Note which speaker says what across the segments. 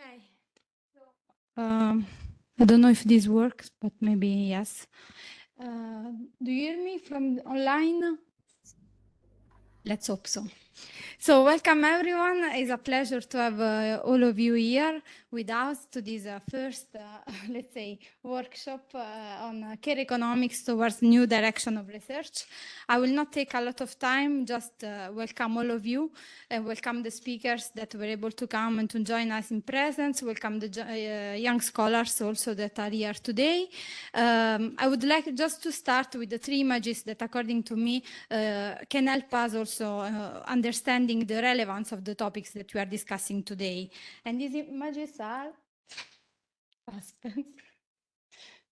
Speaker 1: Okay. I don't know if this works, but maybe yes. Do you hear me from online? Let's hope so. So welcome everyone. It's a pleasure to have all of you here with us to this first, let's say, workshop on care economics towards new direction of research. I will not take a lot of time, just welcome all of you and welcome the speakers that were able to come and to join us in presence. Welcome the young scholars also that are here today. I would like just to start with the three images that, according to me, can help us also understanding the relevance of the topics that we are discussing today. And these images are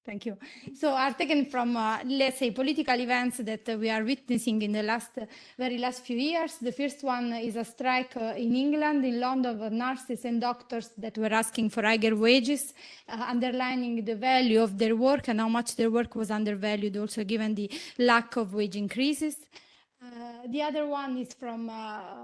Speaker 1: thank you. So are taken from, let's say, political events that we are witnessing in the very last few years. The first one is a strike in England, in London, of nurses and doctors that were asking for higher wages, underlining the value of their work and how much their work was undervalued, also given the lack of wage increases. The other one is from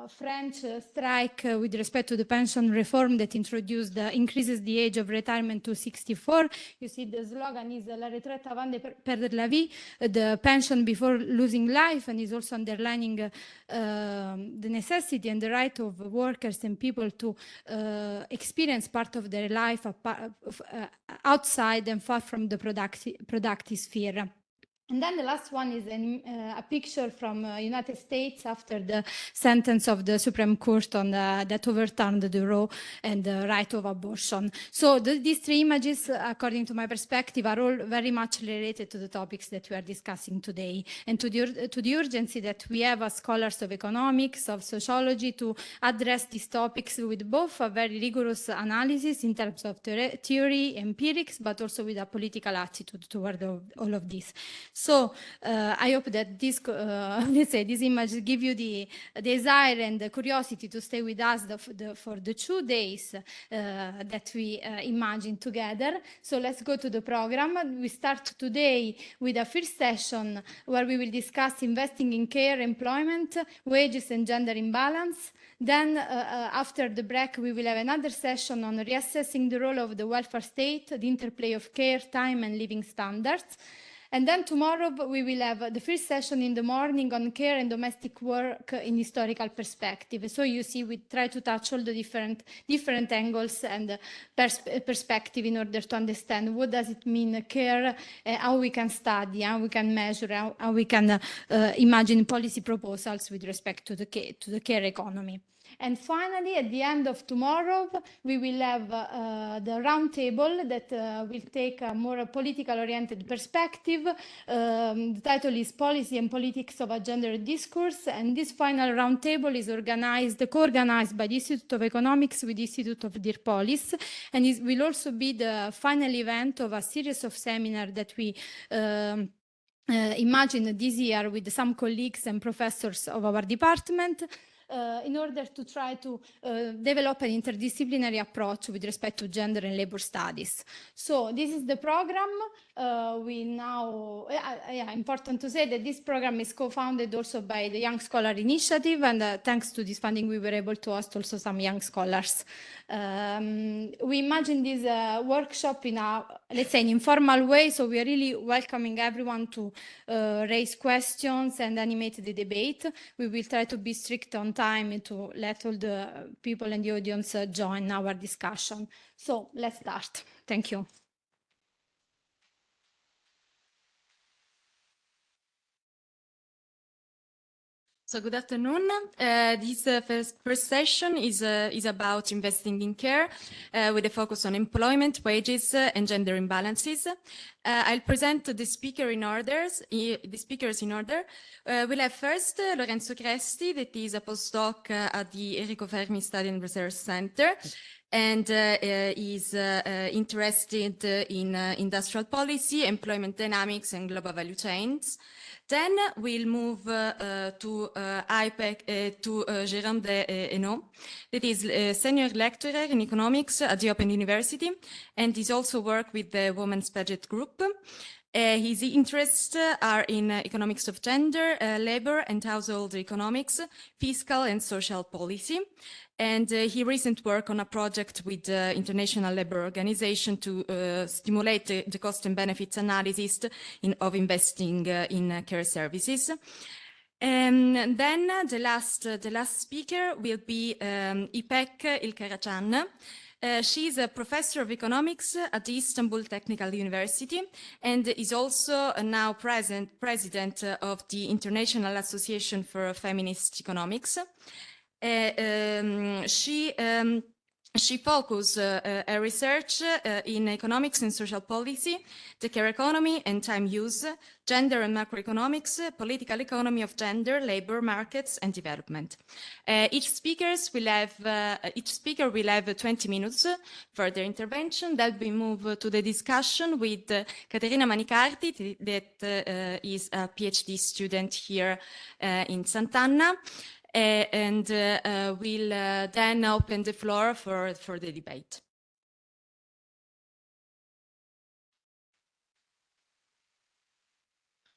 Speaker 1: French strike with respect to the pension reform that increases the age of retirement to 64. You see the slogan is La retraite avant de perdre la vie, the pension before losing life, and is also underlining the necessity and the right of workers and people to experience part of their life outside and far from the productive sphere. And then the last one is a picture from United States after the sentence of the Supreme Court on that overturned the Roe and the right of abortion. So these three images, according to my perspective, are all very much related to the topics that we are discussing today, and to the urgency that we have as scholars of economics, of sociology, to address these topics with both a very rigorous analysis in terms of theory, empirics, but also with a political attitude toward all of this. So I hope that this, let's say, this image give you the desire and the curiosity to stay with us for the 2 days that we imagine together. So let's go to the program. We start today with a first session where we will discuss investing in care, employment, wages, and gender imbalance. Then after the break, we will have another session on reassessing the role of the welfare state, the interplay of care, time, and living standards. And then tomorrow we will have the first session in the morning on care and domestic work in historical perspective. So you see, we try to touch all the different angles and perspective in order to understand what does it mean care, how we can study, how we can measure, how we can imagine policy proposals with respect to the care economy. And finally, at the end of tomorrow, we will have the roundtable that will take a more political-oriented perspective. The title is Policy and Politics of a Gender Discourse, and this final roundtable is co-organized by the Institute of Economics with the Institute of Dirpolis, and it will also be the final event of a series of seminars that we imagine this year with some colleagues and professors of our department, in order to try to develop an interdisciplinary approach with respect to gender and labor studies. So this is the program. Important to say that this program is co-founded also by the Young Scholar Initiative, and thanks to this funding we were able to host also some young scholars. We imagine this workshop in a, let's say, an informal way, so we are really welcoming everyone to raise questions and animate the debate. We will try to be strict on time and to let all the people in the audience join our discussion. So let's start. Thank you.
Speaker 2: So good afternoon. This first session is about investing in care with a focus on employment, wages, and gender imbalances. I'll present the speakers in order. We'll have first Lorenzo Cresti, that is a postdoc at the Enrico Fermi Study and Research Center, and is interested in industrial policy, employment dynamics, and global value chains. Then we'll move to Jérôme Hainaut, that is a senior lecturer in economics at the Open University, and is also work with the Women's Budget Group. His interests are in economics of gender, labor and household economics, fiscal and social policy. And he recently worked on a project with the International Labour Organization to stimulate the cost and benefits analysis of investing in care services. And then the last speaker will be İpek İlkaracan. She's a professor of economics at the Istanbul Technical University and is also now president of the International Association for Feminist Economics. She focused her research in economics and social policy, the care economy and time use, gender and macroeconomics, political economy of gender, labor markets and development. Each speaker will have 20 minutes for their intervention. Then we move to the discussion with Caterina Manicardi, that is a PhD student here in Sant'Anna. And we'll then open the floor for the debate.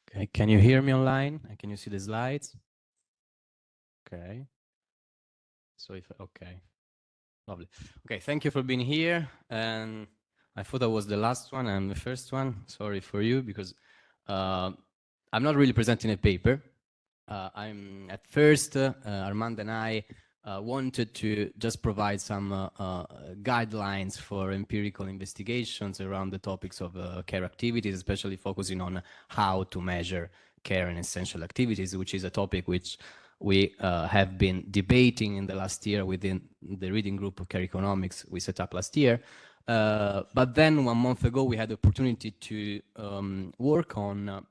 Speaker 3: Okay, can you hear me online? Can you see the slides? Okay. So okay, lovely. Okay, thank you for being here. And I thought I was the last one. I'm the first one. Sorry for you, because I'm not really presenting a paper. I'm at first, Armand and I wanted to just provide some guidelines for empirical investigations around the topics of care activities, especially focusing on how to measure care and essential activities, which is a topic which we have been debating in the last year within the reading group of care economics we set up last year. But then 1 month ago, we had the opportunity to work on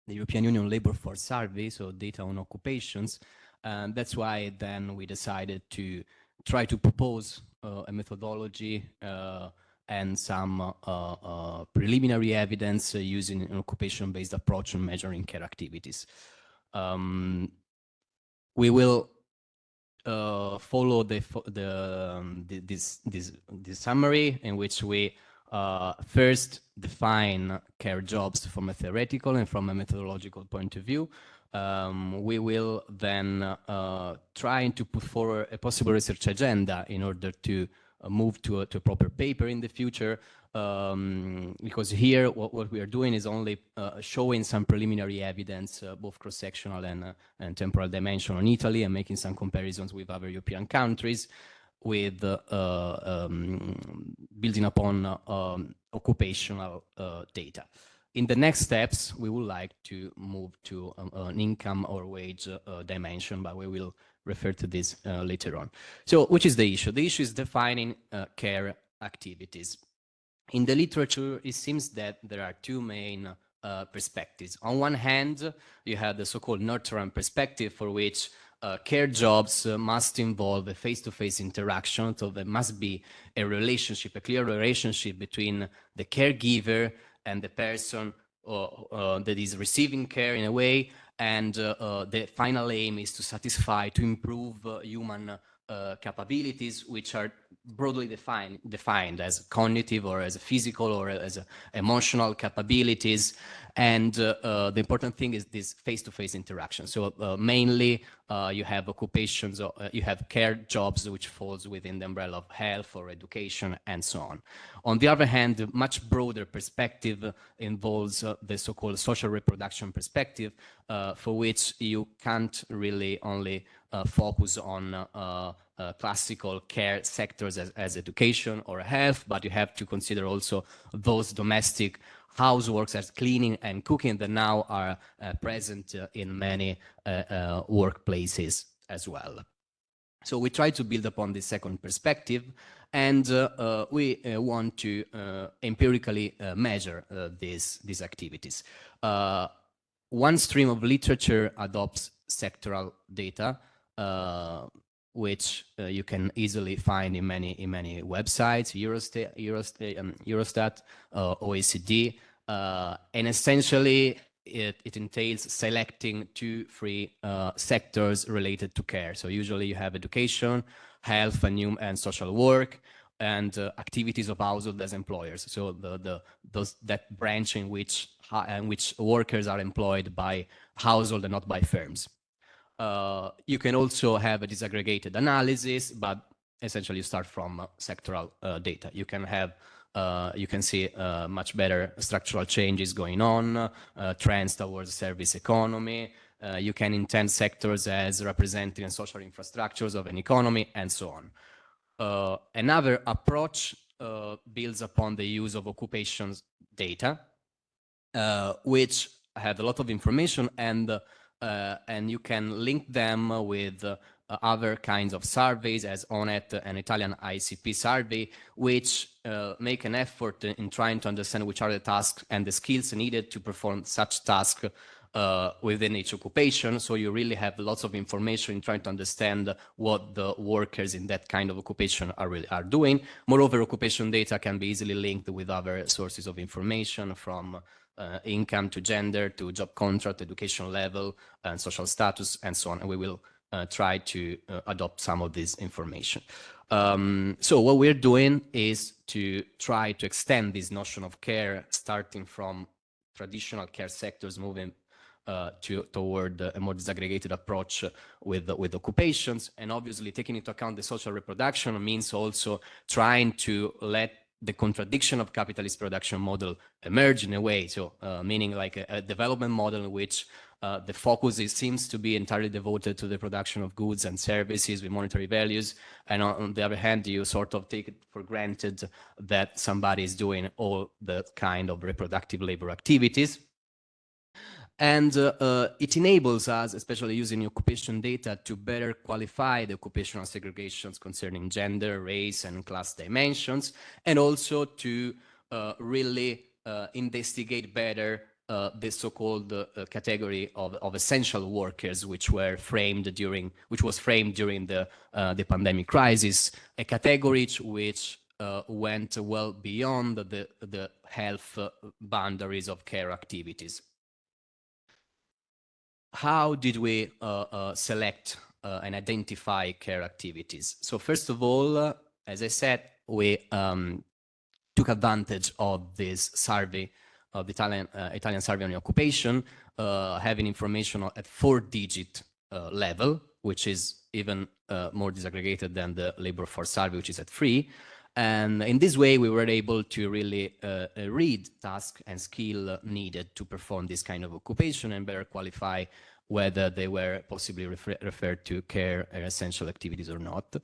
Speaker 3: the European Union Labour Force Survey, so data on occupations. And that's why then we decided to try to propose a methodology and some preliminary evidence using an occupation-based approach on measuring care activities. We will follow this summary, in which we first define care jobs from a theoretical and from a methodological point of view. We will then try to put forward a possible research agenda in order to move to a proper paper in the future, because here what we are doing is only showing some preliminary evidence, both cross-sectional and temporal dimension on Italy, and making some comparisons with other European countries, with building upon occupational data. In the next steps, we would like to move to an income or wage dimension, but we will refer to this later on. So, which is the issue? The issue is defining care activities. In the literature, it seems that there are two main perspectives. On one hand, you have the so-called nurturant perspective, for which care jobs must involve a face-to-face interaction, so there must be a relationship, a clear relationship between the caregiver and the person that is receiving care in a way, and the final aim is to satisfy, to improve human capabilities, which are broadly defined as cognitive or as physical or as emotional capabilities. And the important thing is this face-to-face interaction. So mainly you have occupations, you have care jobs which falls within the umbrella of health or education and so on. On the other hand, the much broader perspective involves the so-called social reproduction perspective, for which you can't really only focus on classical care sectors as education or health, but you have to consider also those domestic houseworks as cleaning and cooking that now are present in many workplaces as well. So we try to build upon this second perspective, and we want to empirically measure these activities. One stream of literature adopts sectoral data, which you can easily find in many websites, Eurostat, OECD, and essentially it entails selecting 2-3 sectors related to care. So usually you have education, health, and social work, and activities of household as employers. So that branch in which workers are employed by household and not by firms. You can also have a disaggregated analysis, but essentially you start from sectoral data. You can have you can see much better structural changes going on, trends towards service economy. You can intend sectors as representing social infrastructures of an economy, and so on. Another approach builds upon the use of occupations data, which have a lot of information, and you can link them with other kinds of surveys, as ONET, an Italian ICP survey, which make an effort in trying to understand which are the tasks and the skills needed to perform such tasks within each occupation. So you really have lots of information in trying to understand what the workers in that kind of occupation are doing. Moreover, occupation data can be easily linked with other sources of information, from income to gender to job contract, education level, and social status, and so on. And we will try to adopt some of this information. So what we're doing is to try to extend this notion of care, starting from traditional care sectors, moving toward a more disaggregated approach with occupations. And obviously taking into account the social reproduction means also trying to let the contradiction of capitalist production model emerge in a way. So meaning like a development model in which the focus seems to be entirely devoted to the production of goods and services with monetary values. And on the other hand, you sort of take it for granted that somebody is doing all the kind of reproductive labor activities. And it enables us, especially using occupation data, to better qualify the occupational segregations concerning gender, race, and class dimensions, and also to really investigate better the so-called category of essential workers, which was framed during the pandemic crisis, a category which went well beyond the health boundaries of care activities. How did we select and identify care activities? So first of all, as I said, we took advantage of this survey, of the Italian survey on occupation, having information at 4-digit level, which is even more disaggregated than the labor force survey, which is at 3. And in this way, we were able to really read tasks and skill needed to perform this kind of occupation and better qualify whether they were possibly referred to care or essential activities or not.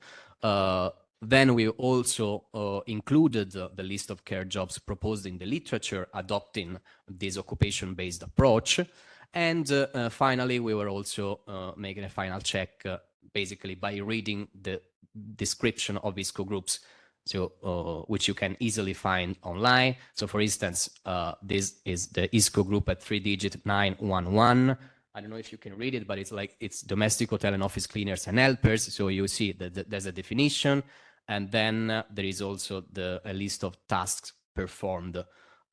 Speaker 3: Then we also included the list of care jobs proposed in the literature, adopting this occupation-based approach. And finally, we were also making a final check, basically by reading the description of ISCO groups, so which you can easily find online. So for instance, this is the ISCO group at 3-digit 911. I don't know if you can read it, but it's domestic, hotel, and office cleaners and helpers. So you see that there's a definition, and then there is also a list of tasks performed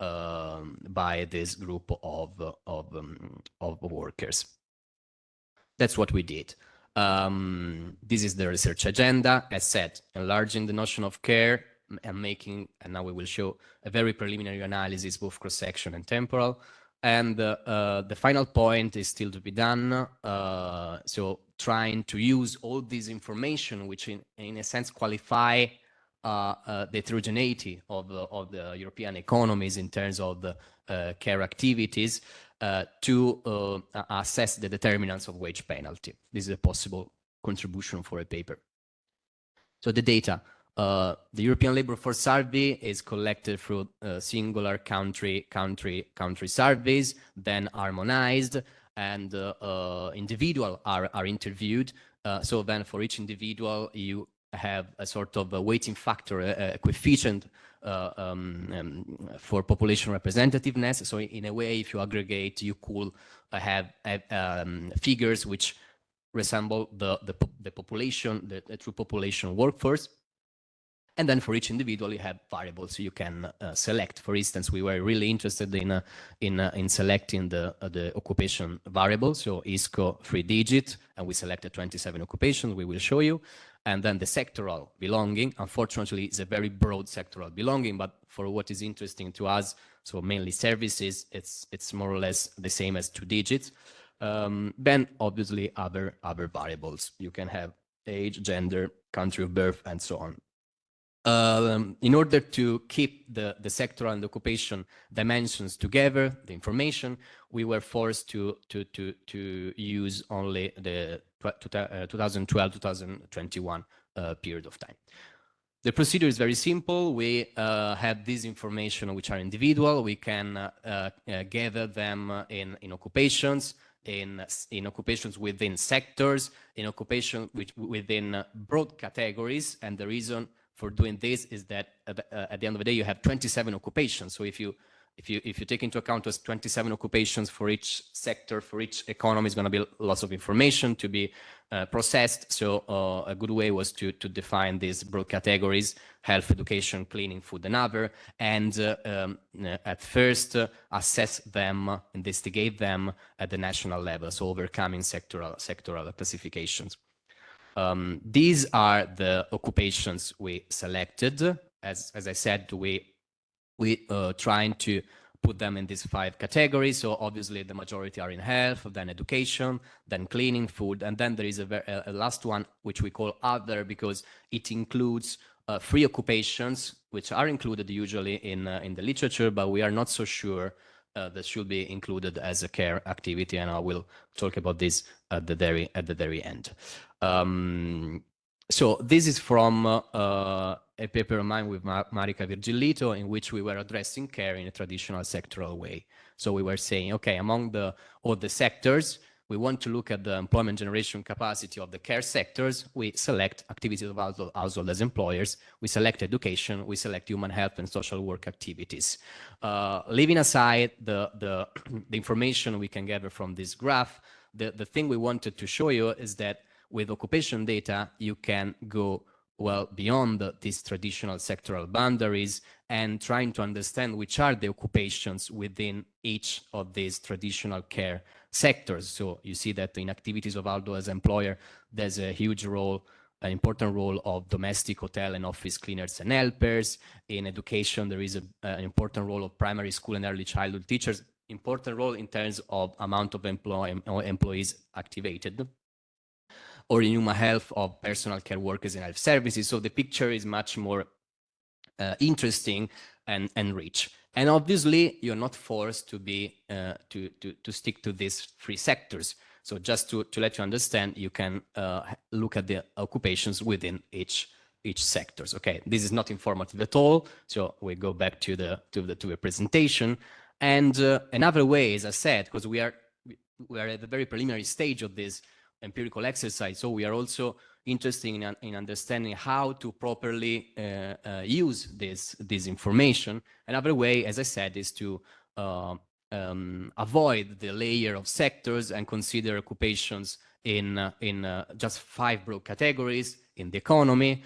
Speaker 3: by this group of workers. That's what we did. This is the research agenda. As said, enlarging the notion of care and now we will show a very preliminary analysis, both cross-section and temporal. And the final point is still to be done. So trying to use all this information, which in a sense qualify the heterogeneity of the European economies in terms of the care activities, to assess the determinants of wage penalty. This is a possible contribution for a paper. So the data. The European Labour Force Survey is collected through singular country surveys, then harmonized, and individual are interviewed. So then for each individual, you have a sort of a weighting factor, a coefficient for population representativeness. So in a way, if you aggregate, you could have figures which resemble the population, the true population workforce. And then for each individual, you have variables you can select. For instance, we were really interested in selecting the occupation variable, so ISCO 3-digit, and we selected 27 occupations, we will show you. And then the sectoral belonging, unfortunately, is a very broad sectoral belonging, but for what is interesting to us, so mainly services, it's more or less the same as 2 digits. Then obviously other variables. You can have age, gender, country of birth, and so on. In order to keep the sectoral and the occupation dimensions together, the information, we were forced to use only the 2012-2021 period of time. The procedure is very simple. We have this information which are individual. We can gather them in occupations, in occupations within sectors, in occupations within broad categories, and the reason for doing this is that at the end of the day you have 27 occupations. So if you take into account those 27 occupations for each sector, for each economy, is going to be lots of information to be processed. So a good way was to define these broad categories: health, education, cleaning, food, and other, and at first assess them, investigate them at the national level, so overcoming sectoral classifications. These are the occupations we selected. As I said, we trying to put them in these 5 categories. So obviously the majority are in health, then education, then cleaning, food, and then there is a last one which we call other, because it includes 3 occupations which are included usually in the literature, but we are not so sure that should be included as a care activity, and I will talk about this at the very end. So this is from a paper of mine with Marica Virgilito, in which we were addressing care in a traditional sectoral way. So we were saying, okay, among all the sectors, we want to look at the employment generation capacity of the care sectors. We select activities of household as employers. We select education. We select human health and social work activities. Leaving aside the information we can gather from this graph, the thing we wanted to show you is that with occupation data, you can go well beyond these traditional sectoral boundaries and trying to understand which are the occupations within each of these traditional care sectors. So you see that in activities of household as employer, there's a huge role, an important role of domestic, hotel, and office cleaners and helpers. In education, there is an important role of primary school and early childhood teachers, important role in terms of amount of employees activated. Or in human health of personal care workers and health services. So the picture is much more interesting and rich. And obviously, you're not forced to be to stick to these 3 sectors. So just to let you understand, you can look at the occupations within each sectors. Okay, this is not informative at all. So we go back to the presentation. And another way, as I said, because we are at the very preliminary stage of this empirical exercise, so we are also interested in understanding how to properly use this information. Another way, as I said, is to avoid the layer of sectors and consider occupations in just 5 broad categories in the economy.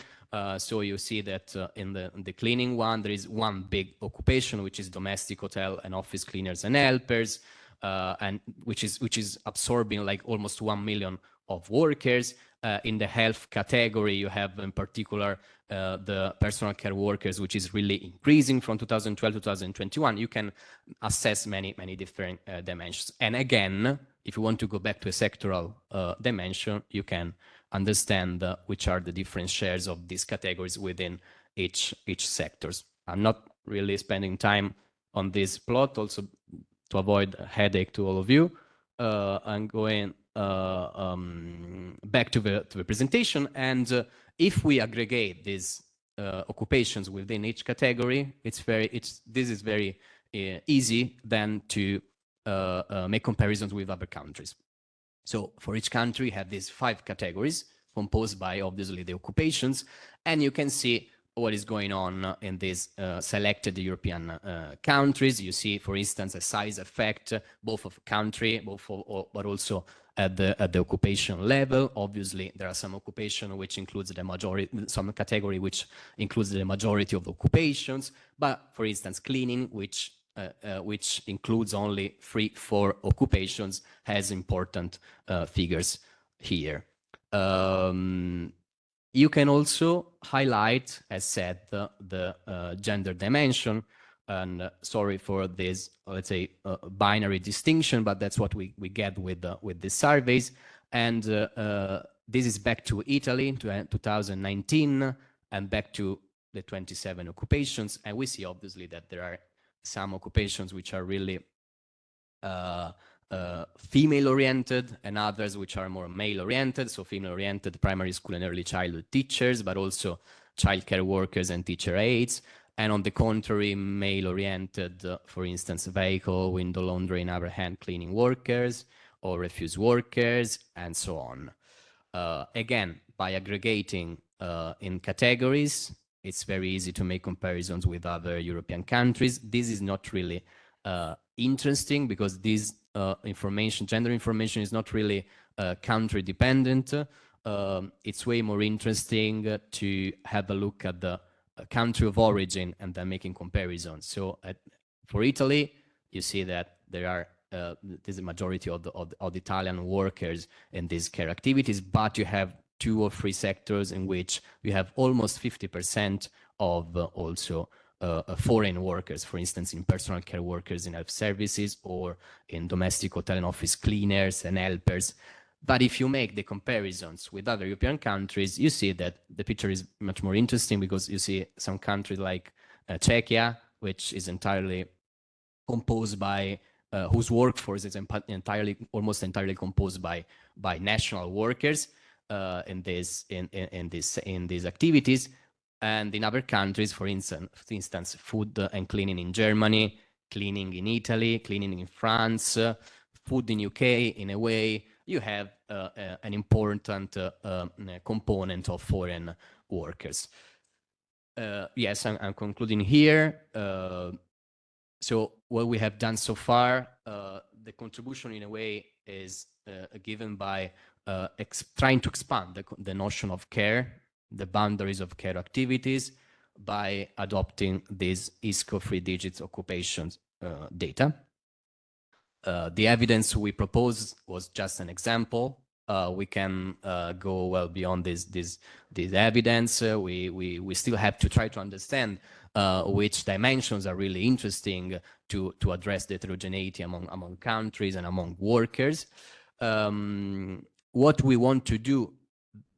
Speaker 3: So you see that in the cleaning one, there is one big occupation, which is domestic, hotel, and office cleaners and helpers. And which is absorbing like almost 1 million of workers. In the health category, you have in particular the personal care workers, which is really increasing from 2012 to 2021. You can assess many different dimensions. And again, if you want to go back to a sectoral dimension, you can understand which are the different shares of these categories within each sectors. I'm not really spending time on this plot, also to avoid a headache to all of you. I'm going back to the presentation, and if we aggregate these occupations within each category, this is very easy then to make comparisons with other countries. So for each country, we have these 5 categories composed by obviously the occupations, and you can see what is going on in these selected European countries. You see, for instance, a size effect, both of country, but also at the occupation level. Obviously, there are some occupation which includes the majority, some category which includes the majority of occupations. But for instance, cleaning, which includes only 3-4 occupations, has important figures here. You can also highlight, as said, the gender dimension. And sorry for this, let's say, binary distinction, but that's what we get with these surveys. And this is back to Italy, to 2019, and back to the 27 occupations. And we see, obviously, that there are some occupations which are really female-oriented, and others which are more male-oriented. So female-oriented primary school and early childhood teachers, but also childcare workers and teacher aides. And on the contrary, male-oriented, for instance, vehicle, window laundry, and other hand cleaning workers, or refuse workers, and so on. Again, by aggregating in categories, it's very easy to make comparisons with other European countries. This is not really interesting, because this information, gender information, is not really country dependent. It's way more interesting to have a look at the country of origin and then making comparisons. So for Italy, you see that there are there's a majority of the Italian workers in these care activities, but you have 2 or 3 sectors in which you have almost 50% of also foreign workers, for instance, in personal care workers in health services, or in domestic hotel and office cleaners and helpers. But if you make the comparisons with other European countries, you see that the picture is much more interesting, because you see some countries like Czechia, which is entirely composed by, whose workforce is almost entirely composed by national workers in these activities. And in other countries, for instance, food and cleaning in Germany, cleaning in Italy, cleaning in France, food in UK, in a way, you have an important component of foreign workers. Yes, I'm concluding here. So what we have done so far, the contribution in a way is given by trying to expand the notion of care, the boundaries of care activities, by adopting this ISCO 3 digits occupations data. The evidence we proposed was just an example. We can go well beyond this evidence. We still have to try to understand which dimensions are really interesting to address the heterogeneity among countries and among workers. What we want to do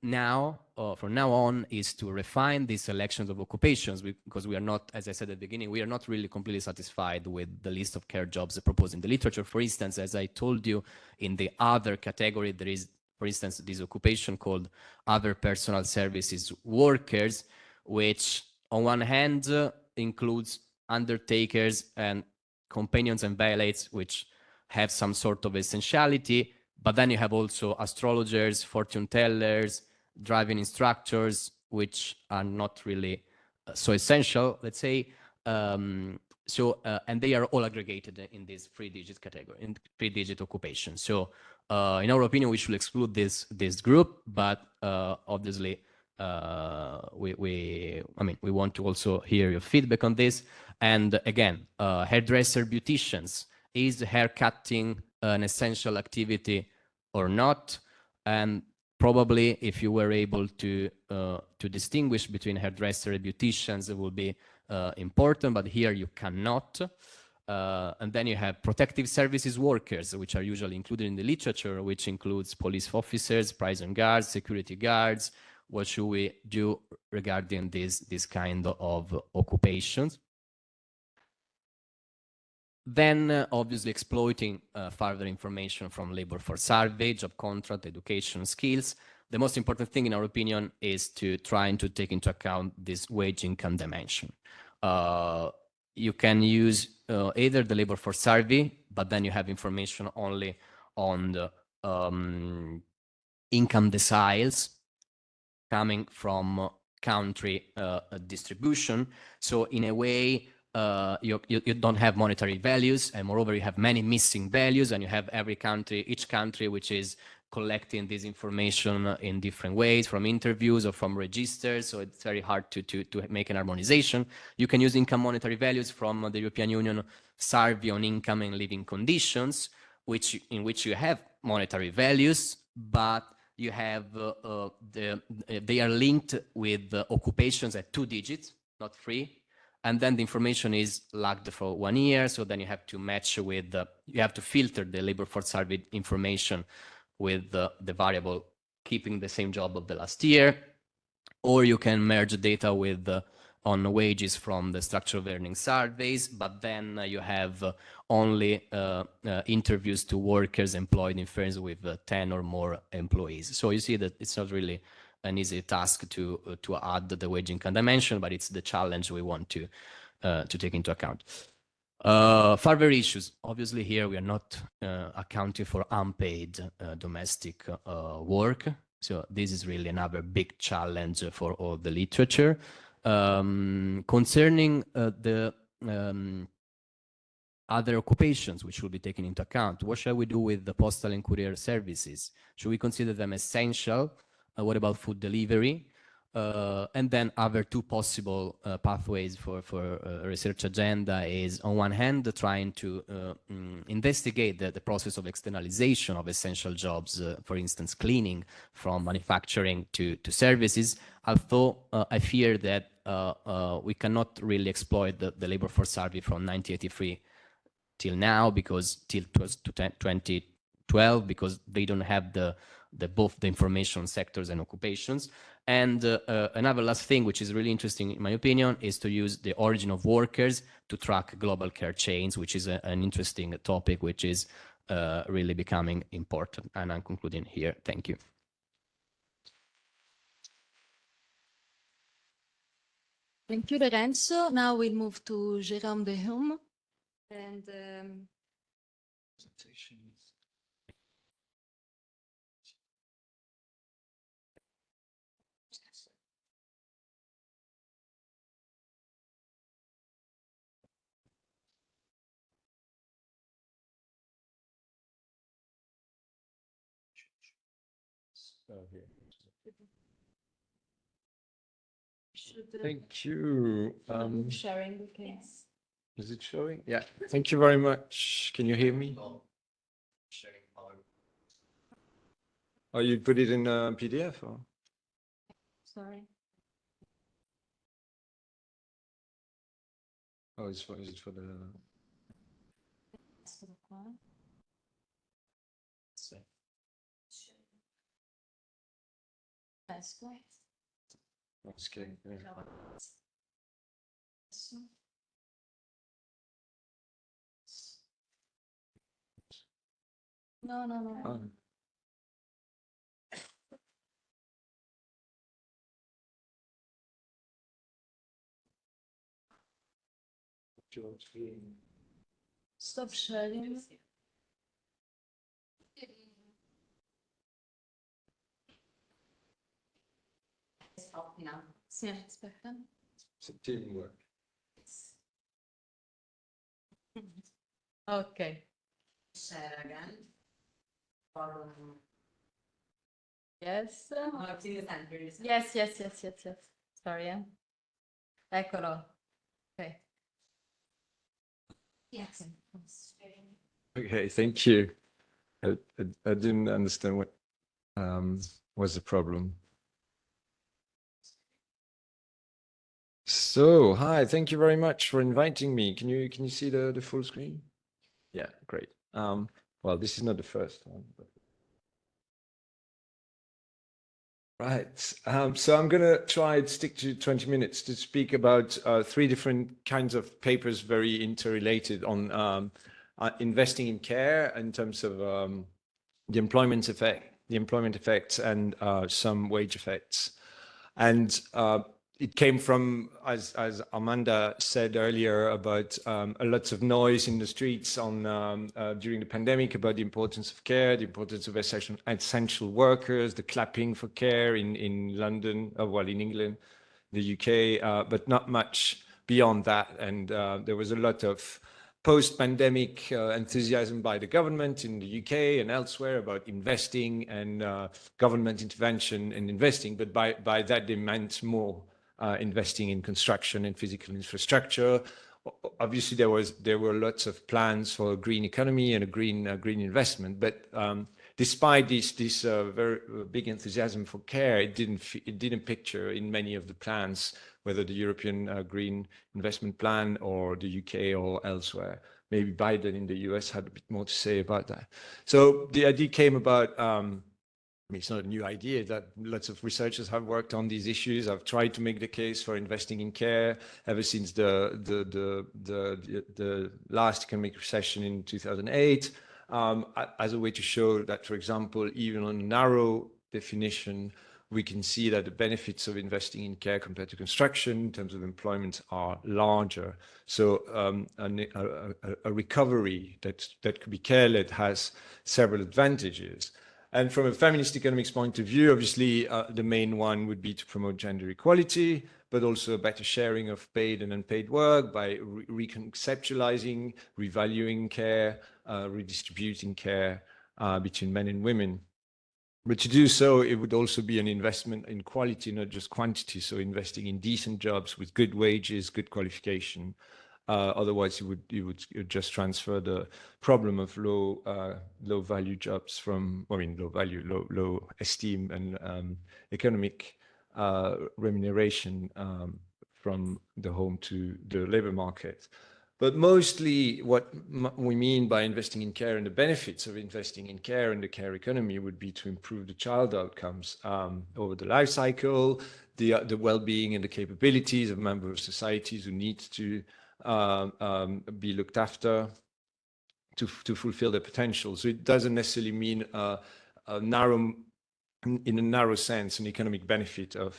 Speaker 3: now, from now on, is to refine these selections of occupations, because we are not, as I said at the beginning, we are not really completely satisfied with the list of care jobs proposed in the literature. For instance, as I told you, in the other category, there is, for instance, this occupation called other personal services workers, which on one hand includes undertakers and companions and valets, which have some sort of essentiality, but then you have also astrologers, fortune tellers, driving instructors, which are not really so essential, let's say. And they are all aggregated in this 3-digit category, in 3-digit occupation. So in our opinion, we should exclude this group, but obviously we want to also hear your feedback on this. And again, hairdresser, beauticians, is haircutting an essential activity or not? And probably if you were able to distinguish between hairdresser and beauticians, it will be important, but here you cannot. And then you have protective services workers, which are usually included in the literature, which includes police officers, prison guards, security guards. What should we do regarding this kind of occupations? Then obviously exploiting further information from labor force survey, job contract, education, skills. The most important thing in our opinion is to try to take into account this wage income dimension. You can use either the labor force survey, but then you have information only on the income deciles coming from country distribution. So in a way, you don't have monetary values, and moreover you have many missing values, and you have each country which is collecting this information in different ways, from interviews or from registers, so it's very hard to make an harmonization. You can use income monetary values from the European Union survey on income and living conditions, in which you have monetary values, but you have they are linked with occupations at 2 digits, not 3. And then the information is lagged for 1 year. So then you have to match with, you have to filter the labor force survey information with the variable keeping the same job of the last year. Or you can merge data with on wages from the structural earning surveys, but then you have only interviews to workers employed in firms with 10 or more employees. So you see that it's not really an easy task to add the wage income dimension, but it's the challenge we want to take into account. Further issues. Obviously, here we are not accounting for unpaid domestic work. So this is really another big challenge for all the literature. Concerning the other occupations which will be taken into account, what shall we do with the postal and courier services? Should we consider them essential? What about food delivery? And then other 2 possible pathways for a research agenda is, on one hand, trying to investigate the process of externalization of essential jobs, for instance, cleaning, from manufacturing to services, although I fear that we cannot really exploit the labor force survey from 1983 till now, because till 2012, because they don't have both the information sectors and occupations. And another last thing, which is really interesting in my opinion, is to use the origin of workers to track global care chains, which is an interesting topic, which is really becoming important. And I'm concluding here. Thank you.
Speaker 2: Thank you, Lorenzo. Now we'll move to Jérôme de Hume. And
Speaker 4: Thank you.
Speaker 2: sharing the case.
Speaker 4: Is it showing? Yeah. Thank you very much. Can you hear me? Oh, you put it in a PDF? Or?
Speaker 2: Sorry.
Speaker 4: Oh, is it for the... Okay. Yeah.
Speaker 2: No.
Speaker 4: Oh.
Speaker 2: Stop sharing. Sì, aspetta.
Speaker 4: It's a teamwork.
Speaker 2: Okay. Share again. Yes. Yes. Sorry. Eccolo. Okay. Yes.
Speaker 4: Okay, thank you. I didn't understand what was the problem. So, hi, thank you very much for inviting me. Can you see the full screen? Yeah, great. Well, this is not the first one. But... Right. So I'm going to try to stick to 20 minutes to speak about 3 different kinds of papers very interrelated on investing in care in terms of the employment effects and some wage effects. And it came from, as Amanda said earlier, about a lot of noise in the streets on during the pandemic about the importance of care, the importance of essential workers, the clapping for care in London, well, in England, the UK, but not much beyond that. And there was a lot of post-pandemic enthusiasm by the government in the UK and elsewhere about investing and government intervention and investing. But by that, they meant more investing in construction and physical infrastructure. Obviously, there were lots of plans for a green economy and a green investment, but despite this very big enthusiasm for care, it didn't picture in many of the plans, whether the European Green Investment Plan or the UK or elsewhere. Maybe Biden in the US had a bit more to say about that. So the idea came about. I mean, it's not a new idea that lots of researchers have worked on these issues. I've tried to make the case for investing in care ever since the last economic recession in 2008, as a way to show that, for example, even on a narrow definition, we can see that the benefits of investing in care compared to construction in terms of employment are larger. So a recovery that could be care-led has several advantages. And from a feminist economics point of view, obviously, the main one would be to promote gender equality, but also a better sharing of paid and unpaid work by reconceptualizing, revaluing care, redistributing care between men and women. But to do so, it would also be an investment in quality, not just quantity. So investing in decent jobs with good wages, good qualification. Otherwise, you would just transfer the problem of low value jobs from, I mean, low esteem and economic remuneration from the home to the labor market. But mostly what we mean by investing in care and the benefits of investing in care and the care economy would be to improve the child outcomes over the life cycle, the well-being and the capabilities of members of societies who need to be looked after to fulfill their potential. So it doesn't necessarily mean in a narrow sense, an economic benefit of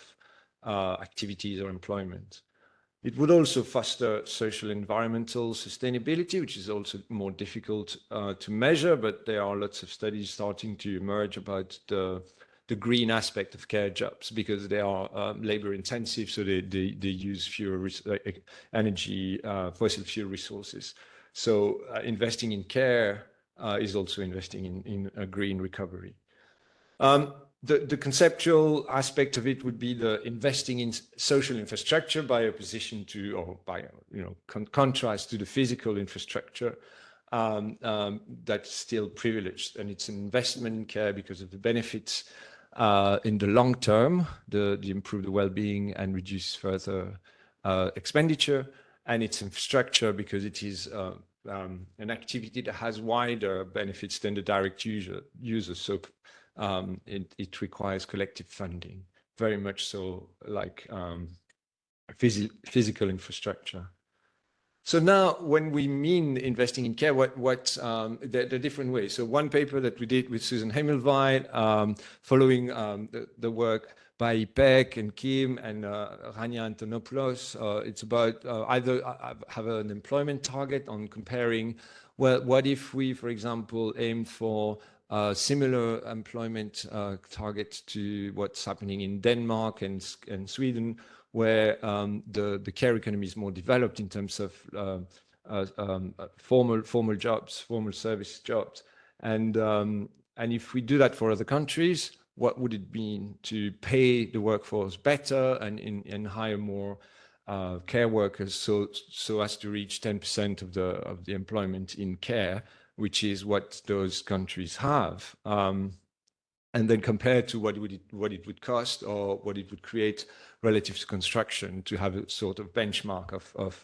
Speaker 4: activities or employment. It would also foster social environmental sustainability, which is also more difficult to measure, but there are lots of studies starting to emerge about the green aspect of care jobs because they are labor intensive, so they use fewer energy, fossil fuel resources. So investing in care is also investing in a green recovery. The conceptual aspect of it would be the investing in social infrastructure by opposition to, or by contrast to the physical infrastructure that's still privileged, and it's an investment in care because of the benefits in the long term, the improve the well-being and reduce further expenditure, and its infrastructure because it is an activity that has wider benefits than the direct user. So it requires collective funding, very much so like physical infrastructure. So now when we mean investing in care, the different ways. So one paper that we did with Susan Himmelwein, following the work by Peck and Kim and Rania Antonopoulos, it's about either have an employment target on comparing, well, what if we, for example, aim for similar employment target to what's happening in Denmark and Sweden, where the care economy is more developed in terms of formal jobs, formal service jobs, and if we do that for other countries, what would it mean to pay the workforce better and hire more care workers so as to reach 10% of the employment in care, which is what those countries have, and then compared to what it would cost or what it would create relative to construction, to have a sort of benchmark of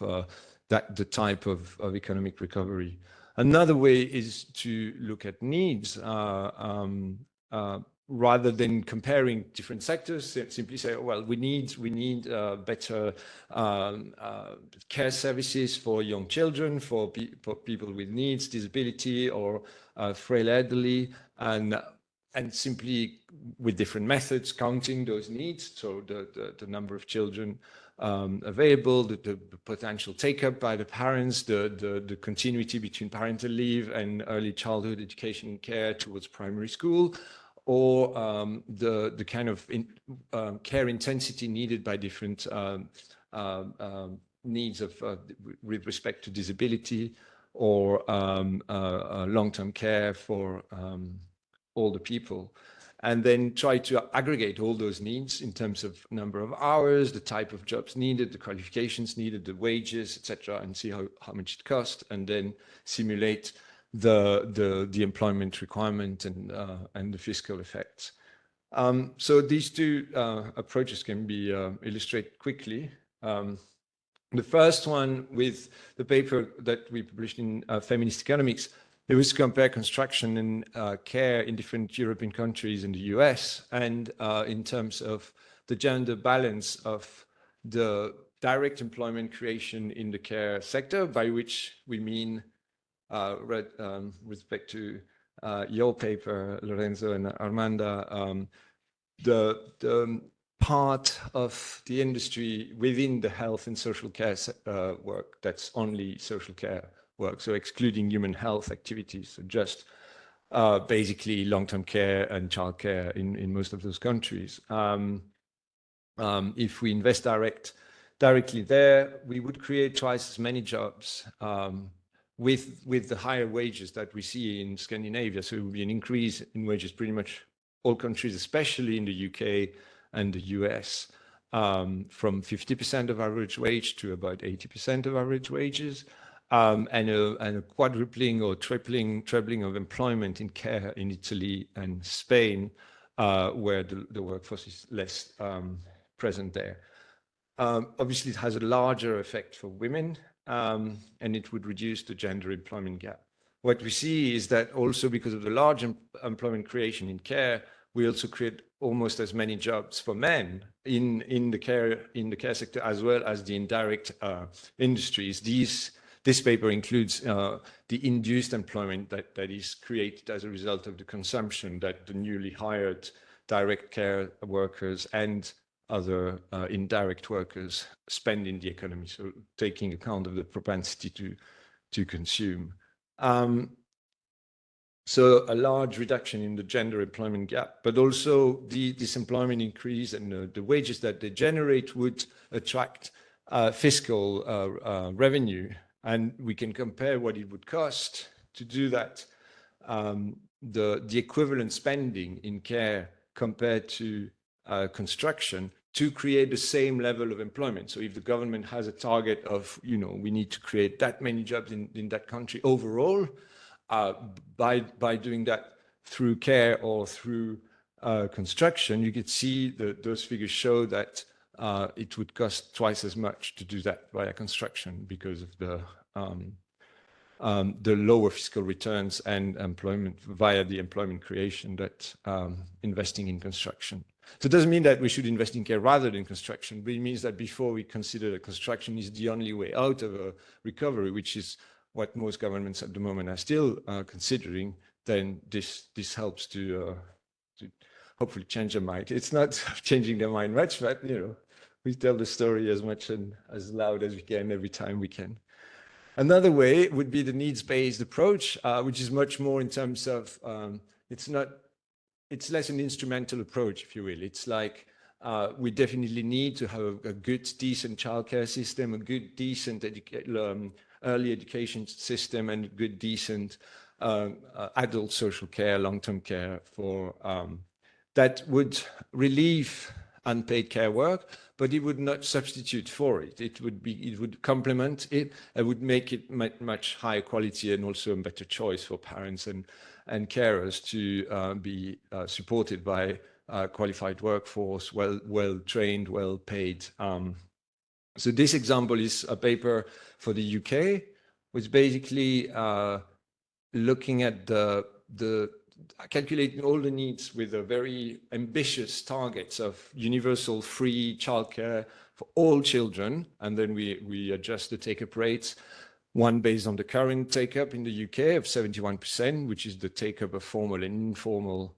Speaker 4: the type of economic recovery. Another way is to look at needs rather than comparing different sectors. Simply say, well, we need better care services for young children, for people with needs, disability, or frail elderly, and simply with different methods counting those needs. So the number of children available, the potential take-up by the parents, the continuity between parental leave and early childhood education and care towards primary school, or the kind of care intensity needed by different needs of with respect to disability or long-term care for older people, and then try to aggregate all those needs in terms of number of hours, the type of jobs needed, the qualifications needed, the wages, etc., and see how much it costs, and then simulate the employment requirement and the fiscal effects. So these two approaches can be illustrated quickly. The first one, with the paper that we published in Feminist Economics, it was to compare construction and care in different European countries in the US, and in terms of the gender balance of the direct employment creation in the care sector, by which we mean, with respect to your paper, Lorenzo and Armanda, the part of the industry within the health and social care work that's only social care work, so excluding human health activities, so just basically long-term care and childcare in most of those countries. If we invest directly there, we would create twice as many jobs with the higher wages that we see in Scandinavia. So it would be an increase in wages pretty much all countries, especially in the UK and the US, from 50% of average wage to about 80% of average wages, and a quadrupling or trebling of employment in care in Italy and Spain, where the workforce is less present there. Obviously, it has a larger effect for women, and it would reduce the gender employment gap. What we see is that also because of the large employment creation in care, we also create almost as many jobs for men in the care sector, as well as the indirect industries. This paper includes the induced employment that is created as a result of the consumption that the newly hired direct care workers and other indirect workers spend in the economy, so taking account of the propensity to consume. So a large reduction in the gender employment gap, but also this employment increase and the wages that they generate would attract fiscal revenue. And we can compare what it would cost to do that, the equivalent spending in care compared to construction, to create the same level of employment. So if the government has a target of, we need to create that many jobs in that country overall, by doing that through care or through construction, you could see that those figures show that it would cost twice as much to do that via construction because of the lower fiscal returns and employment via the employment creation that investing in construction. So it doesn't mean that we should invest in care rather than construction, but it means that before we consider that construction is the only way out of a recovery, which is what most governments at the moment are still considering, then this helps to hopefully change their mind. It's not changing their mind much, but we tell the story as much and as loud as we can every time we can. Another way would be the needs-based approach, which is much more in terms of it's less an instrumental approach, if you will. It's like we definitely need to have a good, decent childcare system, a good, decent early education system, and a good, decent adult social care, long-term care for that would relieve unpaid care work, but it would not substitute for it. It would complement it. It would make it much higher quality and also a better choice for parents and carers to be supported by qualified workforce, well trained, well paid. So this example is a paper for the UK, which basically looking at the calculating all the needs with a very ambitious targets of universal free childcare for all children, and then we adjust the take-up rates. One based on the current take-up in the UK of 71%, which is the take-up of formal and informal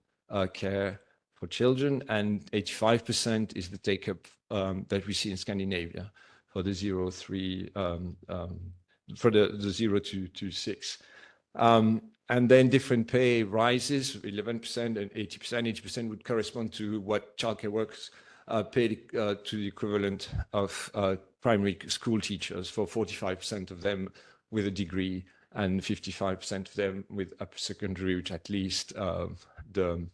Speaker 4: care for children, and 85% is the take-up that we see in Scandinavia for the 0 to 6. And then different pay rises, 11% and 80%. 80% would correspond to what childcare workers paid to the equivalent of primary school teachers, for 45% of them with a degree and 55% of them with upper secondary, which at least the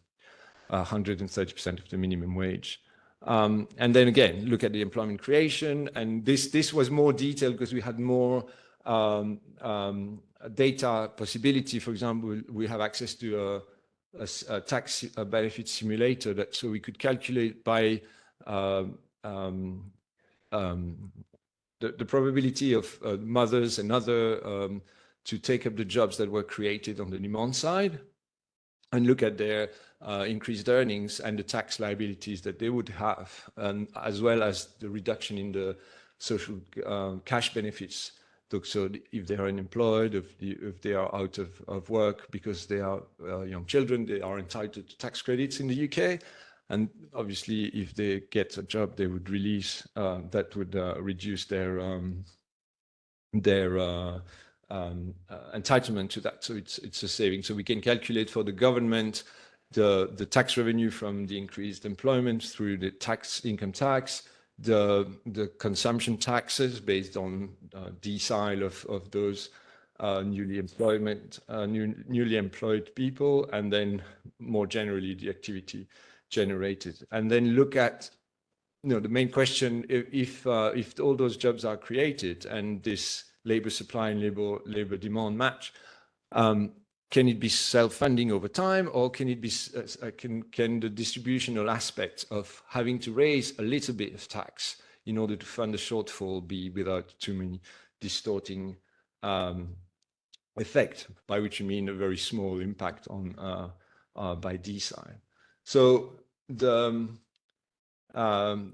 Speaker 4: 130% of the minimum wage. And then again, look at the employment creation. And this was more detailed because we had more data possibility. For example, we have access to a tax benefit simulator so we could calculate by the probability of mothers and other to take up the jobs that were created on the demand side, and look at their increased earnings and the tax liabilities that they would have, and as well as the reduction in the social cash benefits. So if they are unemployed, if they are out of work because they are young children, they are entitled to tax credits in the UK. And obviously, if they get a job, they would release, that would reduce their entitlement to that. So it's a saving. So we can calculate for the government the tax revenue from the increased employment through the income tax, the consumption taxes based on decile of those newly employed people, and then more generally the activity generated. And then look at the main question: if all those jobs are created and this labor supply and labor demand match, can it be self-funding over time, or can it be can the distributional aspect of having to raise a little bit of tax in order to fund the shortfall be without too many distorting effect, by which you mean a very small impact on by decile. So the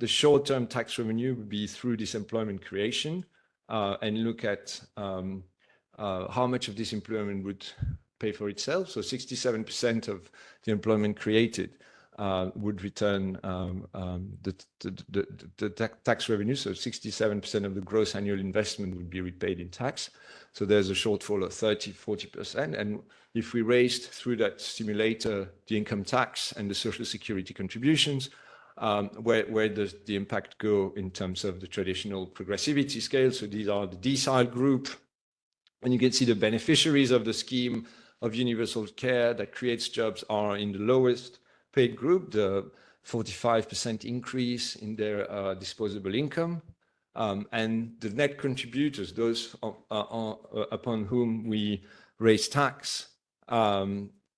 Speaker 4: short-term tax revenue would be through this employment creation, and look at how much of this employment would pay for itself. So 67% of the employment created would return the tax revenue. So 67% of the gross annual investment would be repaid in tax. So there's a shortfall of 30-40%. And if we raised through that simulator the income tax and the social security contributions, where does the impact go in terms of the traditional progressivity scale? So these are the decile group. And you can see the beneficiaries of the scheme of universal care that creates jobs are in the lowest paid group, the 45% increase in their disposable income. And the net contributors, those upon whom we raise tax,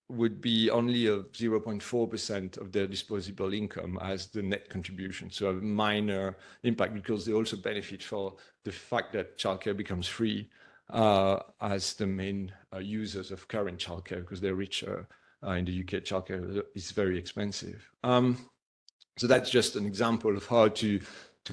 Speaker 4: would be only a 0.4% of their disposable income as the net contribution. So a minor impact, because they also benefit for the fact that childcare becomes free as the main users of current childcare, because they're richer. In the UK, childcare is very expensive. So that's just an example of how to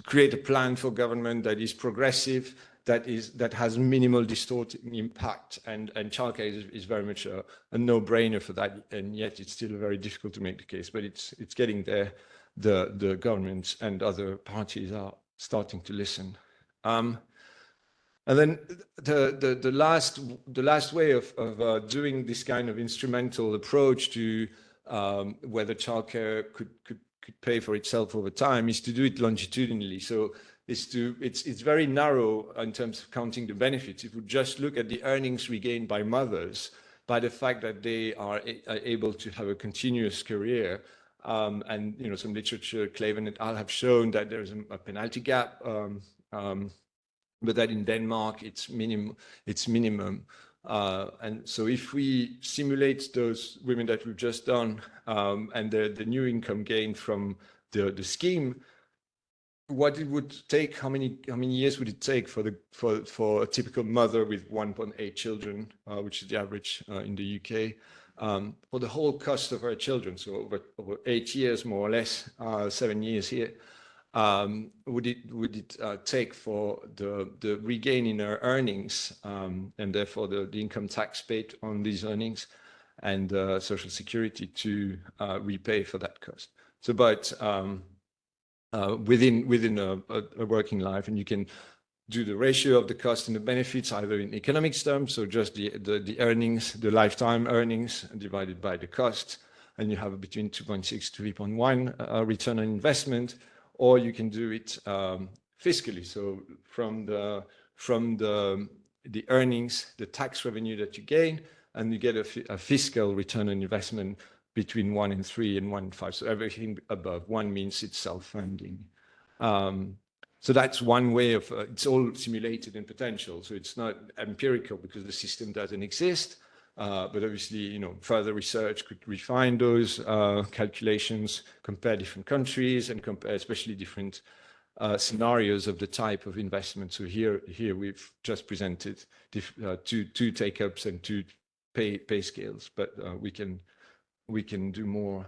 Speaker 4: create a plan for government that is progressive, that has minimal distorting impact, and childcare is very much a no-brainer for that, and yet it's still very difficult to make the case, but it's getting there. The governments and other parties are starting to listen. And then the last way of doing this kind of instrumental approach to whether childcare could pay for itself over time is to do it longitudinally. So it's very narrow in terms of counting the benefits. If we just look at the earnings regained by mothers, by the fact that they are able to have a continuous career, and some literature, Claven et al. Have shown that there's a penalty gap. But that in Denmark it's minimum. And so if we simulate those women that we've just done, and the new income gain from the scheme, what it would take, how many years would it take for a typical mother with 1.8 children, which is the average in the UK, for the whole cost of her children, so over 8 years more or less, 7 years here. Would it take for the regain in our earnings, and therefore the income tax paid on these earnings and social security to repay for that cost? So, but within a working life, and you can do the ratio of the cost and the benefits either in economics terms, so just the earnings, the lifetime earnings divided by the cost, and you have between 2.6 to 3.1 return on investment. or you can do it fiscally. So from the earnings, the tax revenue that you gain, and you get a fiscal return on investment between 1 and 3 and 1 and 5. So everything above 1 means it's self-funding. So that's one way of, it's all simulated in potential. So it's not empirical because the system doesn't exist. But obviously, you know, further research could refine those calculations, compare different countries, and compare especially different scenarios of the type of investment. So here we've just presented two take-ups and 2 pay scales, but we can do more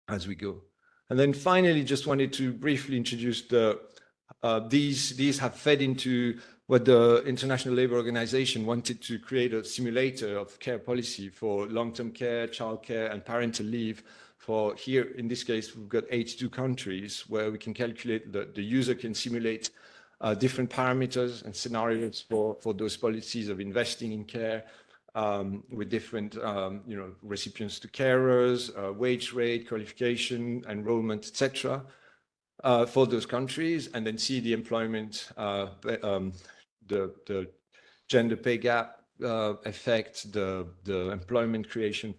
Speaker 4: as we go. And then finally, just wanted to briefly introduce these have fed into what the International Labour Organization wanted to create, a simulator of care policy for long-term care, childcare, and parental leave. For here, in this case, we've got 82 countries where we can calculate that the user can simulate different parameters and scenarios for those policies of investing in care, with different you know, recipients to carers, wage rate, qualification, enrollment, etc. For those countries, and then see the employment, the gender pay gap effect, the employment creation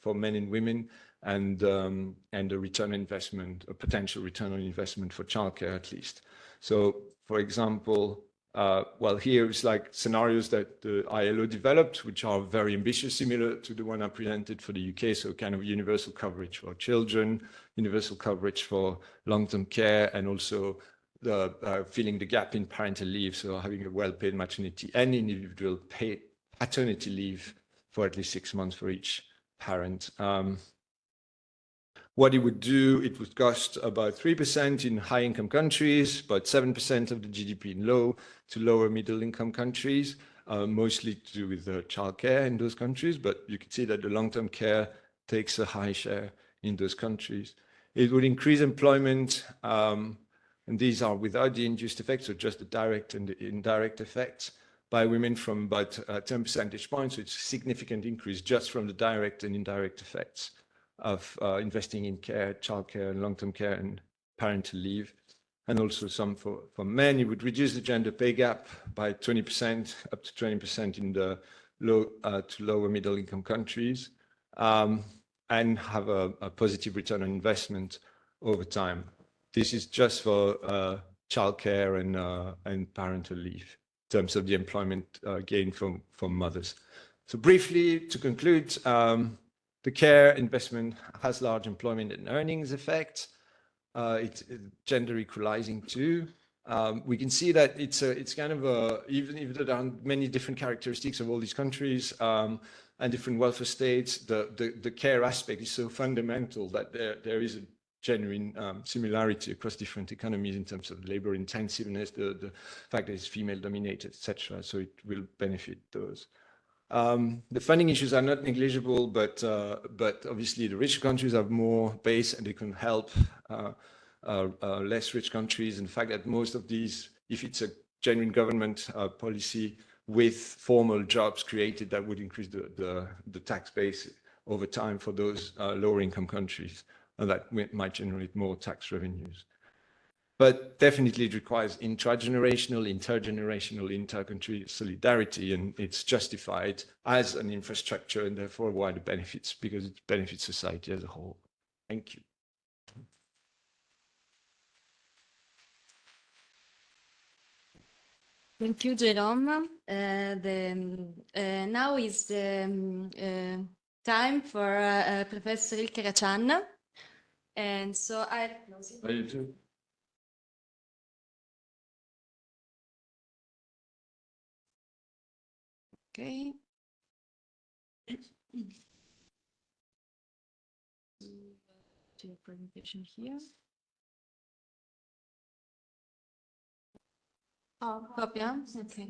Speaker 4: for men and women, and the return on investment, a potential return on investment for childcare at least. So, for example, well, here it's like scenarios that the ILO developed, which are very ambitious, similar to the one I presented for the UK. So kind of universal coverage for children, universal coverage for long-term care, and also the filling the gap in parental leave. So having a well-paid maternity and individual paid paternity leave for at least 6 months for each parent. What it would do, it would cost about 3% in high-income countries, about 7% of the GDP in low to lower middle-income countries, mostly to do with childcare in those countries. But you can see that the long-term care takes a high share in those countries. It would increase employment, and these are without the induced effects, so just the direct and the indirect effects, by women from about 10 percentage points. So it's a significant increase just from the direct and indirect effects of investing in care, childcare, and long-term care and parental leave. And also some for men. It would reduce the gender pay gap by 20%, up to 20% in the low to lower middle income countries, and have a positive return on investment over time. This is just for childcare and parental leave in terms of the employment gain from mothers. So briefly, to conclude, the care investment has large employment and earnings effects. It's gender equalizing too. We can see that it's kind of even if there are many different characteristics of all these countries and different welfare states, the care aspect is so fundamental that there is a genuine similarity across different economies in terms of labor intensiveness, the fact that it's female dominated, etc. So it will benefit those. The funding issues are not negligible, but obviously the rich countries have more base and they can help less rich countries. And the fact that most of these, if it's a genuine government policy with formal jobs created, that would increase the tax base over time for those lower income countries, and that might generate more tax revenues. But definitely it requires intragenerational, intergenerational, inter-country solidarity, and it's justified as an infrastructure and therefore wider benefits because it benefits society as a whole. Thank you.
Speaker 2: Thank you, Jerome. Now is the time for Professor Ilke Rachan. And so I... Okay. Do your presentation here. Oh, copy, yeah? Okay.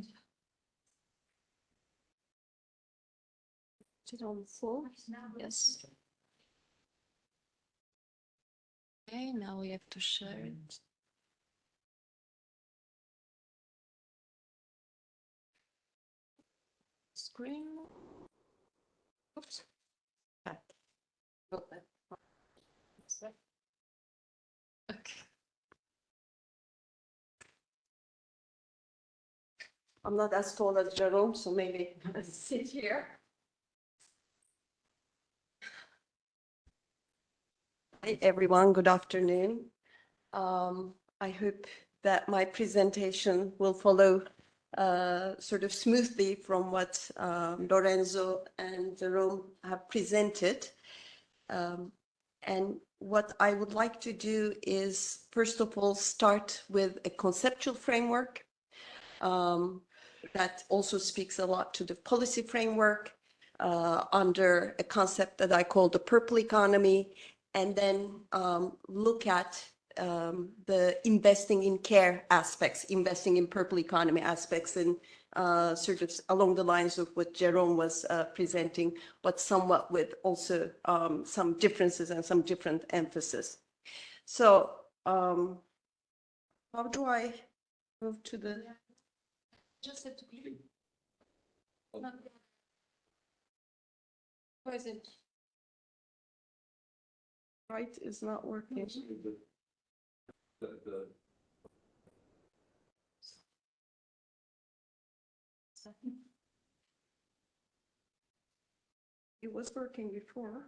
Speaker 2: Is it on full? Yes. Okay, now we have to share it. Screen. Oops. Okay.
Speaker 5: I'm not as tall as Jerome, so maybe I'll sit here. Hi, everyone. Good afternoon. I hope that my presentation will follow sort of smoothly from what Lorenzo and Jerome have presented. And what I would like to do is, first of all, start with a conceptual framework that also speaks a lot to the policy framework under a concept that I call the purple economy, and then look at the investing in care aspects, investing in purple economy aspects, and sort of along the lines of what Jerome was presenting, but somewhat with also some differences and some different emphasis. So how do I move to the... Just have to click. Why is it? Right is not working. It was working before.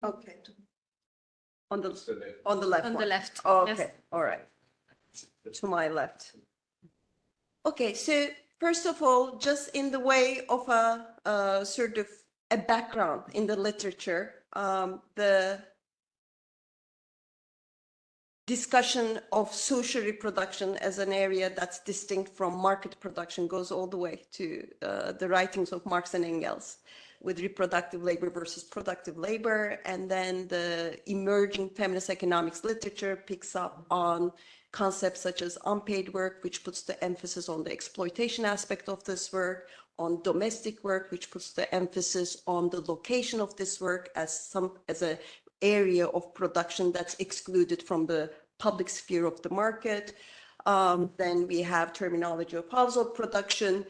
Speaker 5: Okay. On the left.
Speaker 2: On the
Speaker 5: one.
Speaker 2: left.
Speaker 5: Okay.
Speaker 2: Yes.
Speaker 5: All right. To my left. Okay. So first of all, just in the way of a sort of a background in the literature, the discussion of social reproduction as an area that's distinct from market production goes all the way to the writings of Marx and Engels, with reproductive labor versus productive labor. And then the emerging feminist economics literature picks up on concepts such as unpaid work, which puts the emphasis on the exploitation aspect of this work, on domestic work, which puts the emphasis on the location of this work as a area of production that's excluded from the public sphere of the market. Then we have terminology of household production,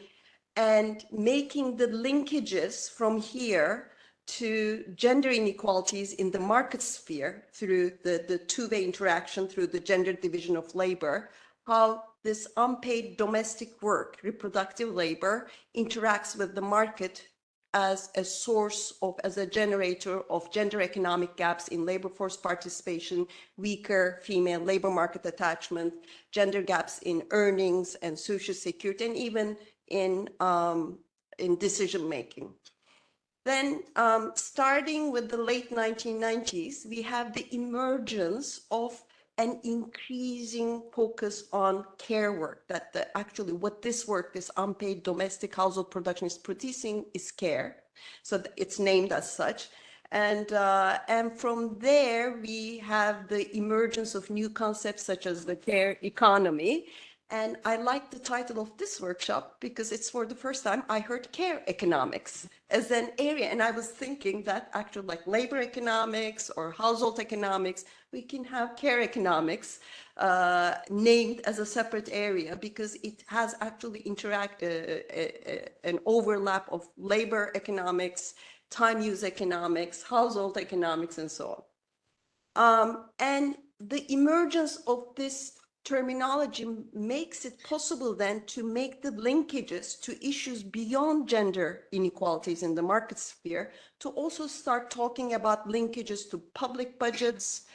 Speaker 5: and making the linkages from here to gender inequalities in the market sphere through the two-way interaction through the gender division of labor, how this unpaid domestic work, reproductive labor, interacts with the market as a source of, as a generator of gender economic gaps in labor force participation, weaker female labor market attachment, gender gaps in earnings and social security, and even in decision making. Then starting with the late 1990s, we have the emergence of an increasing focus on care work, that actually what this work, this unpaid domestic household production is producing is care. So it's named as such. And from there, we have the emergence of new concepts such as the care economy. And I like the title of this workshop because it's for the first time I heard care economics as an area. And I was thinking that actually like labor economics or household economics, we can have care economics named as a separate area because it has actually an overlap of labor economics, time use economics, household economics, and so on. And the emergence of this terminology makes it possible then to make the linkages to issues beyond gender inequalities in the market sphere, to also start talking about linkages to public budgets,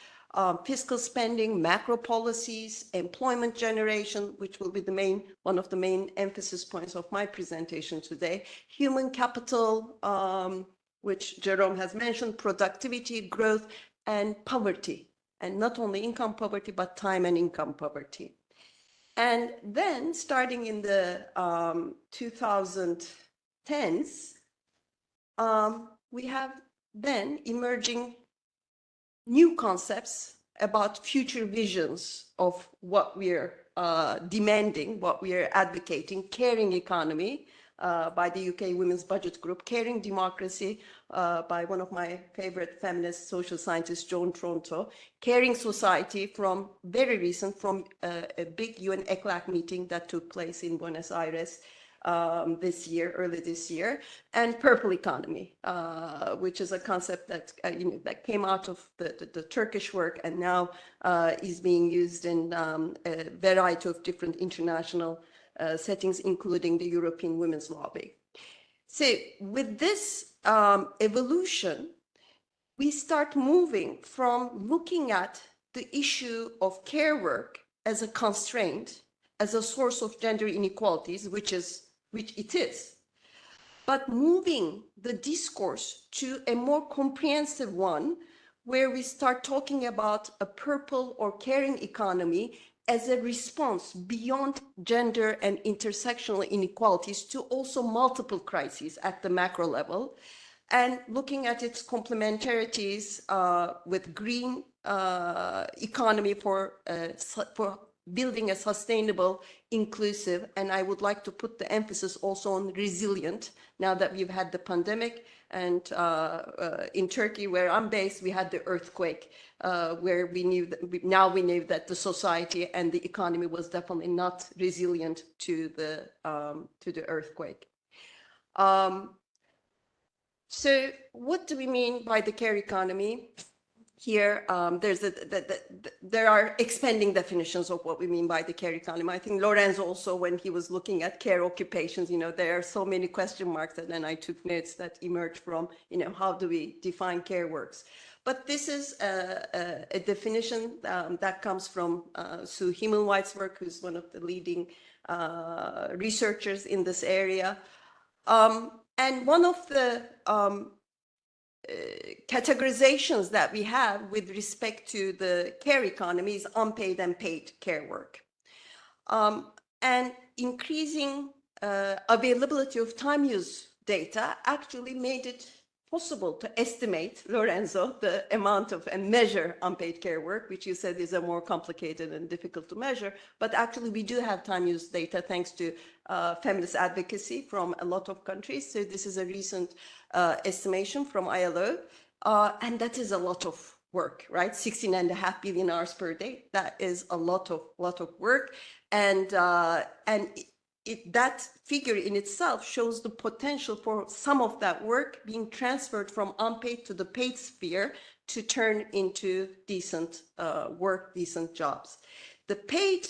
Speaker 5: fiscal spending, macro policies, employment generation, which will be one of the main emphasis points of my presentation today, human capital, which Jerome has mentioned, productivity, growth, and poverty. And not only income poverty, but time and income poverty. And then starting in the 2010s, we have then emerging new concepts about future visions of what we're demanding, what we're advocating, caring economy, by the UK Women's Budget Group, Caring Democracy by one of my favorite feminist social scientists, Joan Tronto, Caring Society from very recent, from a big UN ECLAC meeting that took place in Buenos Aires early this year, and purple economy, which is a concept that that came out of the Turkish work and now is being used in a variety of different international settings, including the European Women's Lobby. So with this evolution, we start moving from looking at the issue of care work as a constraint, as a source of gender inequalities, which it is, but moving the discourse to a more comprehensive one, where we start talking about a purple or caring economy as a response beyond gender and intersectional inequalities to also multiple crises at the macro level, and looking at its complementarities with green economy for building a sustainable, inclusive, and I would like to put the emphasis also on resilient, now that we've had the pandemic, and in Turkey, where I'm based, we had the earthquake, where we knew that the society and the economy was definitely not resilient to the earthquake. So what do we mean by the care economy? Here, there are expanding definitions of what we mean by the care economy. I think Lorenzo also, when he was looking at care occupations, there are so many question marks, and then I took notes that emerged from, how do we define care works? But this is a definition that comes from Sue Himmelwhite's work, who's one of the leading researchers in this area. And one of the categorizations that we have with respect to the care economy is unpaid and paid care work. And increasing availability of time use data actually made it possible to estimate, Lorenzo, the amount of and measure unpaid care work, which you said is a more complicated and difficult to measure. But actually, we do have time use data thanks to feminist advocacy from a lot of countries. So this is a recent estimation from ILO, and that is a lot of work, right? 16.5 billion hours per day. That is a lot of work, and that figure in itself shows the potential for some of that work being transferred from unpaid to the paid sphere to turn into decent work, decent jobs. The paid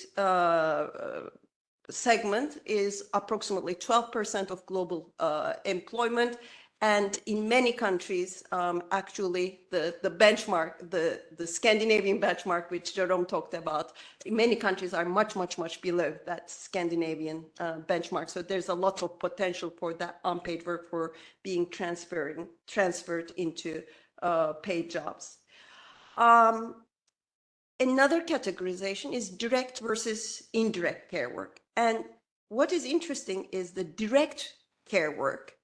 Speaker 5: segment is approximately 12% of global employment. And in many countries, actually, the benchmark, the Scandinavian benchmark, which Jerome talked about, in many countries are much, much, much below that Scandinavian benchmark. So there's a lot of potential for that unpaid work for being transferred into paid jobs. Another categorization is direct versus indirect care work. And what is interesting is the direct care work,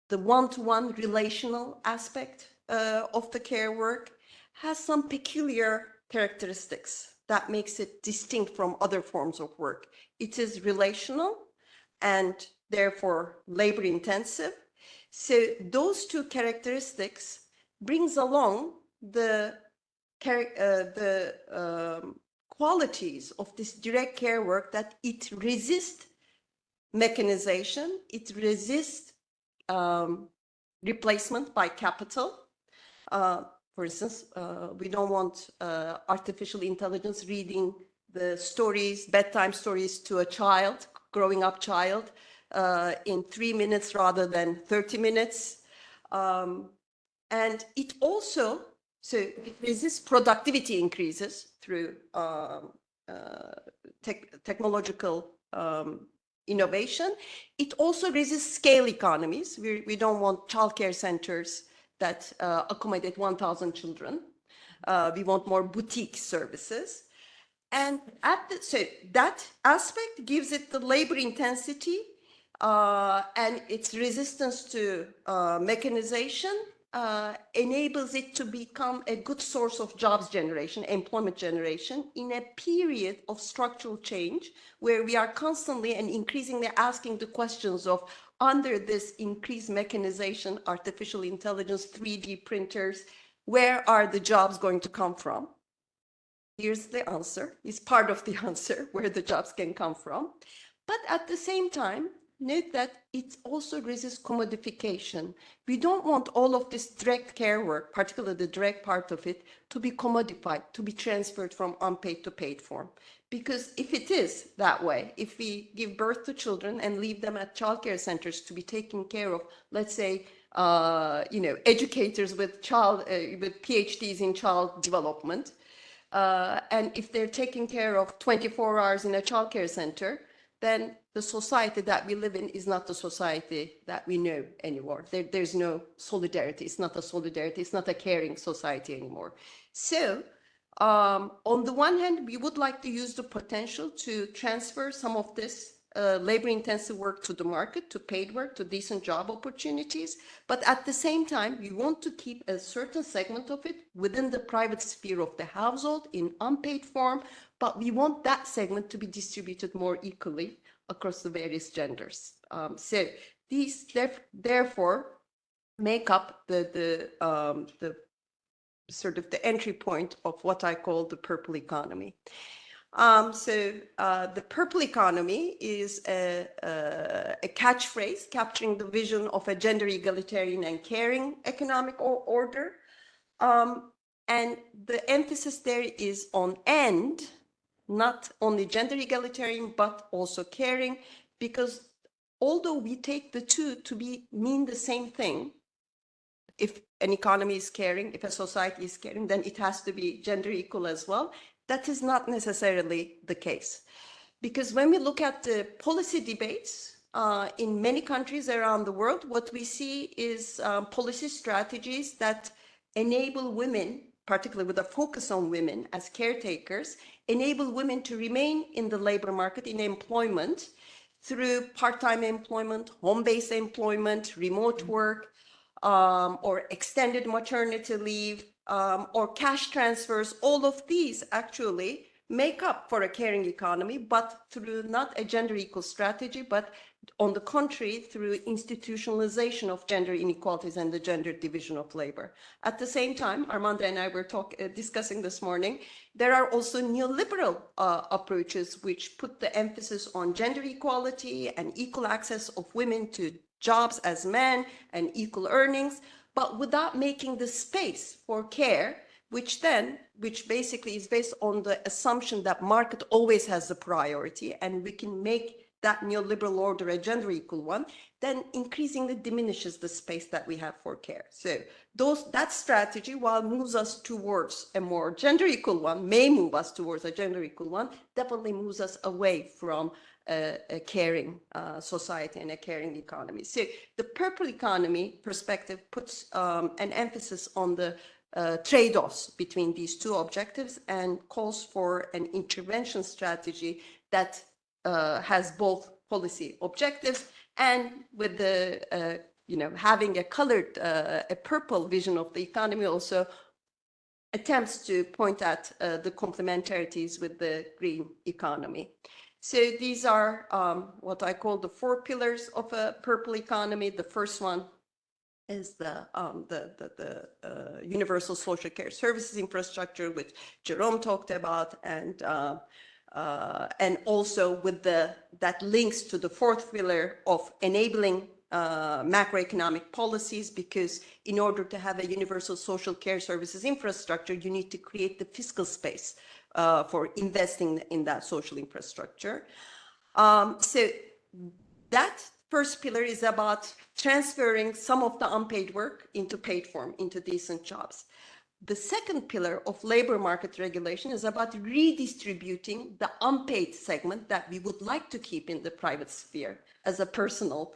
Speaker 5: the one-to-one relational aspect of the care work, has some peculiar characteristics that makes it distinct from other forms of work. It is relational and therefore labor intensive. So those two characteristics brings along the qualities of this direct care work, that it resists mechanization, it resists replacement by capital. For instance, we don't want artificial intelligence reading the stories, bedtime stories to a child, growing up child, in 3 minutes rather than 30 minutes. And it also, so it resists productivity increases through technological innovation. It also resists scale economies. We don't want childcare centers that accommodate 1,000 children. We want more boutique services. And so that aspect gives it the labor intensity and its resistance to mechanization enables it to become a good source of jobs generation, employment generation, in a period of structural change where we are constantly and increasingly asking the questions of, under this increased mechanization, artificial intelligence, 3D printers, where are the jobs going to come from? Here's the answer. It's part of the answer, where the jobs can come from. But at the same time, note that it also resists commodification. We don't want all of this direct care work, particularly the direct part of it, to be commodified, to be transferred from unpaid to paid form. Because if it is that way, if we give birth to children and leave them at childcare centers to be taken care of, let's say, educators with PhDs in child development, and if they're taken care of 24 hours in a childcare center, then the society that we live in is not the society that we know anymore. There's no solidarity. It's not a solidarity. It's not a caring society anymore. So on the one hand, we would like to use the potential to transfer some of this labor-intensive work to the market, to paid work, to decent job opportunities. But at the same time, we want to keep a certain segment of it within the private sphere of the household in unpaid form, but we want that segment to be distributed more equally across the various genders. So these therefore make up the sort of the entry point of what I call the purple economy. The purple economy is a catchphrase capturing the vision of a gender egalitarian and caring economic order. And the emphasis there is on and, not only gender egalitarian, but also caring, because although we take the two to mean the same thing, if an economy is caring, if a society is caring, then it has to be gender equal as well. That is not necessarily the case. Because when we look at the policy debates in many countries around the world, what we see is policy strategies that enable women, particularly with a focus on women as caretakers, enable women to remain in the labor market, in employment, through part-time employment, home-based employment, remote work, or extended maternity leave, or cash transfers. All of these actually make up for a caring economy, but through not a gender equal strategy, but on the contrary, through institutionalization of gender inequalities and the gender division of labor. At the same time, Armando and I were discussing this morning, there are also neoliberal approaches which put the emphasis on gender equality and equal access of women to jobs as men and equal earnings, but without making the space for care, which basically is based on the assumption that market always has the priority, and we can make that neoliberal order a gender equal one, then increasingly diminishes the space that we have for care. So that strategy, while moves us towards a more gender equal one, may move us towards a gender equal one, definitely moves us away from a caring society and a caring economy. So the purple economy perspective puts an emphasis on the trade-offs between these two objectives and calls for an intervention strategy that has both policy objectives and with the, having a colored, a purple vision of the economy also attempts to point at the complementarities with the green economy. So these are what I call the 4 pillars of a purple economy. The first one is the universal social care services infrastructure, which Jerome talked about, and also with that links to the 4th pillar of enabling macroeconomic policies, because in order to have a universal social care services infrastructure, you need to create the fiscal space for investing in that social infrastructure. So that first pillar is about transferring some of the unpaid work into paid form, into decent jobs. The second pillar of labor market regulation is about redistributing the unpaid segment that we would like to keep in the private sphere as a personal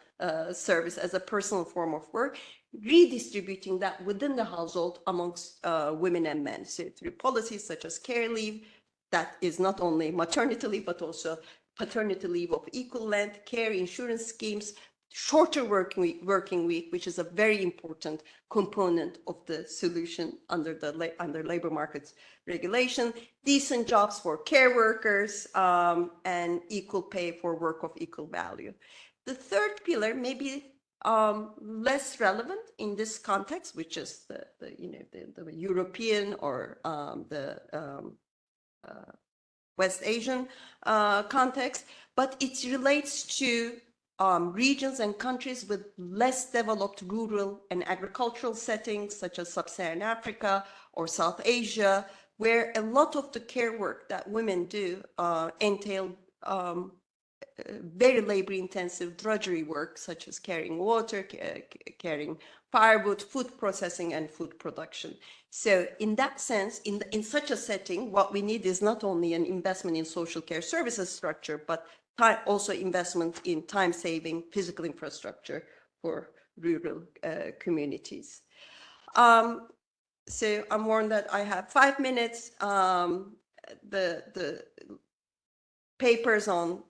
Speaker 5: service, as a personal form of work, redistributing that within the household amongst women and men. So through policies such as care leave, that is not only maternity leave, but also paternity leave of equal length, care insurance schemes, shorter working week, which is a very important component of the solution under labor markets regulation, decent jobs for care workers, and equal pay for work of equal value. The third pillar may be less relevant in this context, which is the European or West Asian context, but it relates to regions and countries with less developed rural and agricultural settings, such as Sub-Saharan Africa or South Asia, where a lot of the care work that women do entail very labor-intensive drudgery work, such as carrying water, carrying firewood, food processing, and food production. So in that sense, in such a setting, what we need is not only an investment in social care services structure, but also investment in time-saving physical infrastructure for rural communities. So I'm warned that I have 5 minutes. The papers on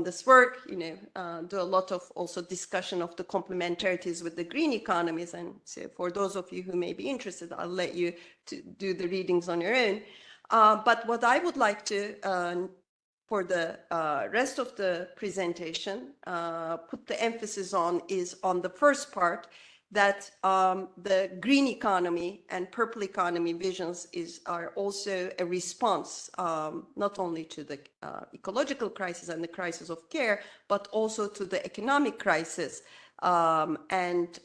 Speaker 5: this work, do a lot of also discussion of the complementarities with the green economies. And so for those of you who may be interested, I'll let you to do the readings on your own. But what I would like to, for the rest of the presentation, put the emphasis on is on the first part, that the green economy and purple economy visions are also a response not only to the ecological crisis and the crisis of care, but also to the economic crisis and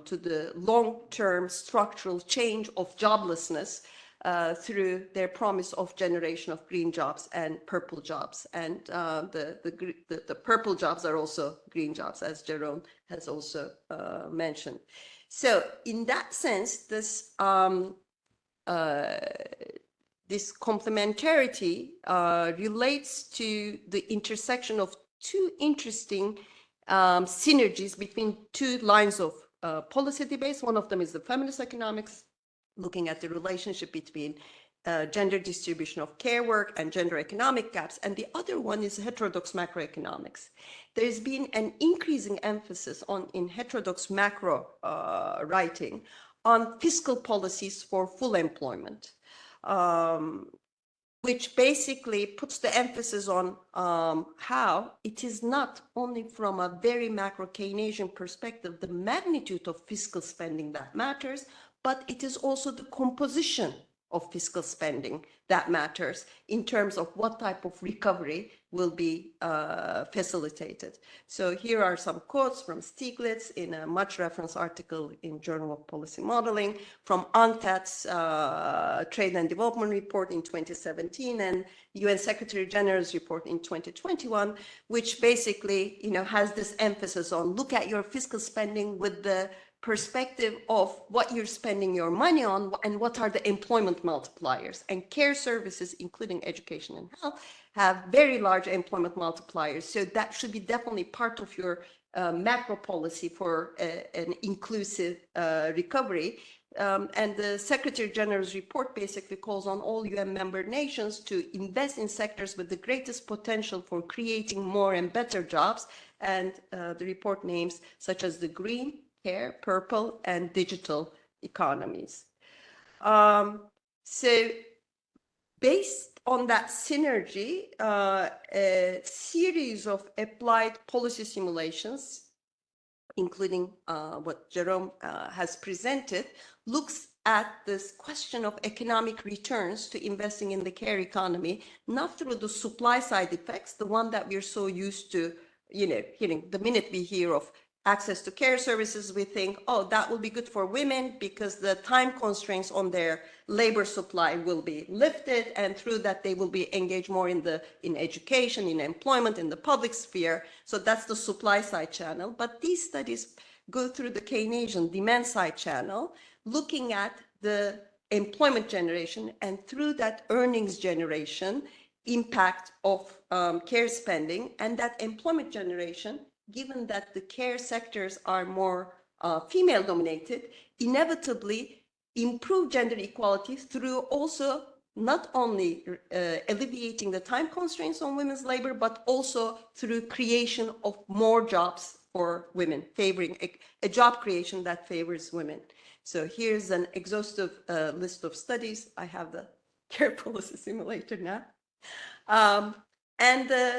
Speaker 5: to the long-term structural change of joblessness through their promise of generation of green jobs and purple jobs. And the purple jobs are also green jobs, as Jerome has also mentioned. So in that sense, this complementarity relates to the intersection of two interesting synergies between two lines of policy debates. One of them is the feminist economics, looking at the relationship between gender distribution of care work and gender economic gaps. And the other one is heterodox macroeconomics. There's been an increasing emphasis in heterodox macro writing on fiscal policies for full employment, which basically puts the emphasis on how it is not only from a very macro Keynesian perspective, the magnitude of fiscal spending that matters, but it is also the composition of fiscal spending that matters in terms of what type of recovery will be facilitated. So here are some quotes from Stiglitz in a much referenced article in Journal of Policy Modeling, from UNCTAD's Trade and Development Report in 2017 and UN Secretary General's report in 2021, which basically has this emphasis on look at your fiscal spending with the perspective of what you're spending your money on and what are the employment multipliers. And care services, including education and health, have very large employment multipliers. So that should be definitely part of your macro policy for an inclusive recovery. And the Secretary General's report basically calls on all UN member nations to invest in sectors with the greatest potential for creating more and better jobs. And the report names such as the green, care, purple, and digital economies. So based on that synergy, a series of applied policy simulations, including what Jerome has presented, looks at this question of economic returns to investing in the care economy, not through the supply side effects, the one that we're so used to, hearing the minute we hear of access to care services, we think, oh, that will be good for women because the time constraints on their labor supply will be lifted, and through that they will be engaged more in education, in employment, in the public sphere. So that's the supply side channel. But these studies go through the Keynesian demand side channel, looking at the employment generation and through that earnings generation impact of care spending, and that employment generation, given that the care sectors are more female dominated, inevitably improve gender equality through also not only alleviating the time constraints on women's labor, but also through creation of more jobs for women, favoring a job creation that favors women. So here's an exhaustive list of studies. I have the care policy simulator now.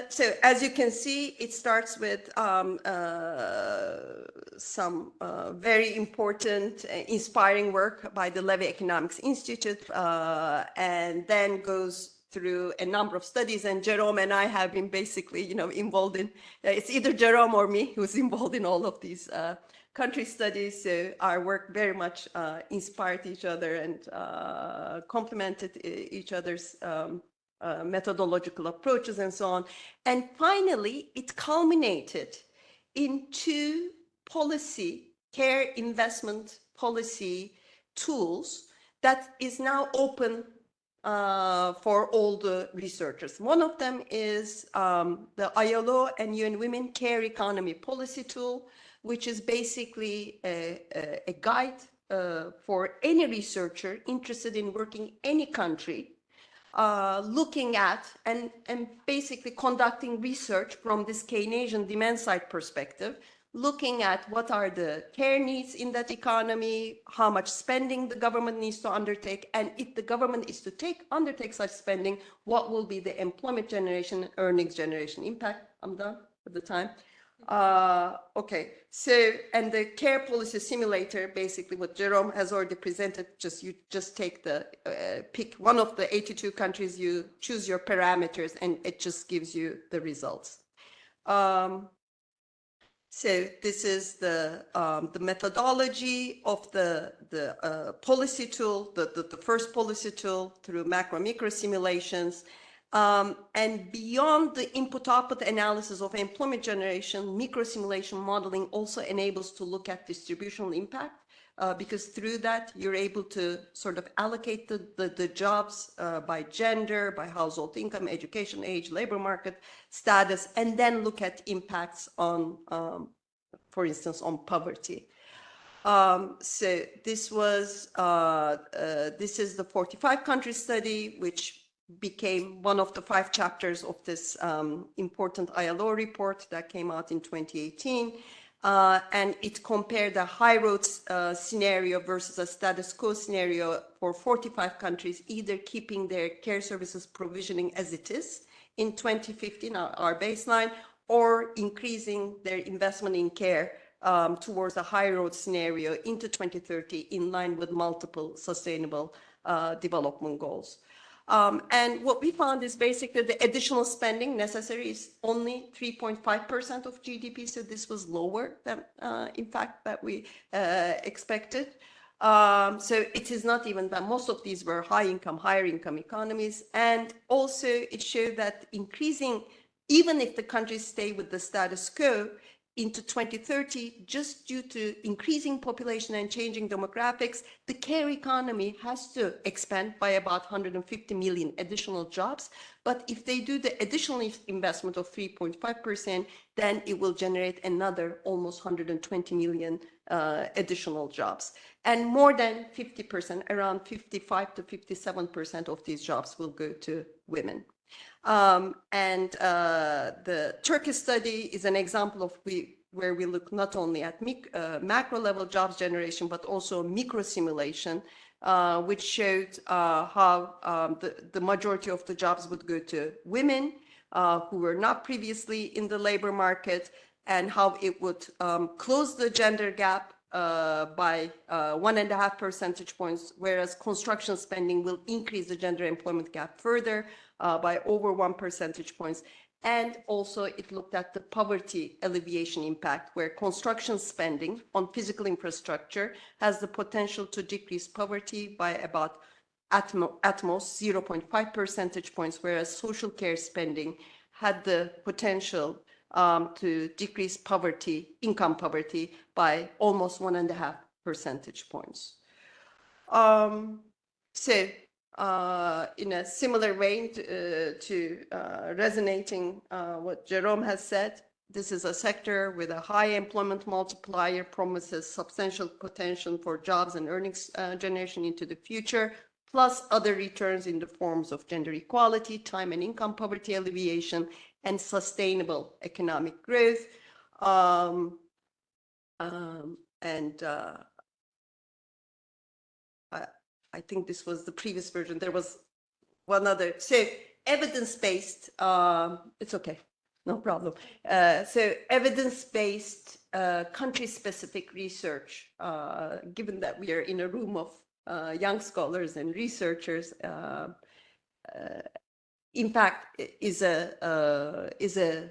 Speaker 5: So as you can see, it starts with some very important, inspiring work by the Levy Economics Institute, and then goes through a number of studies, and Jerome and I have been basically, involved in, it's either Jerome or me who's involved in all of these country studies. So our work very much inspired each other and complemented each other's methodological approaches and so on. And finally, it culminated in two care investment policy tools that is now open for all the researchers. One of them is the ILO and UN Women Care Economy Policy Tool, which is basically a guide for any researcher interested in working any country, looking at and basically conducting research from this Keynesian demand side perspective, looking at what are the care needs in that economy, how much spending the government needs to undertake, and if the government is to undertake such spending, what will be the employment generation, earnings generation impact. I'm done at the time. Okay, so, and the care policy simulator, basically what Jerome has already presented, you just take the, pick one of the 82 countries, you choose your parameters, and it just gives you the results. So this is the methodology of the policy tool, the first policy tool through macro-micro simulations. And beyond the input-output analysis of employment generation, micro-simulation modeling also enables to look at distributional impact, because through that, you're able to sort of allocate the jobs by gender, by household income, education, age, labor market status, and then look at impacts on, for instance, on poverty. So this was, this is the 45 country study, which became one of the 5 chapters of this important ILO report that came out in 2018. And it compared a high road scenario versus a status quo scenario for 45 countries, either keeping their care services provisioning as it is in 2015, our baseline, or increasing their investment in care towards a high road scenario into 2030 in line with multiple sustainable development goals. And what we found is basically the additional spending necessary is only 3.5% of GDP. So this was lower than, in fact, that we expected. So it is not even that most of these were higher income economies. And also it showed that increasing, even if the countries stay with the status quo, into 2030, just due to increasing population and changing demographics, the care economy has to expand by about 150 million additional jobs. But if they do the additional investment of 3.5%, then it will generate another almost 120 million additional jobs. And more than 50%, around 55 to 57% of these jobs will go to women. And the Turkish study is an example of where we look not only at macro level jobs generation, but also micro simulation, which showed how the majority of the jobs would go to women who were not previously in the labor market, and how it would close the gender gap by 1.5 percentage points, whereas construction spending will increase the gender employment gap further by over 1 percentage points. And also it looked at the poverty alleviation impact, where construction spending on physical infrastructure has the potential to decrease poverty by about at most 0.5 percentage points, whereas social care spending had the potential to decrease income poverty by almost 1.5 percentage points. So in a similar vein to resonating what Jerome has said, this is a sector with a high employment multiplier, promises substantial potential for jobs and earnings generation into the future, plus other returns in the forms of gender equality, time and income poverty alleviation, and sustainable economic growth. I think this was the previous version. There was one other. So evidence-based, it's okay, no problem. So evidence-based country-specific research, given that we are in a room of young scholars and researchers, in fact, is a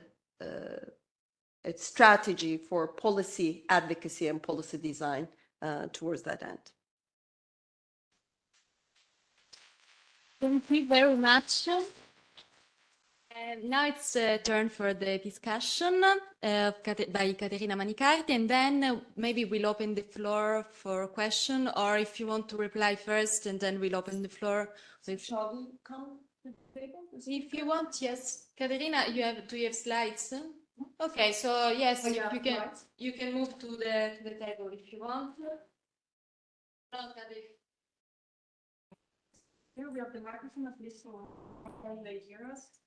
Speaker 5: strategy for policy advocacy and policy design towards that end.
Speaker 2: Thank you very much. Now it's turn for the discussion by Caterina Manicardi, and then maybe we'll open the floor for question, or if you want to reply first, and then we'll open the floor. So shall we come to the table? If you want, yes. Caterina, do you have slides? Okay, so yes, you can move to the table if you want.
Speaker 6: Here we have the microphone at least, so they hear us.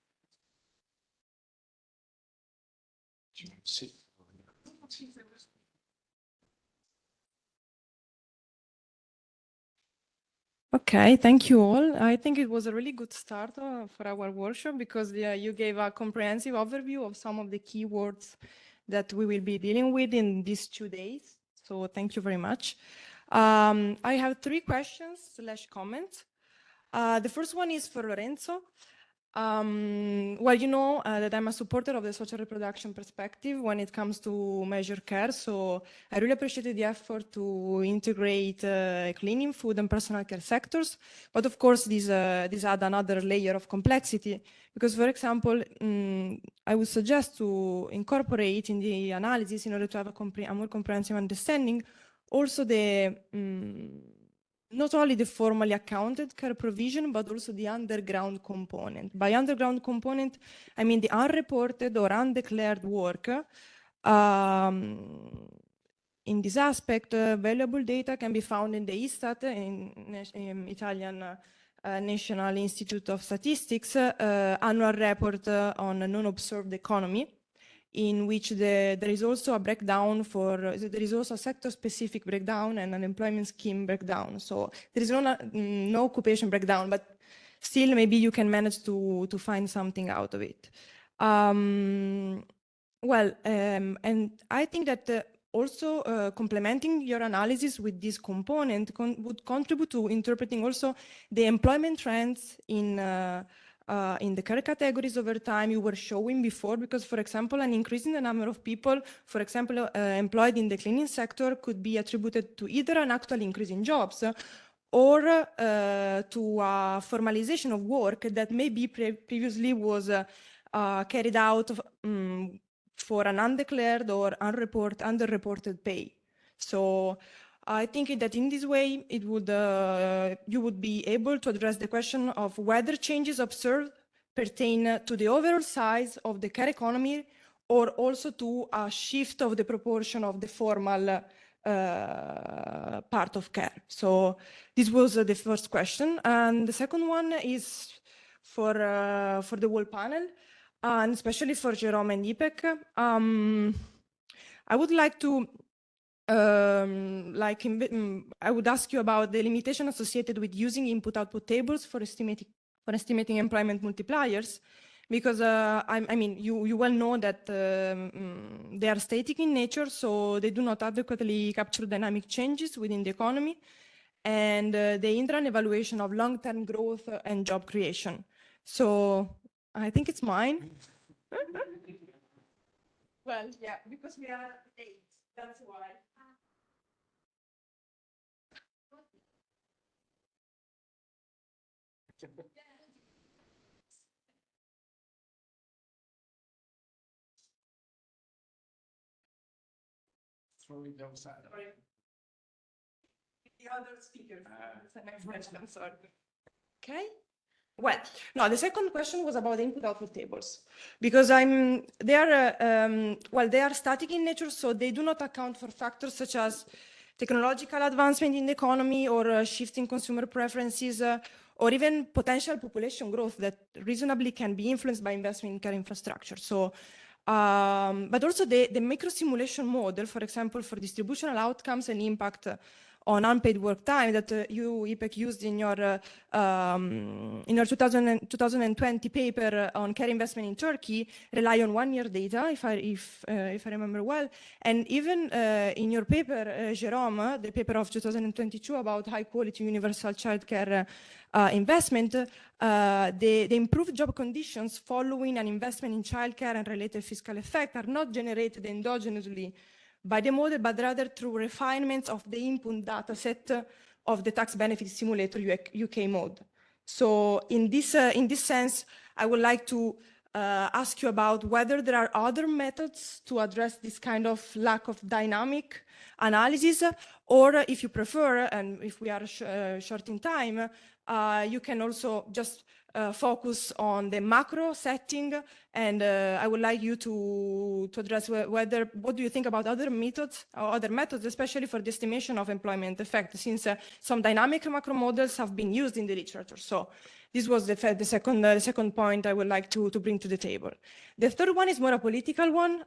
Speaker 6: Okay, thank you all. I think it was a really good start for our workshop because you gave a comprehensive overview of some of the keywords that we will be dealing with in these 2 days. So thank you very much. I have 3 questions/comments. The first one is for Lorenzo. Well, you know that I'm a supporter of the social reproduction perspective when it comes to measure care. So I really appreciated the effort to integrate cleaning, food, and personal care sectors. But of course, these add another layer of complexity because, for example, I would suggest to incorporate in the analysis in order to have a more comprehensive understanding also the not only the formally accounted care provision, but also the underground component. By underground component, I mean the unreported or undeclared work. In this aspect, valuable data can be found in the ISTAT, in Italian National Institute of Statistics, annual report on non-observed economy, in which there is also a breakdown there is also a sector-specific breakdown and an employment scheme breakdown. So there is no occupation breakdown, but still maybe you can manage to find something out of it. And I think that also complementing your analysis with this component would contribute to interpreting also the employment trends in the care categories over time you were showing before, because, for example, an increase in the number of people, for example, employed in the cleaning sector could be attributed to either an actual increase in jobs or to a formalization of work that maybe previously was carried out for an undeclared or underreported pay. So I think that in this way, it would you would be able to address the question of whether changes observed pertain to the overall size of the care economy or also to a shift of the proportion of the formal part of care. So this was the first question. And the second one is for the whole panel, and especially for Jerome and Ipek. I would like to I would ask you about the limitation associated with using input-output tables for estimating employment multipliers, because I mean, you well know that they are static in nature, so they do not adequately capture dynamic changes within the economy, and they hinder an evaluation of long-term growth and job creation. So I think it's mine. Well, yeah, because we are 8, that's why. Sorry. The other speaker. The next question, I'm sorry. Okay. Well, no, the second question was about input-output tables, because they are static in nature, so they do not account for factors such as technological advancement in the economy or shifting consumer preferences or even potential population growth that reasonably can be influenced by investment in care infrastructure. So, but also the micro-simulation model, for example, for distributional outcomes and impact on unpaid work time that you, IPEC, used in your 2020 paper on care investment in Turkey rely on 1 year data, if I remember well. And even in your paper, Jérôme, the paper of 2022 about high quality universal childcare investment, the improved job conditions following an investment in childcare and related fiscal effect are not generated endogenously by the model, but rather through refinements of the input data set of the tax benefit simulator UK mode. So in this sense, I would like to ask you about whether there are other methods to address this kind of lack of dynamic analysis, or if you prefer, and if we are short in time, you can also just focus on the macro setting, and I would like you to address what do you think about other methods, especially for the estimation of employment effect, since some dynamic macro models have been used in the literature. So this was the second point I would like to bring to the table. The third one is more a political one,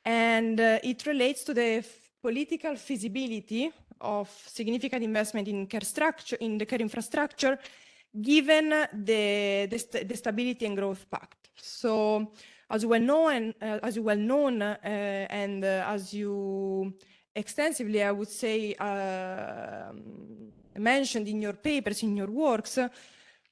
Speaker 6: and it relates to the political feasibility of significant investment in care structure, in the care infrastructure, given the Stability and Growth Pact. So, as well known, and as you extensively, I would say, mentioned in your papers, in your works,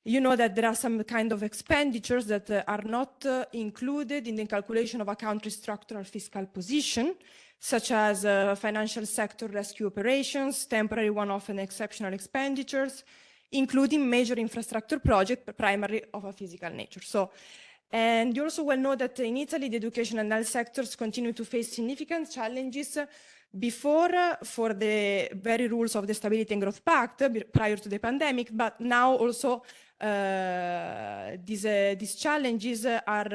Speaker 6: you know that there are some kind of expenditures that are not included in the calculation of a country's structural fiscal position, such as financial sector rescue operations, temporary one-off and exceptional expenditures, including major infrastructure projects, primarily of a physical nature. So, and you also well know that in Italy, the education and health sectors continue to face significant challenges before for the very rules of the Stability and Growth Pact prior to the pandemic, but now also these challenges have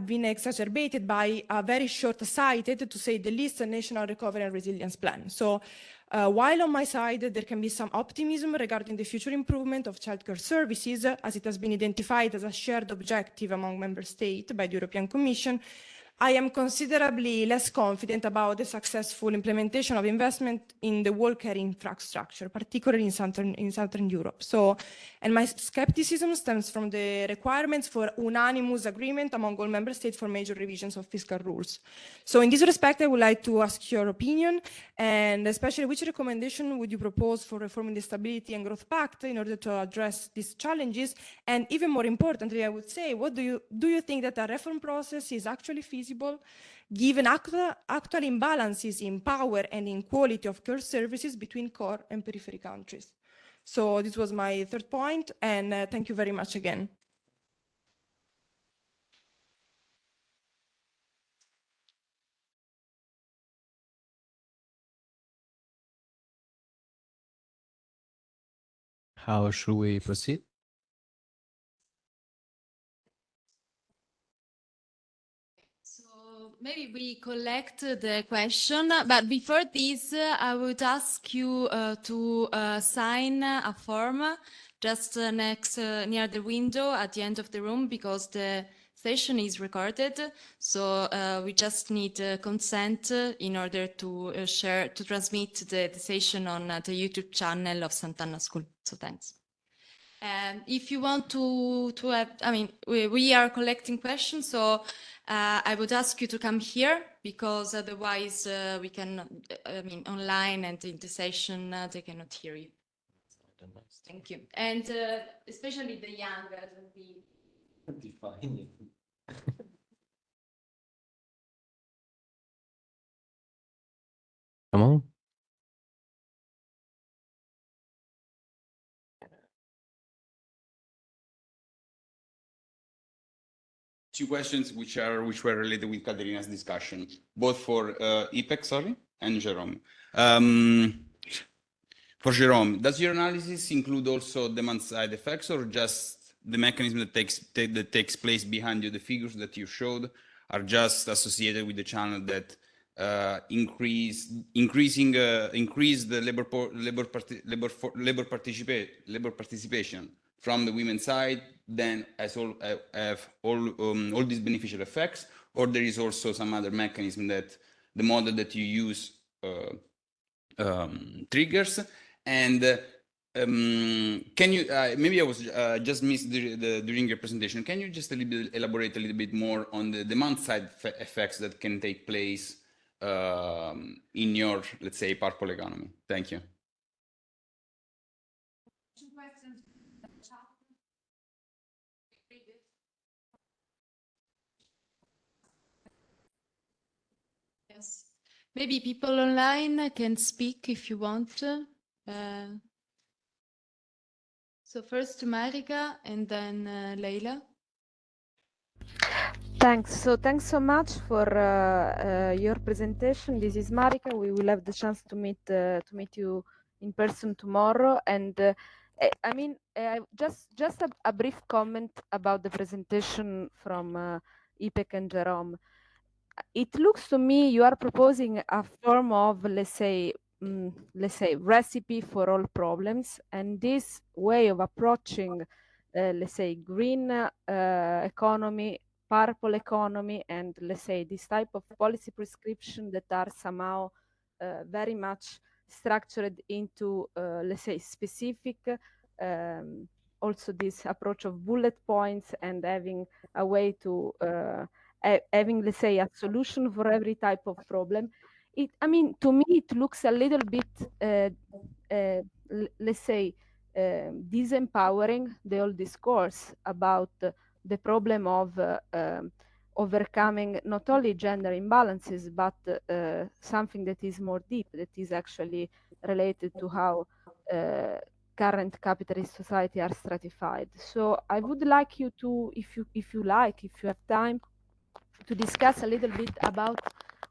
Speaker 6: been exacerbated by a very short-sighted, to say the least, National Recovery and Resilience Plan. So while on my side, there can be some optimism regarding the future improvement of childcare services, as it has been identified as a shared objective among member states by the European Commission, I am considerably less confident about the successful implementation of investment in the whole care infrastructure, particularly in Southern Europe. So, and my skepticism stems from the requirements for unanimous agreement among all member states for major revisions of fiscal rules. So in this respect, I would like to ask your opinion, and especially which recommendation would you propose for reforming the Stability and Growth Pact in order to address these challenges? And even more importantly, I would say, what do you think that a reform process is actually feasible, given actual imbalances in power and in quality of care services between core and periphery countries? So this was my third point, and thank you very much again.
Speaker 3: How should we proceed?
Speaker 2: So maybe we collect the question, but before this, I would ask you to sign a form just next near the window at the end of the room, because the session is recorded. So we just need consent in order to transmit the session on the YouTube channel of Sant'Anna School. So thanks. And if you want to have, I mean, we are collecting questions, so I would ask you to come here, because otherwise we can, I mean, online and in the session, they cannot hear you. Thank you. And especially the young will be...
Speaker 3: Define. Come on.
Speaker 7: Two questions which were related with Caterina's discussion, both for IPEC, and Jérôme. For Jérôme, does your analysis include also demand side effects, or just the mechanism that takes place behind you? The figures that you showed are just associated with the channel that increase the labor participation from the women's side, then have all these beneficial effects, or there is also some other mechanism that the model that you use triggers. And can you, maybe I was just missed during your presentation, can you just elaborate a little bit more on the demand side effects that can take place in your, let's say, purple economy? Thank you.
Speaker 2: Yes, maybe people online can speak if you want. So first Marika and then Leila.
Speaker 8: Thanks. So thanks so much for your presentation. This is Marika. We will have the chance to meet you in person tomorrow. And I mean, just a brief comment about the presentation from Ipek and Jerome. It looks to me you are proposing a form of, let's say, recipe for all problems, and this way of approaching, let's say, green economy, purple economy, and let's say this type of policy prescription that are somehow very much structured into, let's say, specific. Also, this approach of bullet points and having a way to having, let's say, a solution for every type of problem. I mean, to me, it looks a little bit, let's say, disempowering the whole discourse about the problem of overcoming not only gender imbalances, but something that is more deep, that is actually related to how current capitalist society are stratified. So I would like you to, if you have time, to discuss a little bit about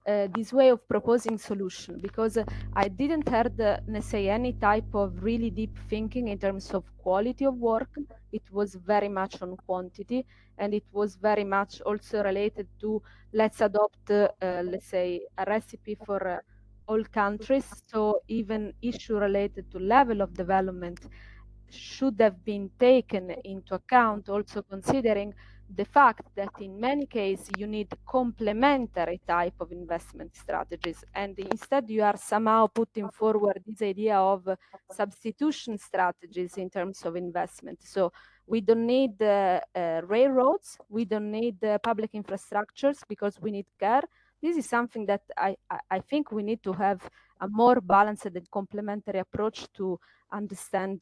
Speaker 8: this way of proposing solution, because I didn't heard, let's say, any type of really deep thinking in terms of quality of work. It was very much on quantity, and it was very much also related to let's adopt, let's say, a recipe for all countries. So even issue related to level of development should have been taken into account, also considering the fact that in many cases you need complementary type of investment strategies, and instead you are somehow putting forward this idea of substitution strategies in terms of investment. So we don't need railroads, we don't need public infrastructures because we need care. This is something that I think we need to have a more balanced and complementary approach to understand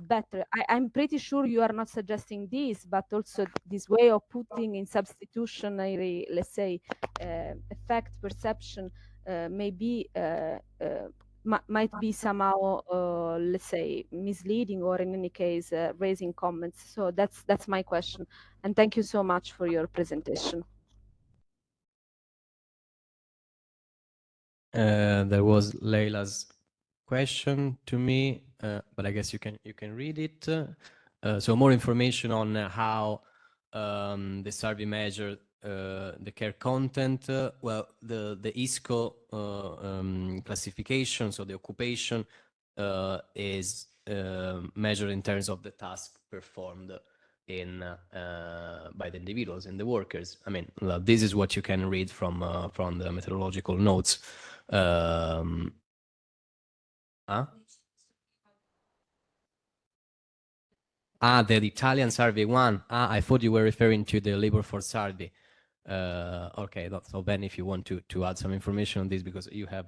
Speaker 8: better. I'm pretty sure you are not suggesting this, but also this way of putting in substitutionary, let's say, effect perception might be somehow, let's say, misleading, or in any case, raising comments. So that's my question. And thank you so much for your presentation.
Speaker 3: There was Leila's question to me, but I guess you can read it. So more information on how the survey measured the care content. Well, the ISCO classification, so the occupation, is measured in terms of the task performed in by the individuals and the workers. I mean, this is what you can read from the methodological notes. The Italian survey one. I thought you were referring to the labor force survey. Okay, so Ben, if you want to add some information on this, because you have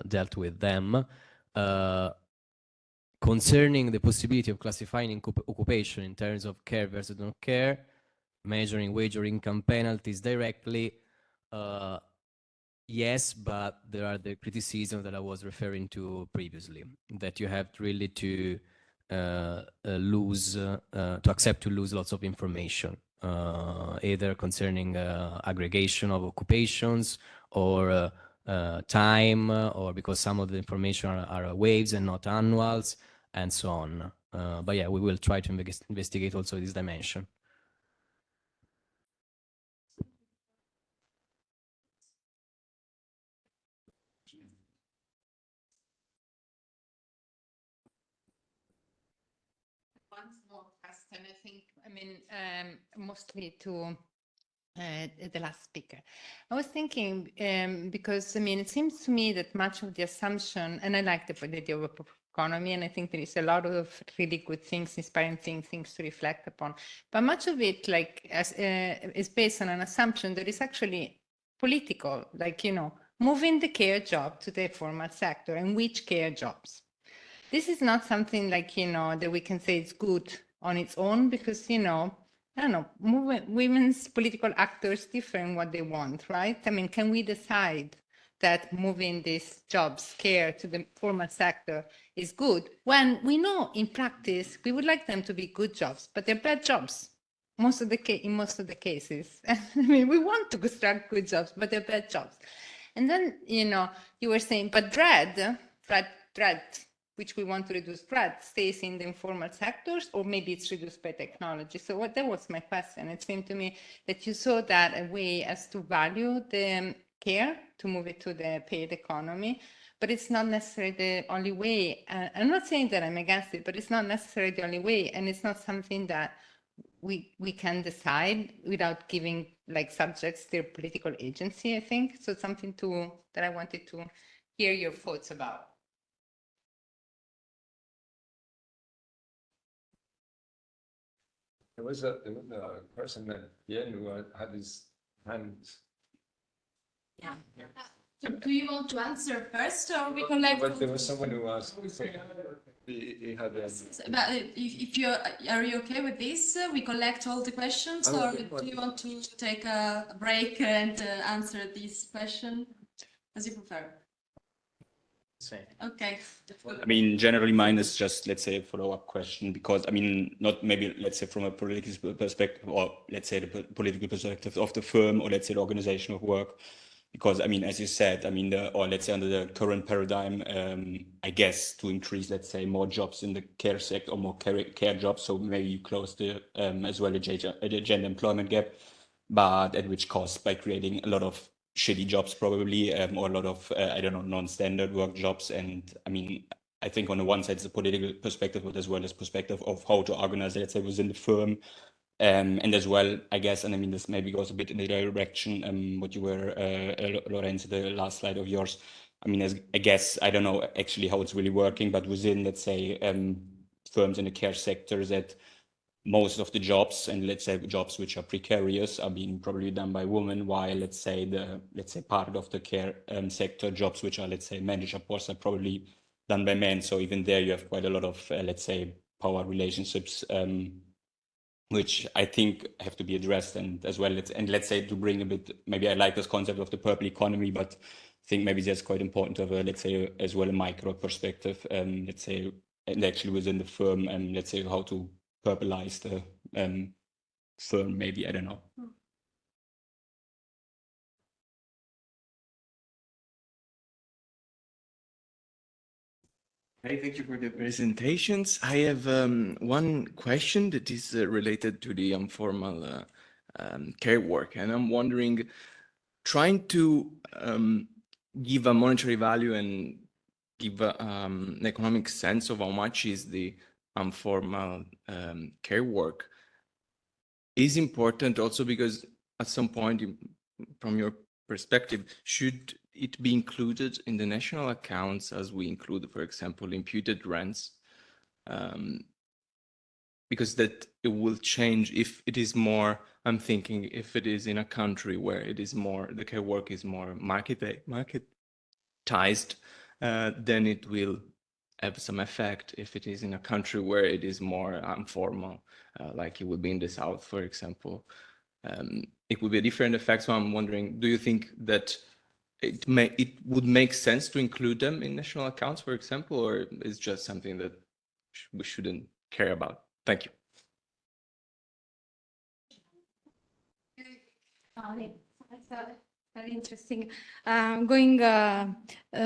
Speaker 3: dealt with them. Concerning the possibility of classifying occupation in terms of care versus not care, measuring wage or income penalties directly, yes, but there are the criticisms that I was referring to previously, that you have really to accept to lose lots of information, either concerning aggregation of occupations or time, or because some of the information are waves and not annuals, and so on. But yeah, we will try to investigate also this dimension.
Speaker 9: One small question, I think, I mean, mostly to the last speaker. I was thinking, because I mean, it seems to me that much of the assumption, and I like the idea of a economy, and I think there is a lot of really good things, inspiring things to reflect upon. But much of it, like, is based on an assumption that is actually political, like, you know, moving the care job to the formal sector, and which care jobs. This is not something like, you know, that we can say it's good on its own, because, you know, I don't know, women's political actors differ in what they want, right? I mean, can we decide that moving these jobs, care, to the formal sector is good, when we know in practice we would like them to be good jobs, but they're bad jobs in most of the cases. I mean, we want to construct good jobs, but they're bad jobs. And then, you know, you were saying, but dread, which we want to reduce dread, stays in the informal sectors, or maybe it's reduced by technology. So that was my question. It seemed to me that you saw that a way as to value the care, to move it to the paid economy, but it's not necessarily the only way. I'm not saying that I'm against it, but it's not necessarily the only way, and it's not something that we can decide without giving like subjects their political agency, I think. So it's something that I wanted to hear your thoughts about.
Speaker 4: There was a person at the end who had his hand.
Speaker 2: Yeah. Do you want to answer first, or we collect?
Speaker 4: But there was someone who asked. He had a...
Speaker 2: But if are you okay with this? We collect all the questions, or do you want to take a break and answer this question as you prefer? Okay.
Speaker 7: I mean, generally mine is just, let's say, a follow-up question, because I mean, not maybe, let's say, from a political perspective, or let's say the political perspective of the firm, or let's say the organization of work. Because I mean, as you said, I mean, or let's say under the current paradigm, I guess to increase, let's say, more jobs in the care sector, or more care jobs. So maybe you close the as well the gender employment gap, but at which cost? By creating a lot of shitty jobs probably, or a lot of I don't know, non-standard work jobs. And I mean, I think on the one side it's a political perspective, but as well as perspective of how to organize, let's say, within the firm. And as well, I guess, and I mean, this maybe goes a bit in the direction what you were, Lorenzo, the last slide of yours. I mean, I guess, I don't know actually how it's really working, but within, let's say, firms in the care sector, that most of the jobs, and let's say jobs which are precarious, are being probably done by women, while let's say part of the care sector jobs which are, let's say, manager posts, are probably done by men. So even there you have quite a lot of let's say power relationships, which I think have to be addressed. And as well, let's say, to bring a bit, maybe I like this concept of the purple economy, but I think maybe that's quite important to have a, let's say, as well, a micro perspective, let's say, and actually within the firm, and let's say how to purpleize the firm, maybe, I don't know.
Speaker 10: Hey, thank you for the presentations. I have one question that is related to the informal care work, and I'm wondering, trying to give a monetary value and give an economic sense of how much is the informal care work is important also, because at some point, from your perspective, should it be included in the national accounts as we include, for example, imputed rents? Because that it will change if it is more, I'm thinking, if it is in a country where it is more, the care work is more marketized, then it will have some effect. If it is in a country where it is more informal, like it would be in the South, for example, it would be a different effect. So I'm wondering, do you think that it would make sense to include them in national accounts, for example, or is just something that we shouldn't care about? Thank you.
Speaker 1: Very interesting. Going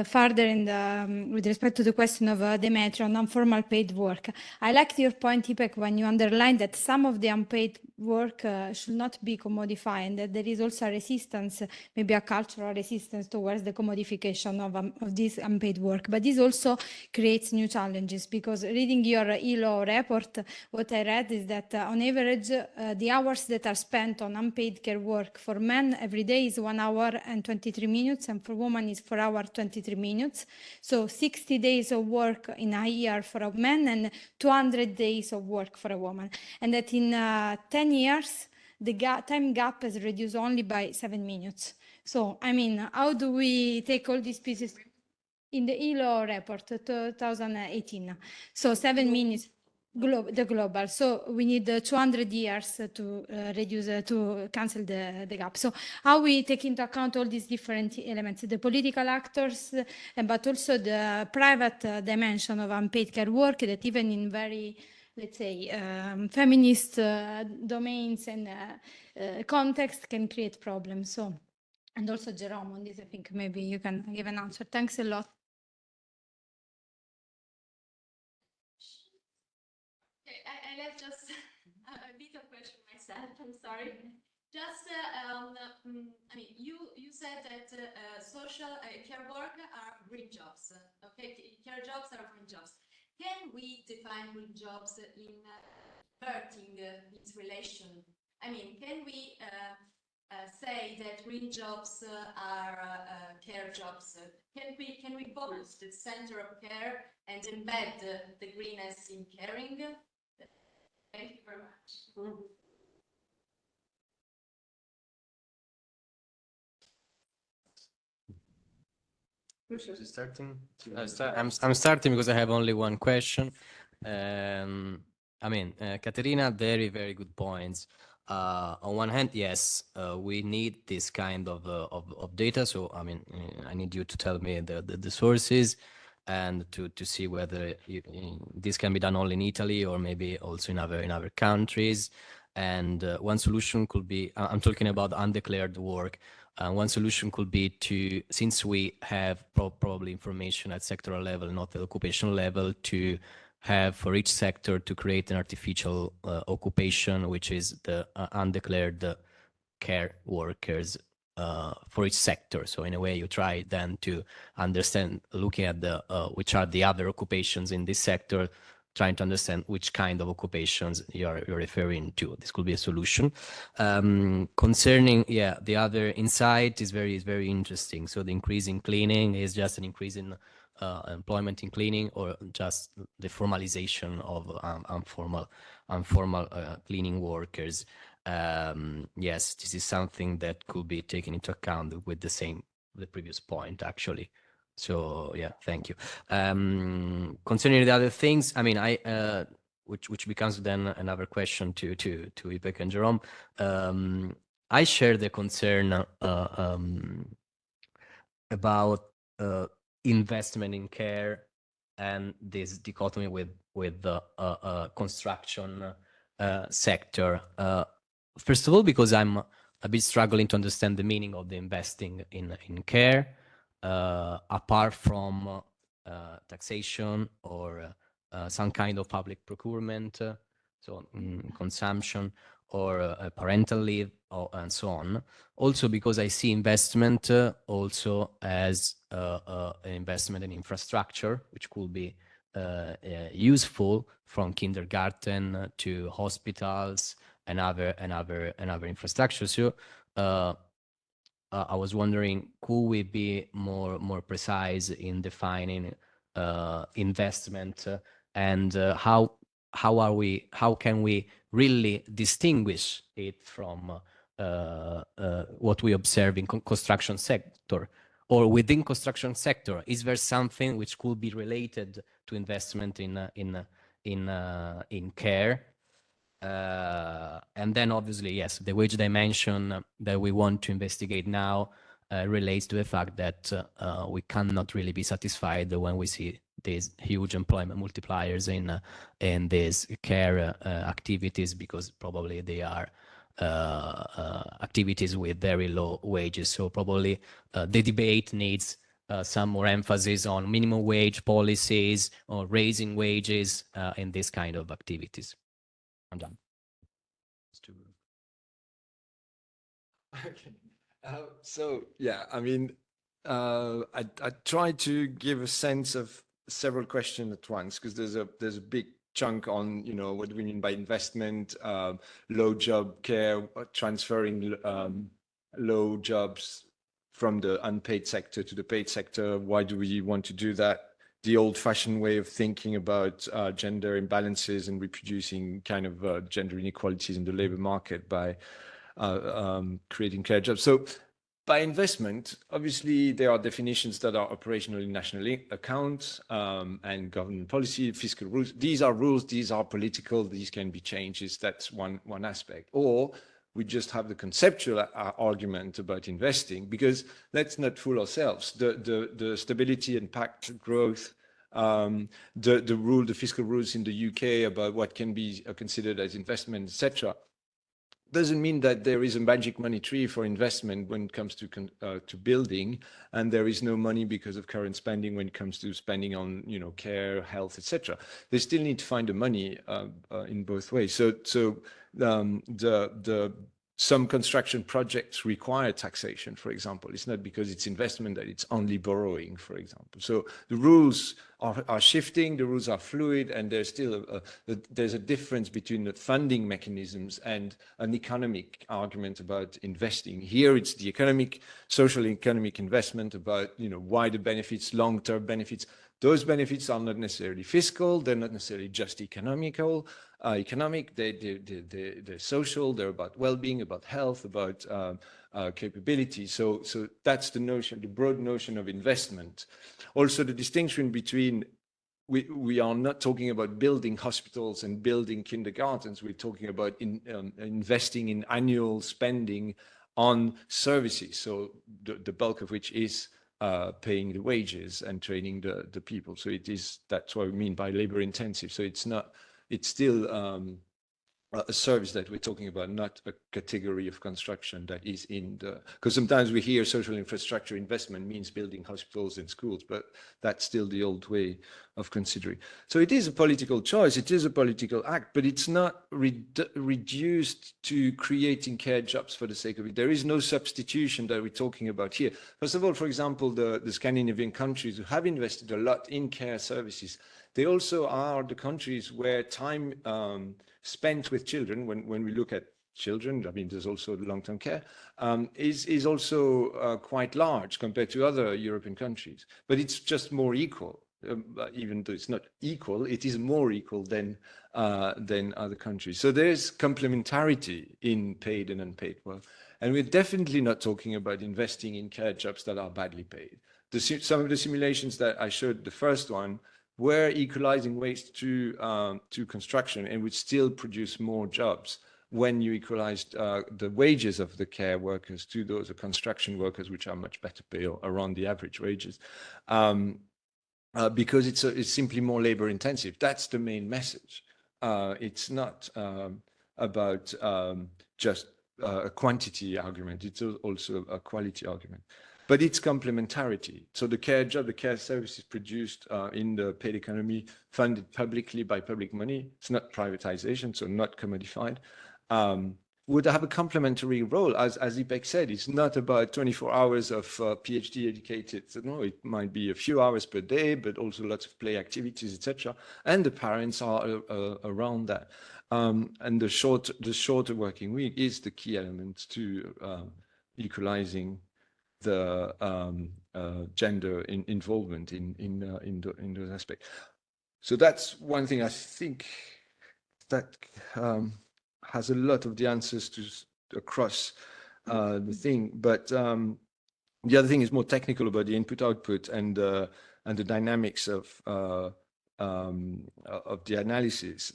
Speaker 1: further with respect to the question of Demetrio, non-formal paid work. I liked your point, Ipek, when you underlined that some of the unpaid work should not be commodified, and that there is also a resistance, maybe a cultural resistance towards the commodification of this unpaid work. But this also creates new challenges, because reading your ILO report, what I read is that on average, the hours that are spent on unpaid care work for men every day is 1 hour and 23 minutes, and for women is 4 hours 23 minutes. So 60 days of work in a year for a man and 200 days of work for a woman. And that in 10 years, the time gap is reduced only by 7 minutes. So, I mean, how do we take all these pieces in the ILO report 2018? So 7 minutes. The global. So we need 200 years to reduce, to cancel the gap. So how we take into account all these different elements, the political actors, but also the private dimension of unpaid care work, that even in very, let's say, feminist domains and context can create problems. So, and also Jerome on this, I think maybe you can give an answer. Thanks a lot.
Speaker 2: I have just a bit of question myself. I'm sorry. Just, I mean, you said that social care work are green jobs. Okay, care jobs are green jobs. Can we define green jobs in inverting its relation? I mean, can we say that green jobs are care jobs? Can we focus the center of care and embed the greenness in caring? Thank you very much.
Speaker 3: Starting? I'm starting because I have only one question. I mean, Caterina, very, very good points. On one hand, yes, we need this kind of data. So, I mean, I need you to tell me the sources and to see whether this can be done only in Italy or maybe also in other countries. And one solution could be, I'm talking about undeclared work. One solution could be to, since we have probably information at sectoral level, not at occupational level, to have for each sector to create an artificial occupation, which is the undeclared care workers for each sector. So in a way, you try then to understand, looking at the which are the other occupations in this sector, trying to understand which kind of occupations you're referring to. This could be a solution. Concerning, the other insight is very interesting. So the increase in cleaning is just an increase in employment in cleaning, or just the formalization of informal cleaning workers. Yes, this is something that could be taken into account with the previous point, actually. So yeah, thank you. Concerning the other things, I mean, which becomes then another question to Ipek and Jerome. I share the concern about investment in care and this dichotomy with the construction sector. First of all, because I'm a bit struggling to understand the meaning of the investing in care, apart from taxation or some kind of public procurement, so consumption or parental leave, and so on. Also because I see investment also as an investment in infrastructure, which could be useful, from kindergarten to hospitals and other infrastructure. So I was wondering, could we be more precise in defining investment, and how can we really distinguish it from what we observe in construction sector? Or within construction sector, is there something which could be related to investment in care? And then obviously, yes, the wage dimension that we want to investigate now relates to the fact that we cannot really be satisfied when we see these huge employment multipliers in these care activities, because probably they are activities with very low wages. So probably the debate needs some more emphasis on minimum wage policies or raising wages in this kind of activities. I'm done.
Speaker 4: Okay. So yeah, I mean, I try to give a sense of several questions at once because there's a big chunk on, you know, what do we mean by investment, low job care, transferring low jobs from the unpaid sector to the paid sector. Why do we want to do that? The old-fashioned way of thinking about gender imbalances and reproducing kind of gender inequalities in the labor market by creating care jobs. So by investment, obviously, there are definitions that are operational in national accounts and government policy, fiscal rules. These are rules, these are political, these can be changes. That's one aspect. Or we just have the conceptual argument about investing, because let's not fool ourselves. The stability and pact growth, the fiscal rules in the UK about what can be considered as investment, etc., doesn't mean that there is a magic money tree for investment when it comes to building, and there is no money because of current spending when it comes to spending on, you know, care, health, etc. They still need to find the money in both ways. So some construction projects require taxation, for example. It's not because it's investment that it's only borrowing, for example. So the rules are shifting, the rules are fluid, and there's still there's a difference between the funding mechanisms and an economic argument about investing. Here it's the social economic investment about, you know, wider benefits, long-term benefits. Those benefits are not necessarily fiscal, they're not necessarily just economic, they're social, they're about well-being, about health, about capability. So that's the notion, the broad notion of investment. Also, the distinction between, we are not talking about building hospitals and building kindergartens, we're talking about investing in annual spending on services, so the bulk of which is paying the wages and training the people. So that's what we mean by labor intensive. So it's still a service that we're talking about, not a category of construction that is because sometimes we hear social infrastructure investment means building hospitals and schools, but that's still the old way of considering. So it is a political choice, it is a political act, but it's not reduced to creating care jobs for the sake of it. There is no substitution that we're talking about here. First of all, for example, the Scandinavian countries who have invested a lot in care services, they also are the countries where time spent with children, when we look at children, I mean, there's also the long-term care, is also quite large compared to other European countries. But it's just more equal. Even though it's not equal, it is more equal than other countries. So there's complementarity in paid and unpaid work. And we're definitely not talking about investing in care jobs that are badly paid. Some of the simulations that I showed, the first one, were equalizing waste to construction and would still produce more jobs when you equalized the wages of the care workers to those of construction workers, which are much better paid, around the average wages, because it's simply more labor intensive. That's the main message. It's not about just a quantity argument. It's also a quality argument. But it's complementarity. So the care job, the care services produced in the paid economy, funded publicly by public money, it's not privatization, so not commodified, would have a complementary role. As Ipek said, it's not about 24 hours of PhD educated. So no, it might be a few hours per day, but also lots of play activities, etc. And the parents are around that. And the shorter working week is the key element to equalizing the gender involvement in those aspects. So that's one thing I think that has a lot of the answers across the thing. But the other thing is more technical about the input-output and the dynamics of the analysis.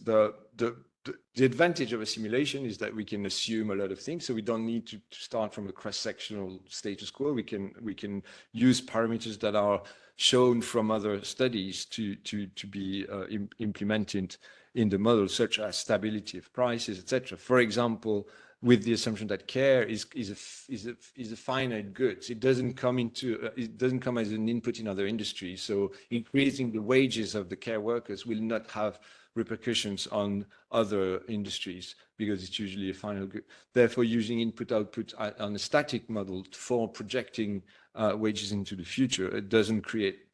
Speaker 4: The advantage of a simulation is that we can assume a lot of things, so we don't need to start from a cross-sectional status quo. We can use parameters that are shown from other studies to be implemented in the model, such as stability of prices, etc. For example, with the assumption that care is a finite goods, it doesn't come as an input in other industries. So increasing the wages of the care workers will not have repercussions on other industries because it's usually a final good. Therefore, using input-output on a static model for projecting wages into the future, it doesn't create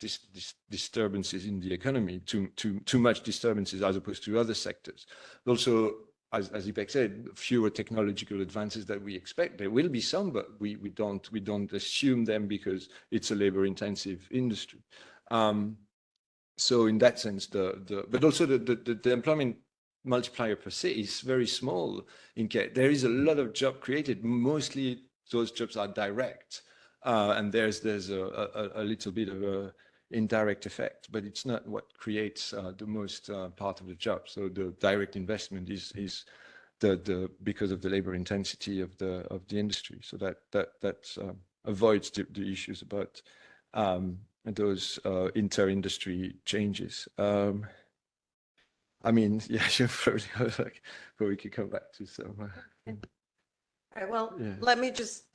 Speaker 4: disturbances in the economy, too much disturbances as opposed to other sectors. Also, as Ipek said, fewer technological advances that we expect. There will be some, but we don't assume them because it's a labor-intensive industry. So in that sense, but also the employment multiplier per se is very small in care. There is a lot of job created. Mostly those jobs are direct, and there's a little bit of a indirect effect, but it's not what creates the most part of the job. So the direct investment is because of the labor intensity of the industry. So that avoids the issues about those inter-industry changes. I mean, yeah, sure, probably, like, but we could come back to some.
Speaker 5: All right, well,
Speaker 4: Yeah.
Speaker 5: let me just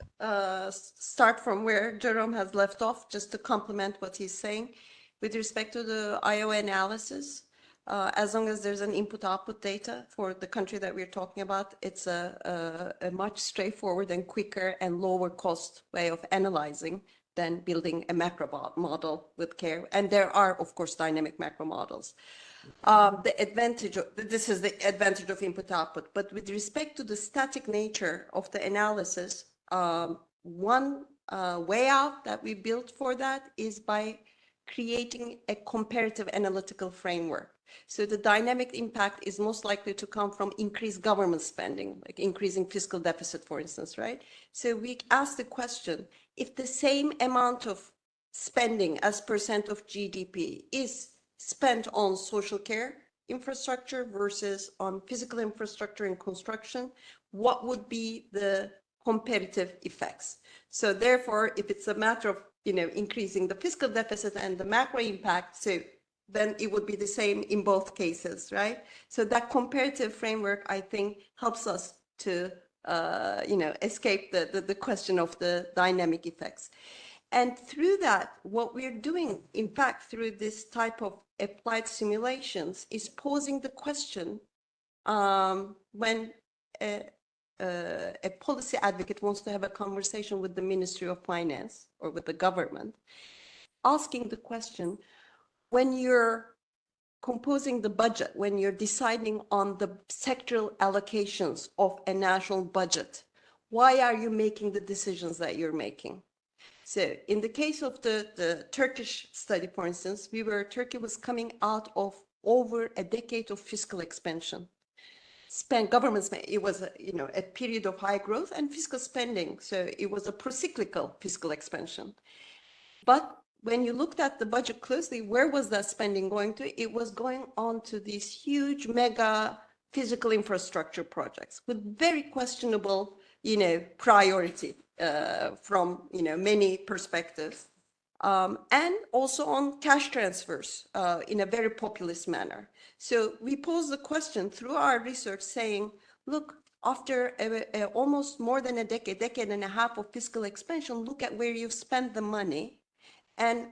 Speaker 5: start from where Jerome has left off, just to complement what he's saying. With respect to the IO analysis, as long as there's an input-output data for the country that we're talking about, it's a much straightforward and quicker and lower cost way of analyzing than building a macro model with care. And there are, of course, dynamic macro models. This is the advantage of input-output. But with respect to the static nature of the analysis, one way out that we built for that is by creating a comparative analytical framework. So the dynamic impact is most likely to come from increased government spending, like increasing fiscal deficit, for instance, right? So we asked the question, if the same amount of spending as percent of GDP is spent on social care infrastructure versus on physical infrastructure and construction, what would be the comparative effects? So therefore, if it's a matter of increasing the fiscal deficit and the macro impact, so then it would be the same in both cases, right? So that comparative framework, I think, helps us to escape the question of the dynamic effects. And through that, what we're doing, in fact, through this type of applied simulations, is posing the question when a policy advocate wants to have a conversation with the Ministry of Finance or with the government, asking the question, when you're composing the budget, when you're deciding on the sectoral allocations of a national budget, why are you making the decisions that you're making? So in the case of the Turkish study, for instance, Turkey was coming out of over a decade of fiscal expansion. Government spending, it was a period of high growth and fiscal spending. So it was a procyclical fiscal expansion. But when you looked at the budget closely, where was that spending going to? It was going on to these huge mega physical infrastructure projects with very questionable, priority from, many perspectives. And also on cash transfers in a very populist manner. So we pose the question through our research saying, look, after almost more than a decade and a half of fiscal expansion, look at where you've spent the money. And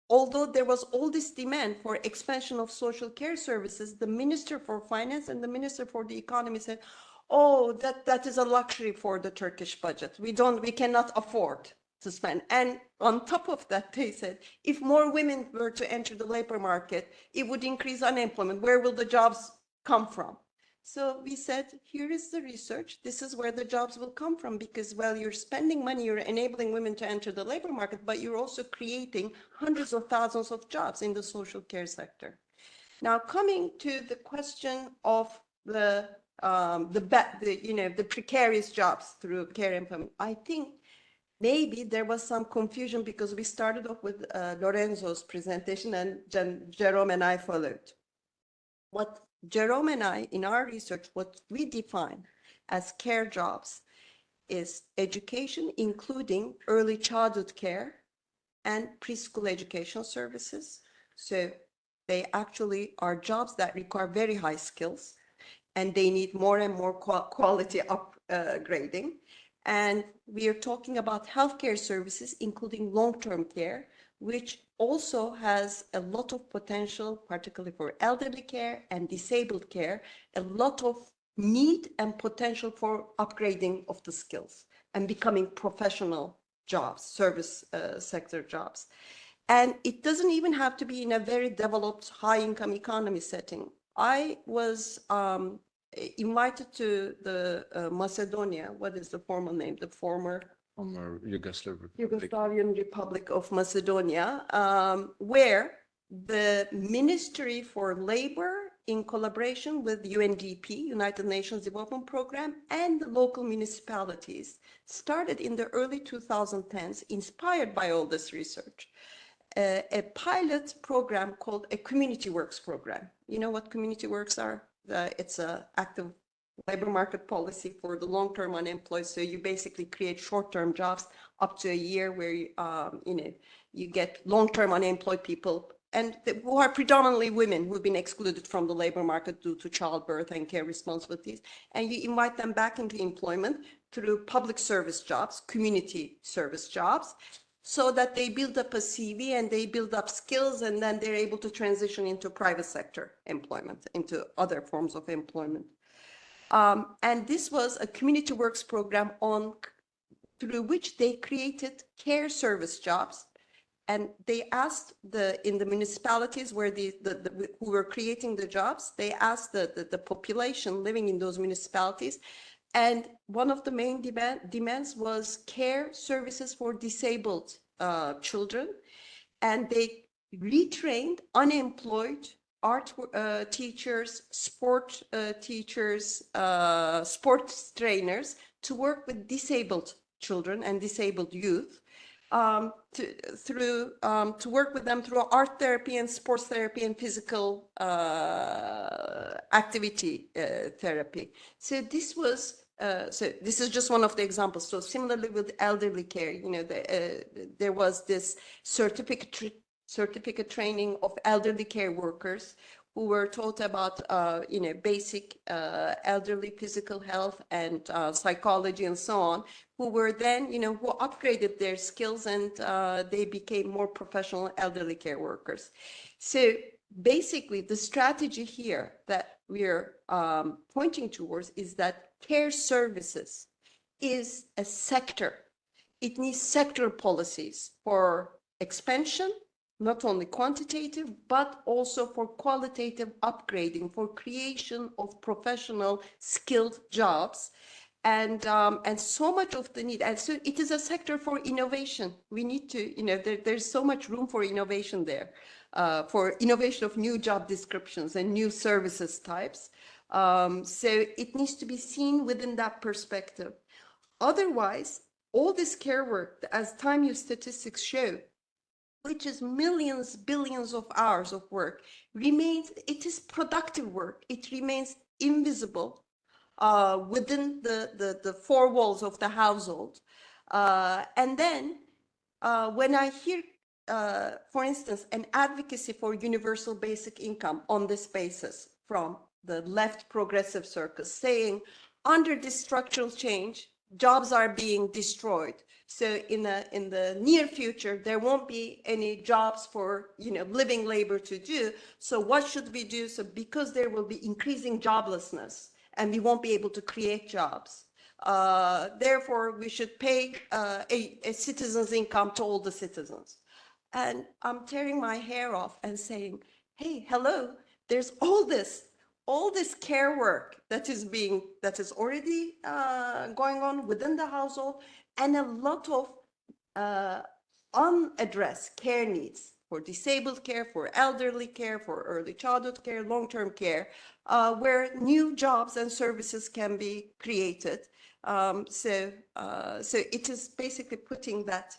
Speaker 5: although there was all this demand for expansion of social care services, the Minister for Finance and the Minister for the Economy said, oh, that is a luxury for the Turkish budget. We cannot afford to spend. And on top of that, they said, if more women were to enter the labor market, it would increase unemployment. Where will the jobs come from? So we said, here is the research. This is where the jobs will come from, because while you're spending money, you're enabling women to enter the labor market, but you're also creating hundreds of thousands of jobs in the social care sector. Now, coming to the question of the precarious jobs through care employment, I think maybe there was some confusion because we started off with Lorenzo's presentation and Jerome and I followed. What Jerome and I, in our research, what we define as care jobs is education, including early childhood care and preschool education services. So they actually are jobs that require very high skills, and they need more and more quality upgrading. And we are talking about healthcare services, including long-term care, which also has a lot of potential, particularly for elderly care and disabled care, a lot of need and potential for upgrading of the skills and becoming professional jobs, service sector jobs. And it doesn't even have to be in a very developed high-income economy setting. I was invited to the Macedonia, what is the formal name? The former Yugoslavian Republic of Macedonia, where the Ministry for Labor, in collaboration with UNDP, United Nations Development Program, and the local municipalities, started in the early 2010s, inspired by all this research, a pilot program called a community works program. You know what community works are? It's an active labor market policy for the long-term unemployed. So you basically create short-term jobs up to a year where you get long-term unemployed people and who are predominantly women who've been excluded from the labor market due to childbirth and care responsibilities. And you invite them back into employment through public service jobs, community service jobs, so that they build up a CV and they build up skills, and then they're able to transition into private sector employment, into other forms of employment. And this was a community works program through which they created care service jobs. And they asked in the municipalities where who were creating the jobs, they asked the population living in those municipalities. And one of the main demands was care services for disabled children. And they retrained unemployed art teachers, sport teachers, sports trainers to work with disabled children and disabled youth, to work with them through art therapy and sports therapy and physical activity therapy. So this was so this is just one of the examples. So similarly with elderly care, there was this certificate training of elderly care workers who were taught about, basic elderly physical health and psychology and so on, who were then, who upgraded their skills and they became more professional elderly care workers. So basically the strategy here that we're pointing towards is that care services is a sector. It needs sectoral policies for expansion, not only quantitative, but also for qualitative upgrading, for creation of professional skilled jobs. And so much of the need, and so it is a sector for innovation. We need to, there's so much room for innovation there, for innovation of new job descriptions and new services types. So it needs to be seen within that perspective. Otherwise, all this care work, as time use statistics show, which is millions, billions of hours of work, it is productive work. It remains invisible within the four walls of the household. And then when I hear, for instance, an advocacy for universal basic income on this basis from the left progressive circus saying, under this structural change, jobs are being destroyed. So in the near future, there won't be any jobs for living labor to do. So what should we do? So because there will be increasing joblessness and we won't be able to create jobs, therefore we should pay a citizen's income to all the citizens. And I'm tearing my hair off and saying, hey, hello, there's all this care work that is already going on within the household, and a lot of unaddressed care needs for disabled care, for elderly care, for early childhood care, long-term care, where new jobs and services can be created. So it is basically putting that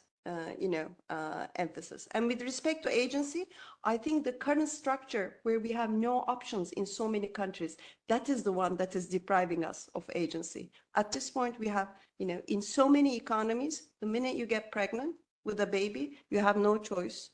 Speaker 5: emphasis. And with respect to agency, I think the current structure where we have no options in so many countries, that is the one that is depriving us of agency. At this point, we have, in so many economies, the minute you get pregnant with a baby, you have no choice,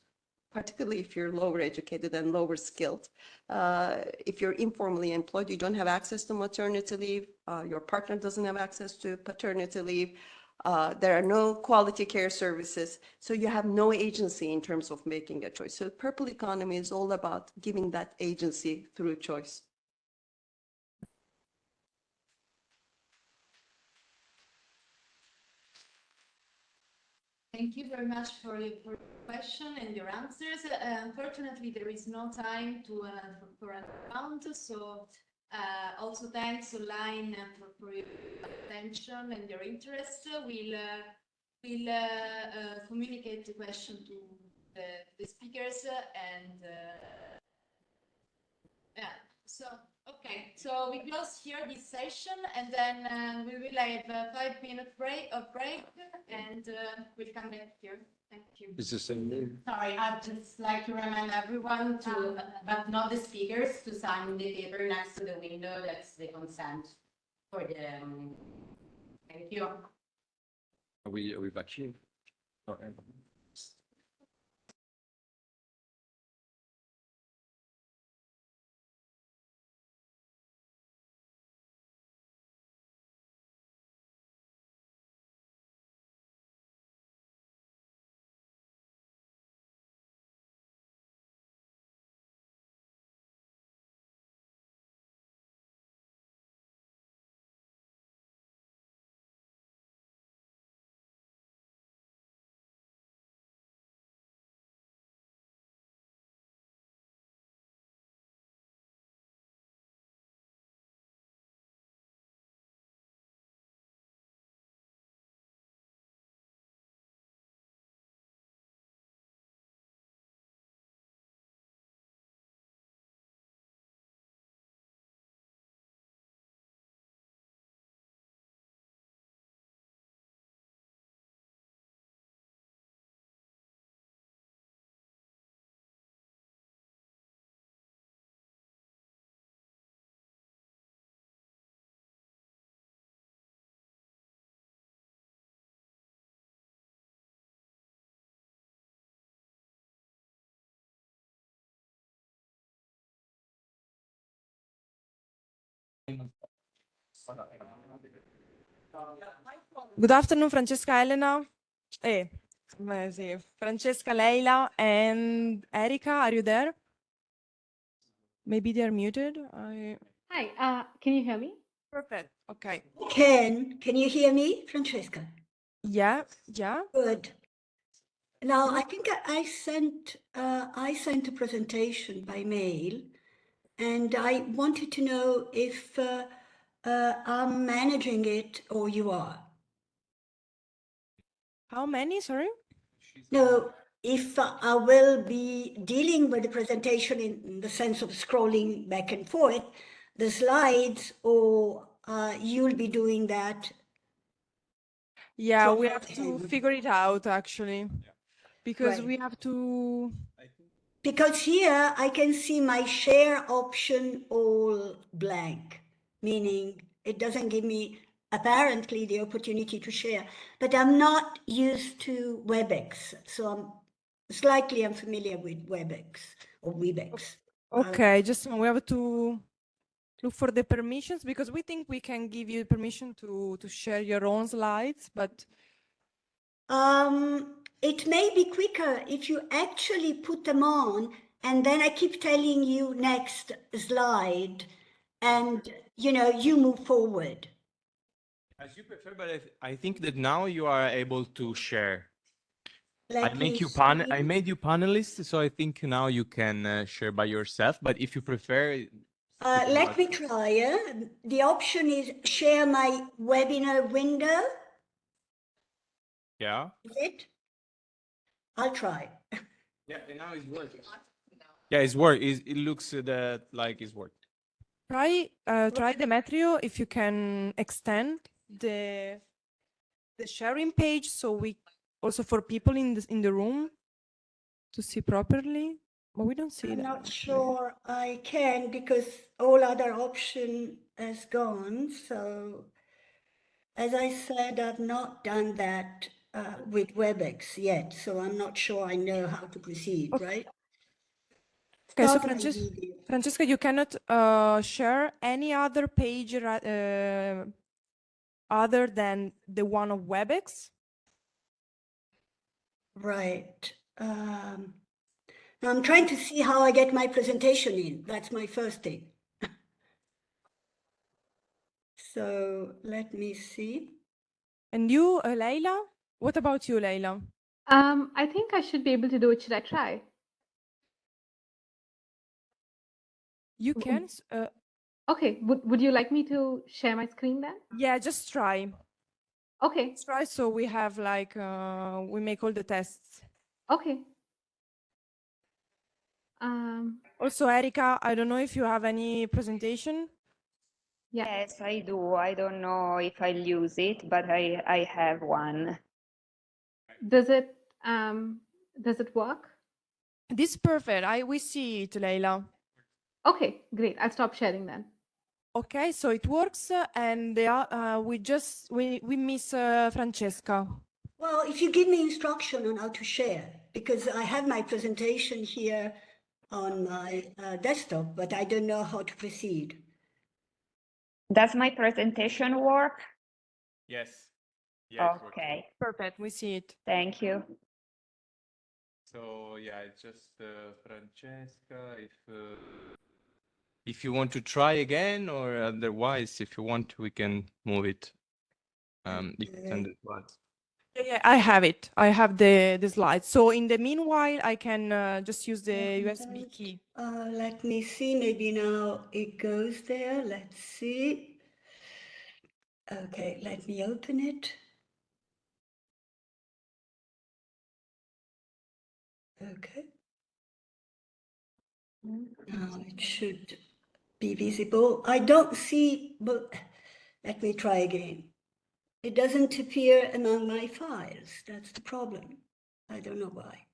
Speaker 5: particularly if you're lower educated and lower skilled. If you're informally employed, you don't have access to maternity leave. Your partner doesn't have access to paternity leave. There are no quality care services. So you have no agency in terms of making a choice. So purple economy is all about giving that agency through choice.
Speaker 2: Thank you very much for your question and your answers. Unfortunately, there is no time to for a round, so also thanks online for your attention and your interest. We'll communicate the question to the speakers and yeah. So okay, so we close here this session, and then we will have a 5-minute break, and we'll come back here. Thank you.
Speaker 4: Is the same name?
Speaker 2: Sorry, I'd just like to remind everyone to, but not the speakers, to sign the paper next to the window. That's the consent for the. Thank you.
Speaker 4: Are we back here? Okay.
Speaker 6: Good afternoon, Francesca, Elena. Sì. Francesca, Leila, and Erika, are you there? Maybe they're muted.
Speaker 11: Hi, can you hear me?
Speaker 6: Perfect. Okay.
Speaker 11: Can you hear me, Francesca?
Speaker 6: Yeah.
Speaker 11: Good. Now, I think I sent a presentation by mail, and I wanted to know if I'm managing it or you are.
Speaker 6: How many, sorry?
Speaker 11: No, if I will be dealing with the presentation in the sense of scrolling back and forth, the slides, or you'll be doing that.
Speaker 6: Yeah,
Speaker 11: From
Speaker 6: we
Speaker 11: your
Speaker 6: have to
Speaker 11: end.
Speaker 6: figure it out actually, because
Speaker 11: Right.
Speaker 6: we have to.
Speaker 11: Because here I can see my share option all blank, meaning it doesn't give me apparently the opportunity to share, but I'm not used to WebEx, so I'm slightly unfamiliar with WebEx or Webex.
Speaker 6: Okay, just we have to look for the permissions, because we think we can give you permission to share your own slides, but
Speaker 11: It may be quicker if you actually put them on, and then I keep telling you next slide, and you move forward.
Speaker 12: As you prefer, but I think that now you are able to share. I made you panelists, so I think now you can share by yourself. But if you prefer,
Speaker 11: Let me try. The option is share my webinar window.
Speaker 12: yeah.
Speaker 11: Is it? I'll try.
Speaker 12: Yeah, and now it's working. Yeah, it's work. It looks that like it's working.
Speaker 6: try Demetrio if you can extend the sharing page, so we also for people in the room to see properly, but we don't see
Speaker 11: I'm
Speaker 6: that.
Speaker 11: not sure I can, because all other option has gone. So as I said, I've not done that with WebEx yet, so I'm not sure I know how to proceed, right?
Speaker 6: Okay, so
Speaker 11: Start my video.
Speaker 6: Francesca, you cannot share any other page other than the one of WebEx?
Speaker 11: Right. Now I'm trying to see how I get my presentation in. That's my first thing. So let me see.
Speaker 6: And you, Leila? What about you, Leila?
Speaker 13: I think I should be able to do it. Should I try?
Speaker 6: You can.
Speaker 13: Okay. Would you like me to share my screen then?
Speaker 6: Yeah, just try.
Speaker 13: Okay.
Speaker 6: Let's try so we have like, we make all the tests.
Speaker 13: Okay.
Speaker 6: Also, Erika, I don't know if you have any presentation.
Speaker 14: Yes, I do. I don't know if I'll use it, but I have one.
Speaker 13: Does it work?
Speaker 6: This is perfect. We see it, Leila.
Speaker 13: Okay, great. I'll stop sharing then.
Speaker 6: Okay, so it works, and we miss Francesca.
Speaker 11: Well, if you give me instruction on how to share, because I have my presentation here on my desktop, but I don't know how to proceed.
Speaker 14: Does my presentation work?
Speaker 12: Yes. Yeah,
Speaker 14: okay.
Speaker 6: Perfect. We see it.
Speaker 14: Thank you.
Speaker 12: So yeah, it's just Francesca. If you want to try again, or otherwise, if you want, we can move it. You can send it to us.
Speaker 6: Yeah, I have it. I have the slides. So in the meanwhile, I can just use the USB key.
Speaker 11: Let me see. Maybe now it goes there. Let's see. Okay, let me open it. Okay. Now it should be visible. I don't see, but let me try again. It doesn't appear among my files. That's the problem. I don't know why.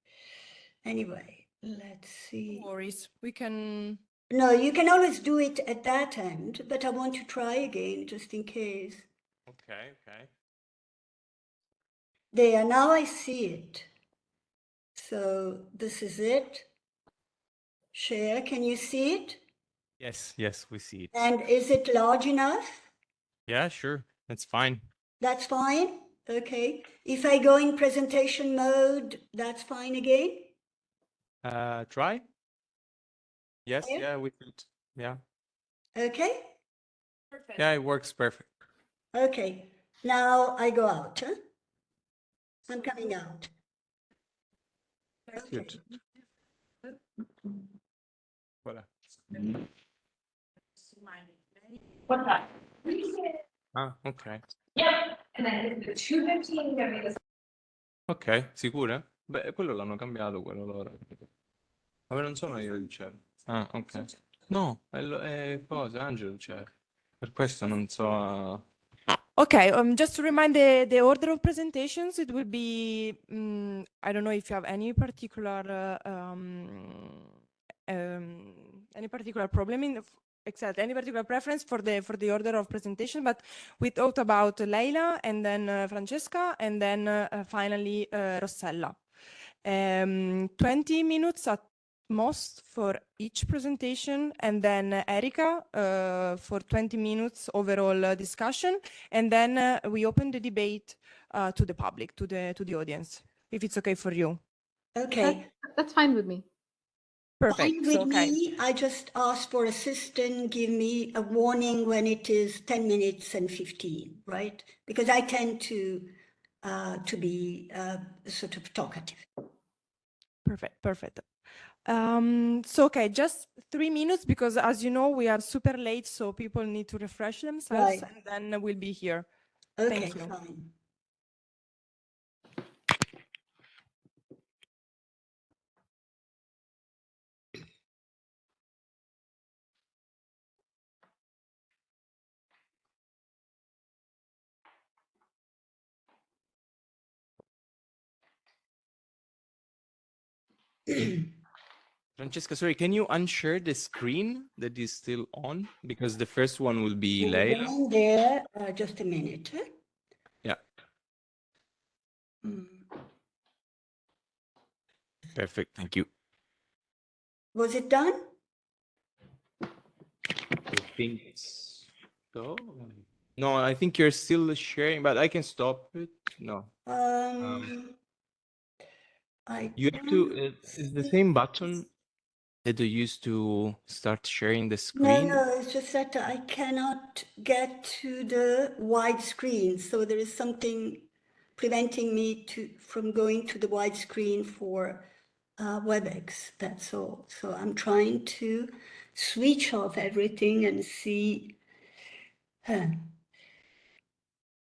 Speaker 11: Anyway, let's see.
Speaker 6: No worries. We can.
Speaker 11: No, you can always do it at that end, but I want to try again just in case.
Speaker 12: Okay, okay.
Speaker 11: There, now I see it. So this is it. Share, can you see it?
Speaker 12: Yes, yes, we see it.
Speaker 11: And is it large enough?
Speaker 12: Yeah, sure. That's fine.
Speaker 11: That's fine. Okay. If I go in presentation mode, that's fine again.
Speaker 12: Try. Yes,
Speaker 11: Yeah.
Speaker 12: yeah, we could. Yeah.
Speaker 11: Okay.
Speaker 6: Perfect.
Speaker 12: Yeah, it works perfect.
Speaker 11: Okay. Now I go out. Huh? I'm coming out. Okay.
Speaker 12: Good. Voilà.
Speaker 15: What's that?
Speaker 12: Ah, ok.
Speaker 15: Yep. And then the 215 gonna be the
Speaker 12: Ok, sicura? Beh, quello l'hanno cambiato, quello loro. Ma non sono io il chef. Ah, ok. No, è cosa? Angelo il chef. Per questo non so...
Speaker 6: Okay, just to remind the order of presentations, it will be, I don't know if you have any particular problem in any particular preference for the order of presentation, but we talked about Leila and then Francesca and then finally Rossella. 20 minutes at most for each presentation, and then Erika for 20 minutes overall discussion, and then we open the debate to the public, to the audience, if it's okay for you.
Speaker 11: Okay.
Speaker 13: That's fine with me.
Speaker 6: Perfect.
Speaker 11: Fine with
Speaker 6: So, okay.
Speaker 11: me. I just ask for assistant, give me a warning when it is 10 minutes and 15, right? Because I tend to be sort of talkative.
Speaker 6: Perfect. So, okay, just 3 minutes, because as you know, we are super late, so people need to refresh themselves,
Speaker 11: Right.
Speaker 6: and then we'll be here.
Speaker 11: Okay,
Speaker 6: Thank you.
Speaker 11: fine.
Speaker 12: Francesca, sorry, can you unshare the screen that is still on? Because the first one will be Leila.
Speaker 11: One there, just a minute.
Speaker 12: Yeah. Perfect, thank you.
Speaker 11: Was it done?
Speaker 12: I think so. No, I think you're still sharing, but I can stop it. No. You have to, it's the same button that you used to start sharing the screen.
Speaker 11: No, it's just that I cannot get to the wide screen. So there is something preventing me from going to the wide screen for WebEx, that's all. So I'm trying to switch off everything and see.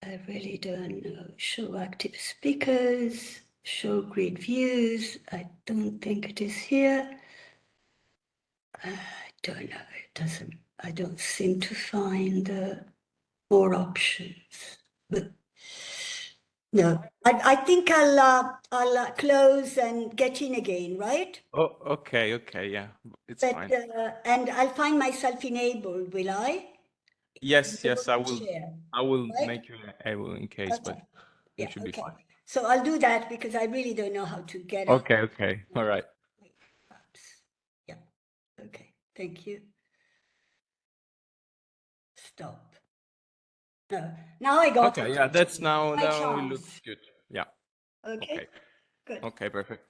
Speaker 11: I really don't know. Show active speakers, show grid views. I don't think it is here. I don't know. It doesn't, I don't seem to find more options. But no, I think I'll close and get in again, right?
Speaker 12: Oh, okay, yeah, it's
Speaker 11: But,
Speaker 12: fine.
Speaker 11: and I'll find myself enabled, will I?
Speaker 12: Yes, I will.
Speaker 11: Share,
Speaker 12: I will
Speaker 11: right?
Speaker 12: make you able in case, but
Speaker 11: Okay.
Speaker 12: it should be fine.
Speaker 11: So I'll do that because I really don't know how to get up.
Speaker 12: Okay, all right.
Speaker 11: Yeah, okay, thank you. Stop. No, now I got it.
Speaker 12: Okay, yeah, that's now
Speaker 11: By
Speaker 12: it
Speaker 11: chance.
Speaker 12: looks good. Yeah.
Speaker 11: Okay, good.
Speaker 12: Okay, perfect.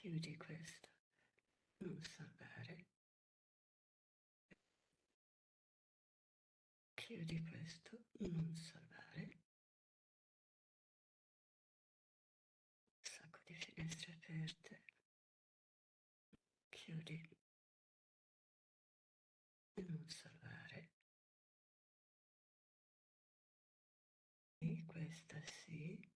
Speaker 11: Chiudi questo. Non salvare. Chiudi questo. Non salvare. Un sacco di finestre aperte. Chiudi. E non salvare. E questa sì.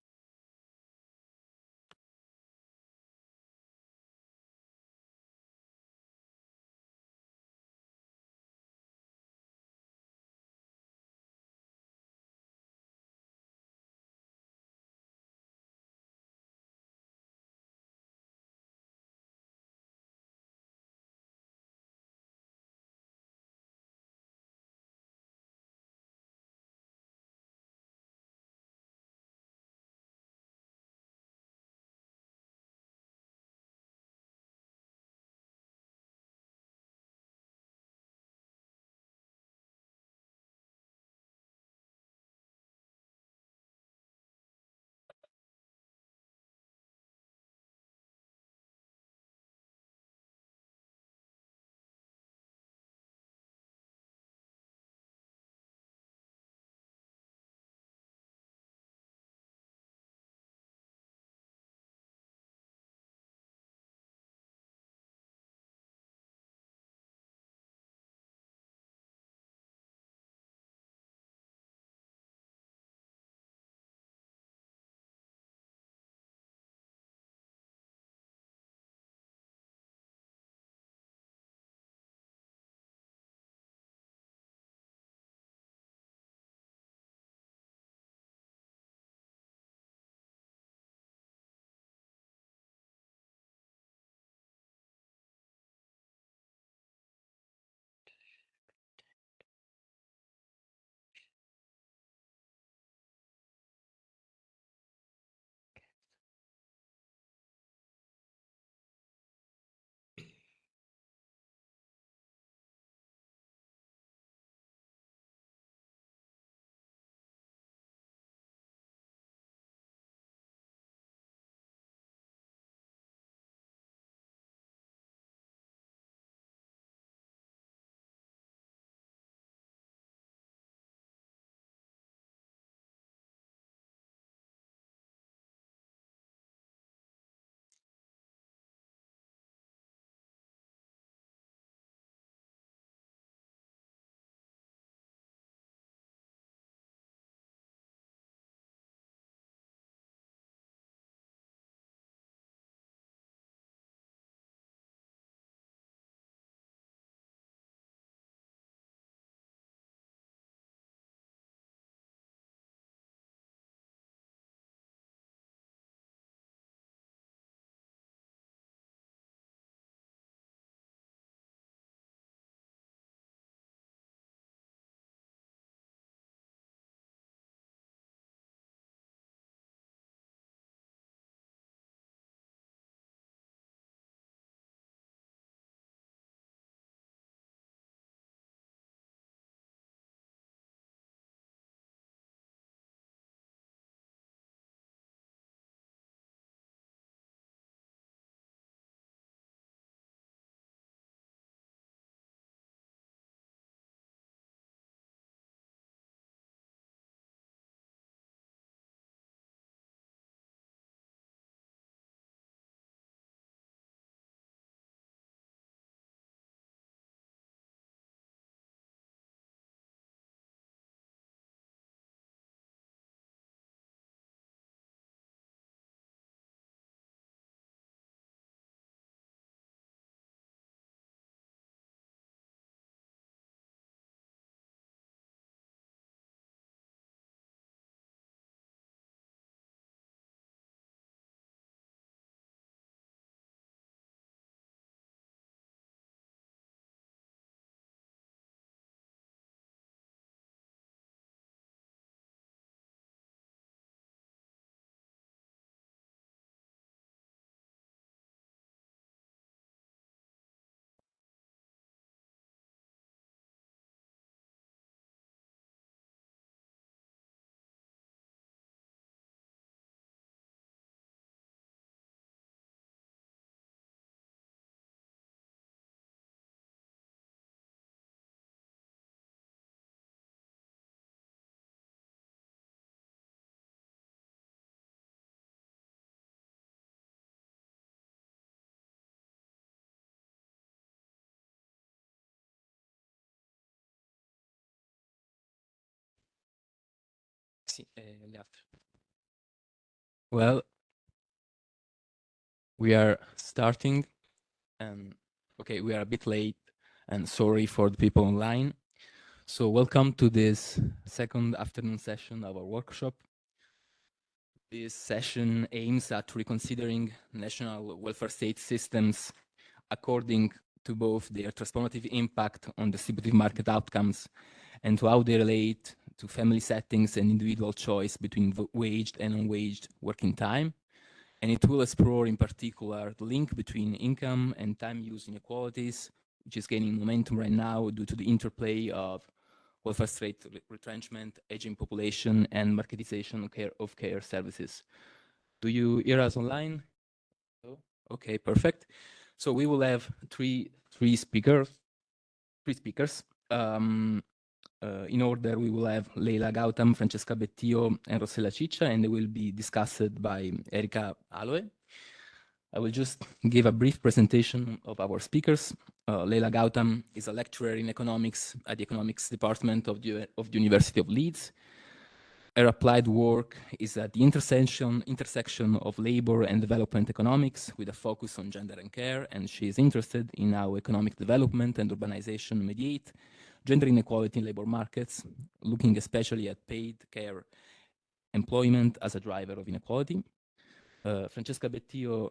Speaker 3: Sì, gli altri. Well, we are starting, and okay, we are a bit late, and sorry for the people online. So welcome to this second afternoon session of our workshop. This session aims at reconsidering national welfare state systems according to both their transformative impact on distributive market outcomes and to how they relate to family settings and individual choice between waged and unwaged working time. And it will explore in particular the link between income and time use inequalities, which is gaining momentum right now due to the interplay of welfare state retrenchment, aging population, and marketisation of care services. Do you hear us online? Oh, okay, perfect. So we will have three speakers. In order, we will have Leila Gautam, Francesca Bettillo, and Rossella Ciccia, and they will be discussed by Erika Aloe. I will just give a brief presentation of our speakers. Leila Gautam is a lecturer in economics at the economics department of the University of Leeds. Her applied work is at the intersection of labor and development economics with a focus on gender and care, and she is interested in how economic development and urbanization mediate gender inequality in labor markets, looking especially at paid care employment as a driver of inequality. Francesca Bettillo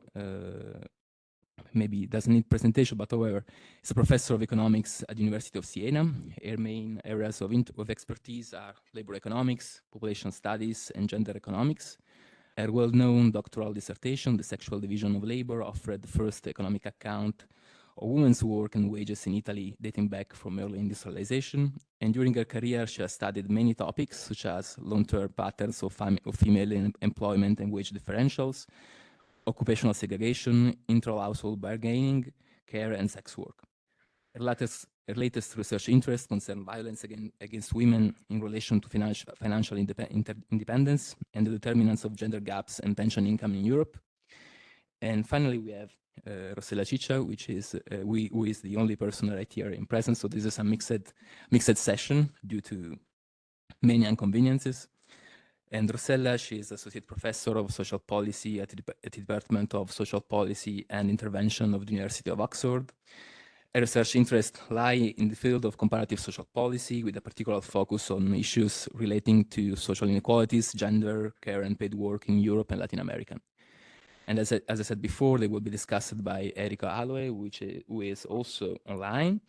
Speaker 3: maybe doesn't need presentation, but however, is a professor of economics at the University of Siena. Her main areas of expertise are labor economics, population studies, and gender economics. Her well-known doctoral dissertation, The Sexual Division of Labor, offered the first economic account of women's work and wages in Italy dating back from early industrialization. And during her career, she has studied many topics, such as long-term patterns of female employment and wage differentials, occupational segregation, intra-household bargaining, care, and sex work. Her latest research interests concern violence against women in relation to financial independence and the determinants of gender gaps and pension income in Europe. And finally, we have Rossella Ciccia, who is the only person right here in presence. So this is a mixed session due to many inconveniences. And Rossella, she is Associate Professor of Social Policy at the Department of Social Policy and Intervention of the University of Oxford. Her research interests lie in the field of comparative social policy with a particular focus on issues relating to social inequalities, gender, care, and paid work in Europe and Latin America. And as I said before, they will be discussed by Erika Aloe, who is also online.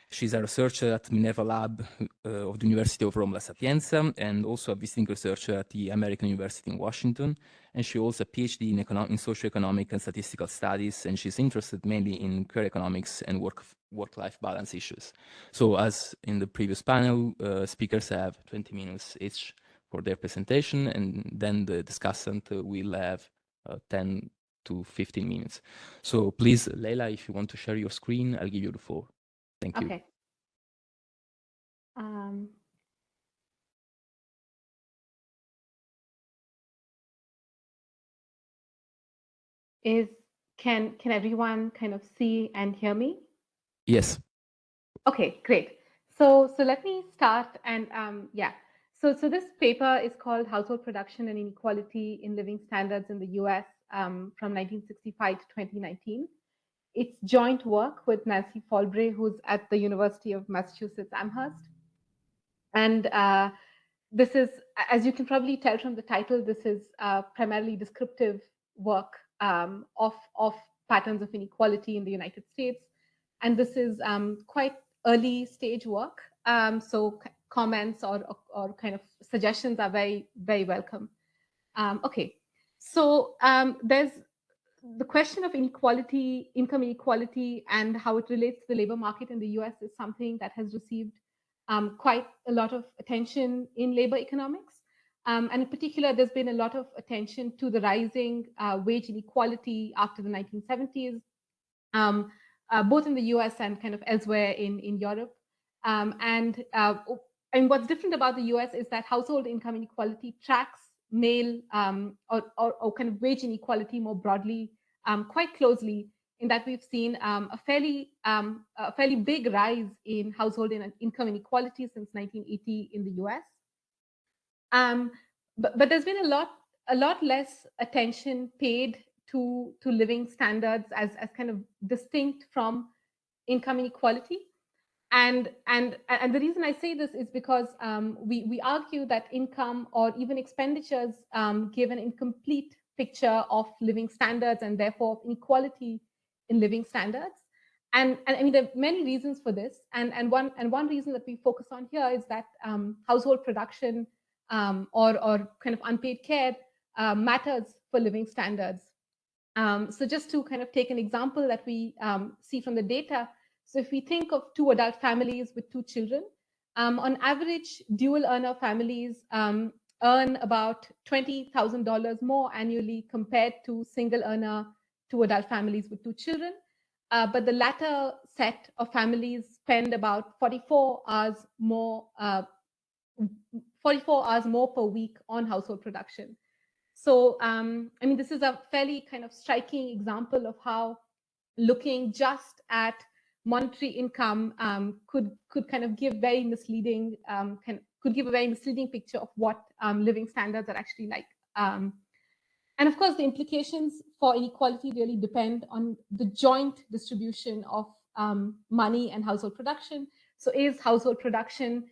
Speaker 3: She's a researcher at Minerva Lab of the University of Rome La Sapienza, and also a visiting researcher at the American University in Washington. And she also a PhD in socioeconomic and statistical studies, and she's interested mainly in care economics and work-life balance issues. So as in the previous panel, speakers have 20 minutes each for their presentation, and then the discussant will have 10 to 15 minutes. So please, Leila, if you want to share your screen, I'll give you the floor. Thank you.
Speaker 13: Okay. Can everyone kind of see and hear me?
Speaker 3: Yes.
Speaker 13: Okay, great. So let me start, and yeah. So this paper is called Household Production and Inequality in Living Standards in the US from 1965 to 2019. It's joint work with Nancy Falbray, who's at the University of Massachusetts Amherst. And this is, as you can probably tell from the title, this is primarily descriptive work of patterns of inequality in the United States. And this is quite early stage work. So comments or kind of suggestions are very, very welcome. Okay, so there's the question of inequality, income inequality, and how it relates to the labor market in the US is something that has received quite a lot of attention in labor economics. And in particular, there's been a lot of attention to the rising wage inequality after the 1970s, both in the US and kind of elsewhere in Europe. And what's different about the US is that household income inequality tracks male or kind of wage inequality more broadly quite closely, in that we've seen a fairly big rise in household income inequality since 1980 in the US. but there's been a lot less attention paid to living standards as kind of distinct from income inequality. And the reason I say this is because we argue that income or even expenditures give an incomplete picture of living standards and therefore inequality in living standards. And I mean, there are many reasons for this. And one reason that we focus on here is that household production or kind of unpaid care matters for living standards. So just to kind of take an example that we see from the data. So if we think of two adult families with two children, on average, dual earner families earn about $20,000 more annually compared to single earner two adult families with two children. But the latter set of families spend about 44 hours more per week on household production. So, I mean, this is a fairly kind of striking example of how looking just at monetary income could kind of give very misleading, could give a very misleading picture of what living standards are actually like. And of course, the implications for inequality really depend on the joint distribution of money and household production. So is household production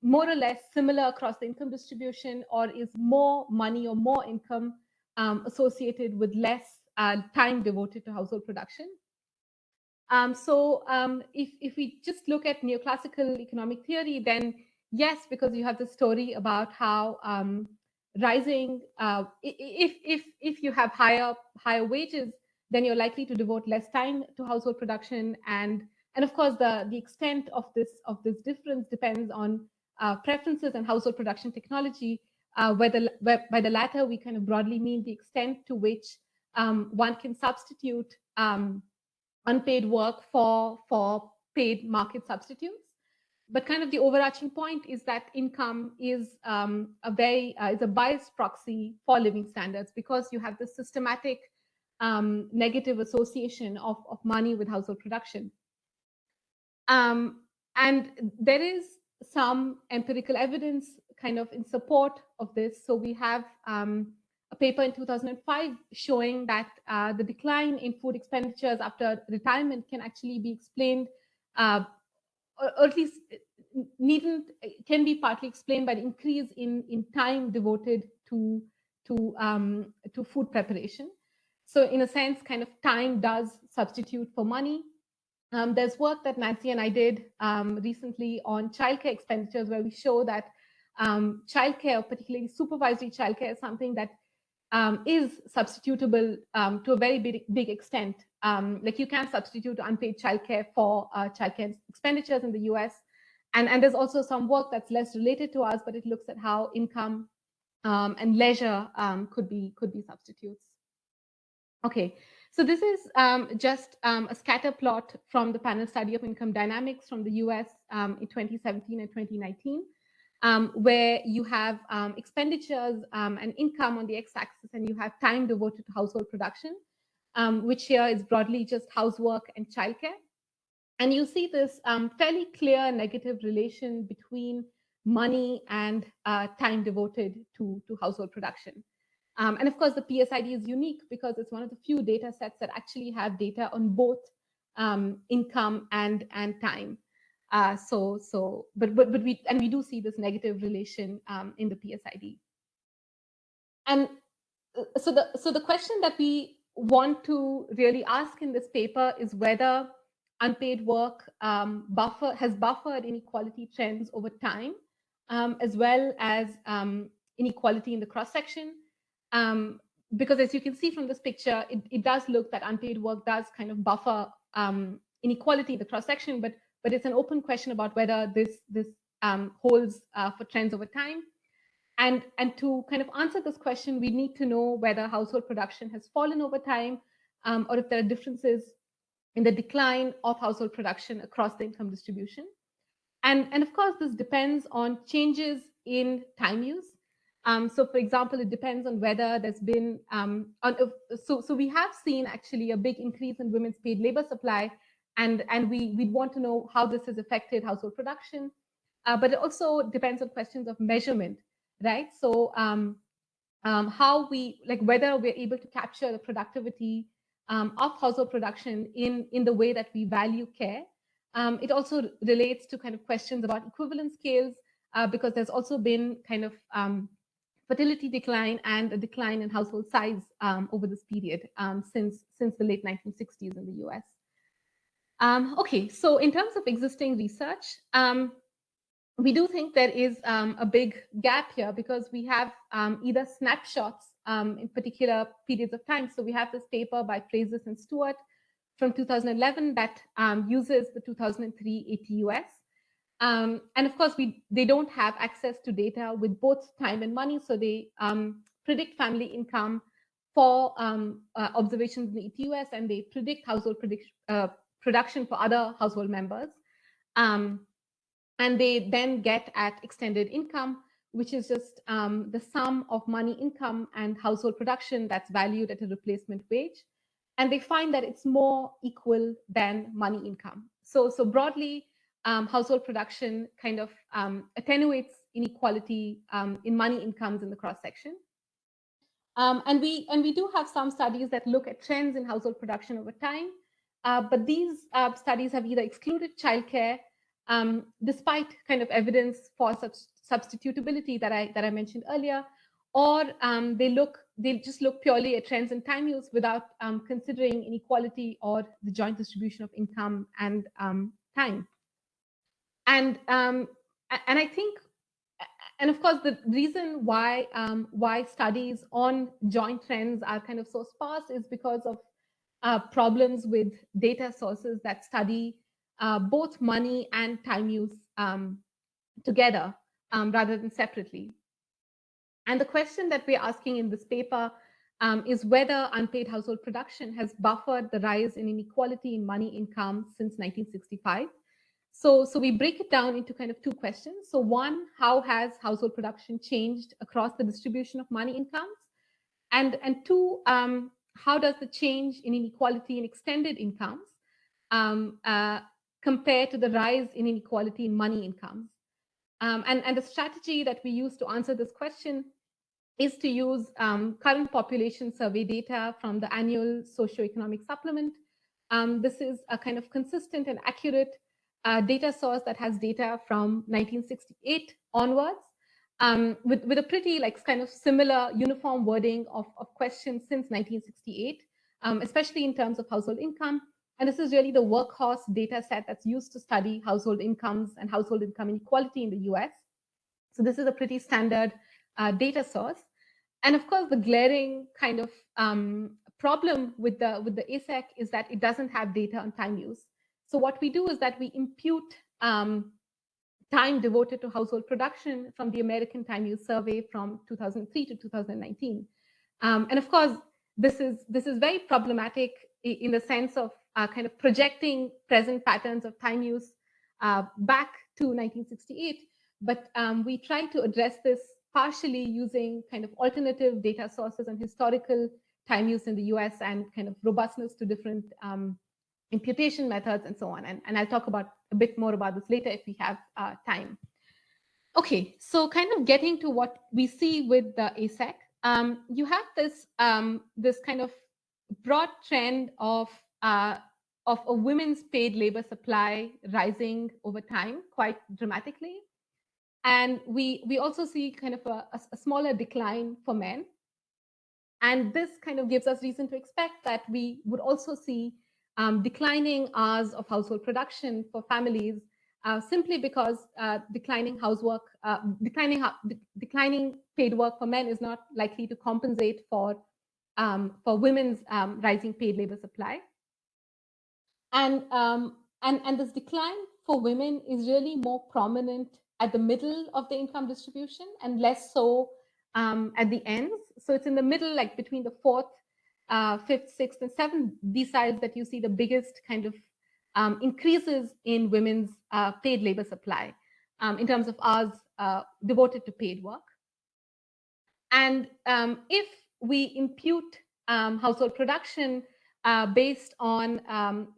Speaker 13: more or less similar across the income distribution, or is more money or more income associated with less time devoted to household production? If we just look at neoclassical economic theory, then yes, because you have the story about how rising, if you have higher wages, then you're likely to devote less time to household production, and of course the extent of this difference depends on preferences and household production technology. By the latter, we kind of broadly mean the extent to which one can substitute unpaid work for paid market substitutes. But kind of the overarching point is that income is a biased proxy for living standards, because you have this systematic negative association of money with household production. And there is some empirical evidence kind of in support of this. So we have a paper in 2005 showing that the decline in food expenditures after retirement can actually be explained, or at least can be partly explained by the increase in time devoted to food preparation. So in a sense, kind of time does substitute for money. There's work that Nancy and I did recently on childcare expenditures, where we show that childcare, particularly supervisory childcare, is something that is substitutable to a very big extent. Like you can substitute unpaid childcare for childcare expenditures in the US. And there's also some work that's less related to us, but it looks at how income and leisure could be substitutes. Okay, so this is just a scatter plot from the panel study of income dynamics from the US in 2017 and 2019, where you have expenditures and income on the x-axis, and you have time devoted to household production, which here is broadly just housework and childcare. And you see this fairly clear negative relation between money and time devoted to household production. And of course, the PSID is unique because it's one of the few data sets that actually have data on both income and time. But we do see this negative relation in the PSID. And so the question that we want to really ask in this paper is whether unpaid work has buffered inequality trends over time, as well as inequality in the cross-section. Because as you can see from this picture, it does look that unpaid work does kind of buffer inequality in the cross-section, but it's an open question about whether this holds for trends over time. And to kind of answer this question, we need to know whether household production has fallen over time, or if there are differences in the decline of household production across the income distribution. And of course, this depends on changes in time use. So for example, it depends on whether there's been, so we have seen actually a big increase in women's paid labor supply, and we'd want to know how this has affected household production. But it also depends on questions of measurement. right? So how we, like whether we're able to capture the productivity of household production in the way that we value care. It also relates to kind of questions about equivalent scales, because there's also been kind of fertility decline and a decline in household size over this period since the late 1960s in the US. Okay, so in terms of existing research, we do think there is a big gap here because we have either snapshots in particular periods of time. So we have this paper by Fraser and Stewart from 2011 that uses the 2003 ATUS. And of course, they don't have access to data with both time and money. So they predict family income for observations in the ATUS, and they predict household production for other household members. And they then get at extended income, which is just the sum of money income and household production that's valued at a replacement wage. And they find that it's more equal than money income. So broadly, household production kind of attenuates inequality in money incomes in the cross-section. And we do have some studies that look at trends in household production over time. But these studies have either excluded childcare, despite kind of evidence for substitutability that I mentioned earlier, or they just look purely at trends in time use without considering inequality or the joint distribution of income and time. And I think, and of course, the reason why studies on joint trends are kind of so sparse is because of problems with data sources that study both money and time use together rather than separately. And the question that we're asking in this paper is whether unpaid household production has buffered the rise in inequality in money income since 1965. So we break it down into kind of two questions. So one, how has household production changed across the distribution of money incomes? And two, how does the change in inequality in extended incomes compare to the rise in inequality in money incomes? And the strategy that we use to answer this question is to use current population survey data from the annual socioeconomic supplement. This is a kind of consistent and accurate data source that has data from 1968 onwards, with a pretty like kind of similar uniform wording of questions since 1968, especially in terms of household income. And this is really the workhorse data set that's used to study household incomes and household income inequality in the US. So this is a pretty standard data source. And of course, the glaring kind of problem with the ASEC is that it doesn't have data on time use. So what we do is that we impute time devoted to household production from the American Time Use Survey from 2003 to 2019. And of course, this is very problematic in the sense of kind of projecting present patterns of time use back to 1968. But we try to address this partially using kind of alternative data sources and historical time use in the US and kind of robustness to different imputation methods and so on. And I'll talk about a bit more about this later if we have time. Okay, so kind of getting to what we see with the ASEC, you have this this kind of broad trend of a women's paid labor supply rising over time quite dramatically. And we also see kind of a smaller decline for men. And this kind of gives us reason to expect that we would also see declining hours of household production for families, simply because declining paid work for men is not likely to compensate for women's rising paid labor supply. And this decline for women is really more prominent at the middle of the income distribution and less so at the ends. So it's in the middle, like between the fourth, fifth, sixth, and seventh deciles that you see the biggest kind of increases in women's paid labor supply in terms of hours devoted to paid work. And if we impute household production based on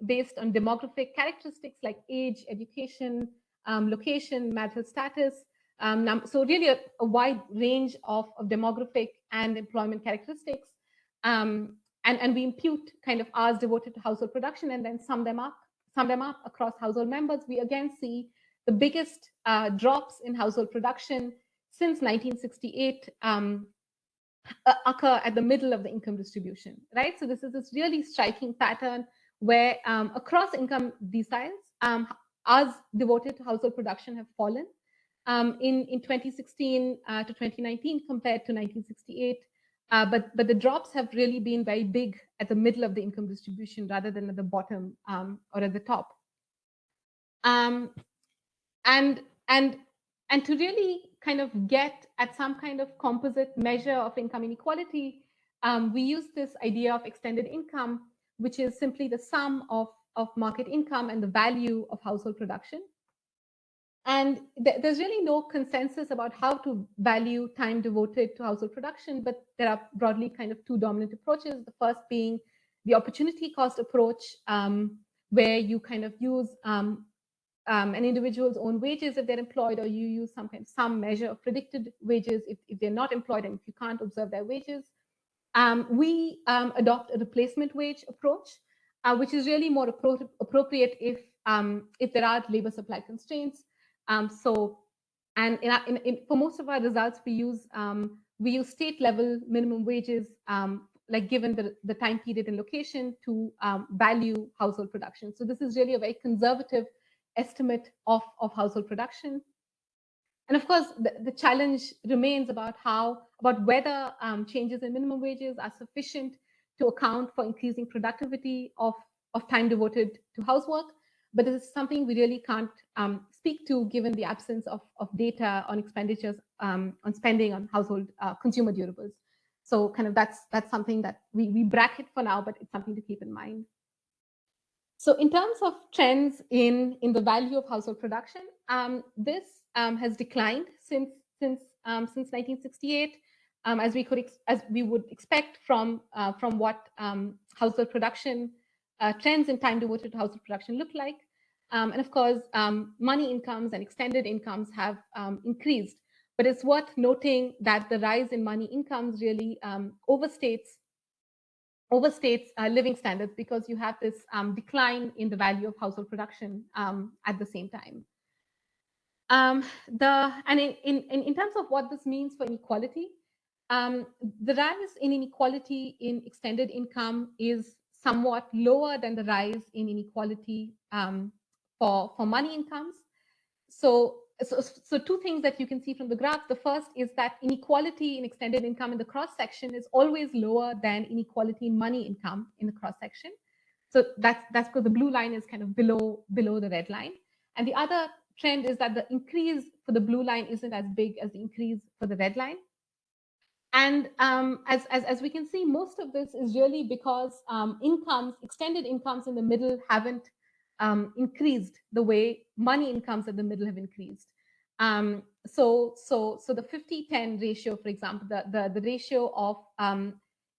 Speaker 13: demographic characteristics like age, education, location, marital status, So really a wide range of demographic and employment characteristics. And we impute kind of hours devoted to household production and then sum them up across household members. We again see the biggest drops in household production since 1968 occur at the middle of the income distribution, right? So this is this really striking pattern where across income deciles, hours devoted to household production have fallen in 2016 to 2019 compared to 1968. But the drops have really been very big at the middle of the income distribution rather than at the bottom or at the top. And to really kind of get at some kind of composite measure of income inequality, we use this idea of extended income, which is simply the sum of market income and the value of household production. And there's really no consensus about how to value time devoted to household production, but there are broadly kind of two dominant approaches. The first being the opportunity cost approach, where you kind of use an individual's own wages if they're employed, or you use some measure of predicted wages if they're not employed and if you can't observe their wages. We adopt a replacement wage approach, which is really more appropriate if there are labor supply constraints. For most of our results, we use state level minimum wages, like given the time period and location, to value household production. So this is really a very conservative estimate of household production. And of course, the challenge remains about whether changes in minimum wages are sufficient to account for increasing productivity of time devoted to housework. But this is something we really can't speak to given the absence of data on expenditures, on spending on household consumer durables. So kind of that's something that we bracket for now, but it's something to keep in mind. So in terms of trends in the value of household production, this has declined since 1968, as we would expect from what household production trends in time devoted to household production look like. And of course, money incomes and extended incomes have increased. But it's worth noting that the rise in money incomes really overstates living standards, because you have this decline in the value of household production at the same time. In terms of what this means for inequality, the rise in inequality in extended income is somewhat lower than the rise in inequality for money incomes. So two things that you can see from the graph. The first is that inequality in extended income in the cross section is always lower than inequality in money income in the cross section. So that's because the blue line is kind of below the red line. And the other trend is that the increase for the blue line isn't as big as the increase for the red line. And as we can see, most of this is really because extended incomes in the middle haven't increased the way money incomes at the middle have increased. So the 50-10 ratio, for example, the ratio of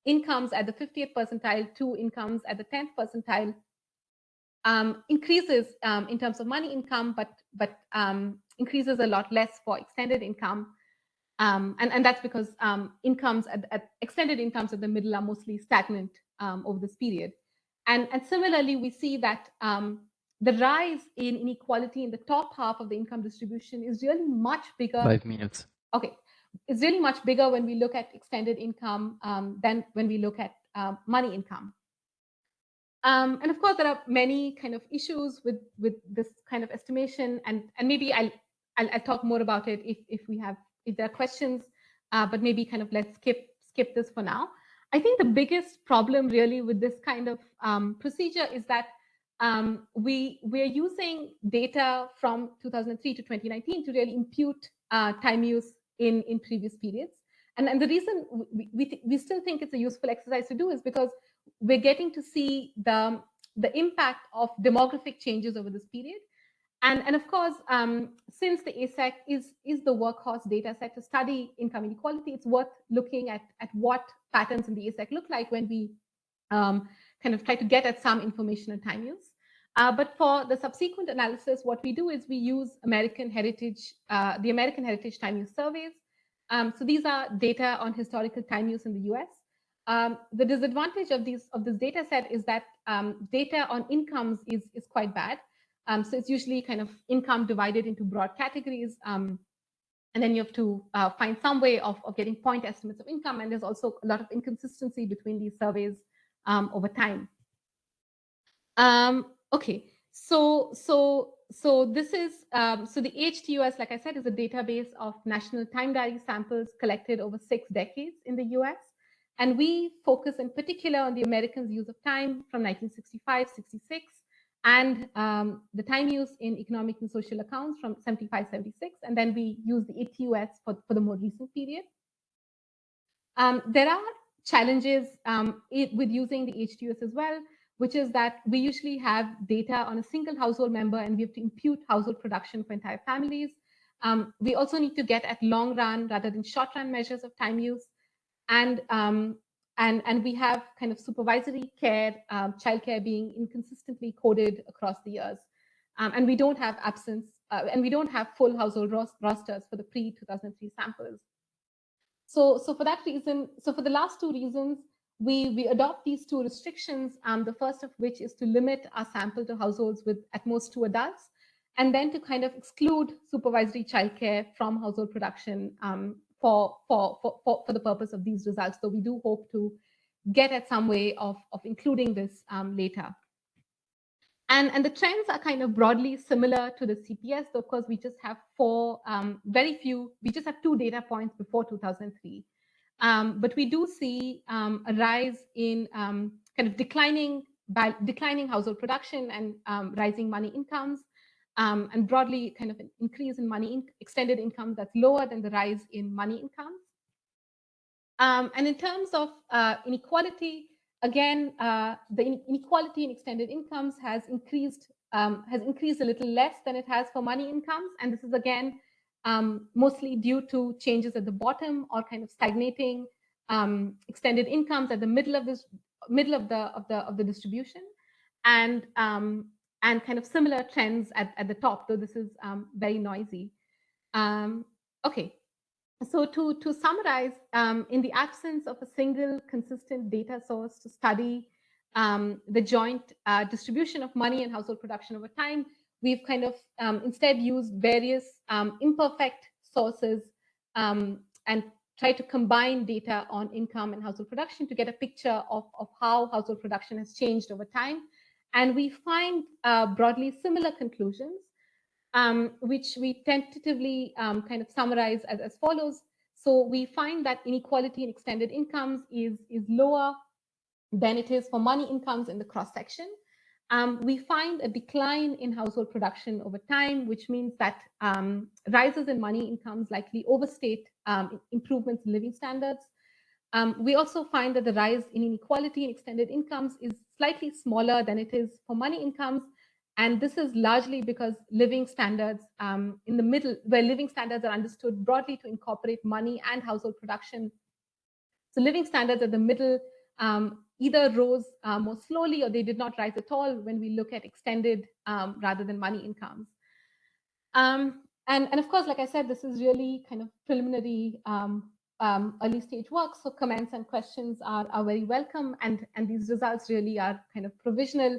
Speaker 13: incomes at the 50th percentile to incomes at the 10th percentile increases in terms of money income, but increases a lot less for extended income. And that's because incomes at extended incomes at the middle are mostly stagnant over this period. And similarly, we see that the rise in inequality in the top half of the income distribution is really much bigger.
Speaker 3: 5 minutes.
Speaker 13: Okay. It's really much bigger when we look at extended income than when we look at money income. And of course, there are many kind of issues with this kind of estimation, and maybe I'll talk more about it if there are questions, but maybe kind of let's skip this for now. I think the biggest problem really with this kind of procedure is that we're using data from 2003 to 2019 to really impute time use in previous periods. And the reason we still think it's a useful exercise to do is because we're getting to see the impact of demographic changes over this period. And of course, since the ASEC is the workhorse data set to study income inequality, it's worth looking at what patterns in the ASEC look like when we kind of try to get at some information on time use. But for the subsequent analysis, what we do is we use American Heritage, the American Heritage Time Use Surveys. So these are data on historical time use in the US. The disadvantage of this data set is that data on incomes is quite bad. So it's usually kind of income divided into broad categories. And then you have to find some way of getting point estimates of income. And there's also a lot of inconsistency between these surveys over time. Okay, so this is so the HTUS, like I said, is a database of national time diary samples collected over 6 decades in the US, and we focus in particular on the Americans' use of time from 1965-66, and the time use in economic and social accounts from 75-76, and then we use the HTUS for the more recent period. There are challenges with using the HTUS as well, which is that we usually have data on a single household member and we have to impute household production for entire families. We also need to get at long run rather than short run measures of time use. And we have kind of supervisory care, childcare being inconsistently coded across the years. And we don't have and we don't have full household rosters for the pre-2003 samples. So for that reason, so for the last 2 reasons, we adopt these 2 restrictions, the first of which is to limit our sample to households with at most 2 adults, and then to kind of exclude supervisory childcare from household production for the purpose of these results. So we do hope to get at some way of including this later. And the trends are kind of broadly similar to the CPS, though of course we just have we just have 2 data points before 2003. But we do see a rise in kind of declining household production and rising money incomes, and broadly kind of an increase in extended income that's lower than the rise in money incomes. And in terms of inequality, again, the inequality in extended incomes has increased a little less than it has for money incomes, and this is again mostly due to changes at the bottom or kind of stagnating extended incomes at the middle of the distribution, and kind of similar trends at the top, though this is very noisy. Okay. So to summarize, in the absence of a single consistent data source to study the joint distribution of money and household production over time, we've kind of instead used various imperfect sources and try to combine data on income and household production to get a picture of how household production has changed over time. And we find broadly similar conclusions, which we tentatively kind of summarize as follows. So we find that inequality in extended incomes is lower than it is for money incomes in the cross-section. We find a decline in household production over time, which means that rises in money incomes likely overstate improvements in living standards. We also find that the rise in inequality in extended incomes is slightly smaller than it is for money incomes. And this is largely because living standards in the middle, where living standards are understood broadly to incorporate money and household production. So living standards at the middle either rose more slowly or they did not rise at all when we look at extended rather than money incomes. And of course, like I said, this is really kind of preliminary early stage work. So comments and questions are very welcome. And these results really are kind of provisional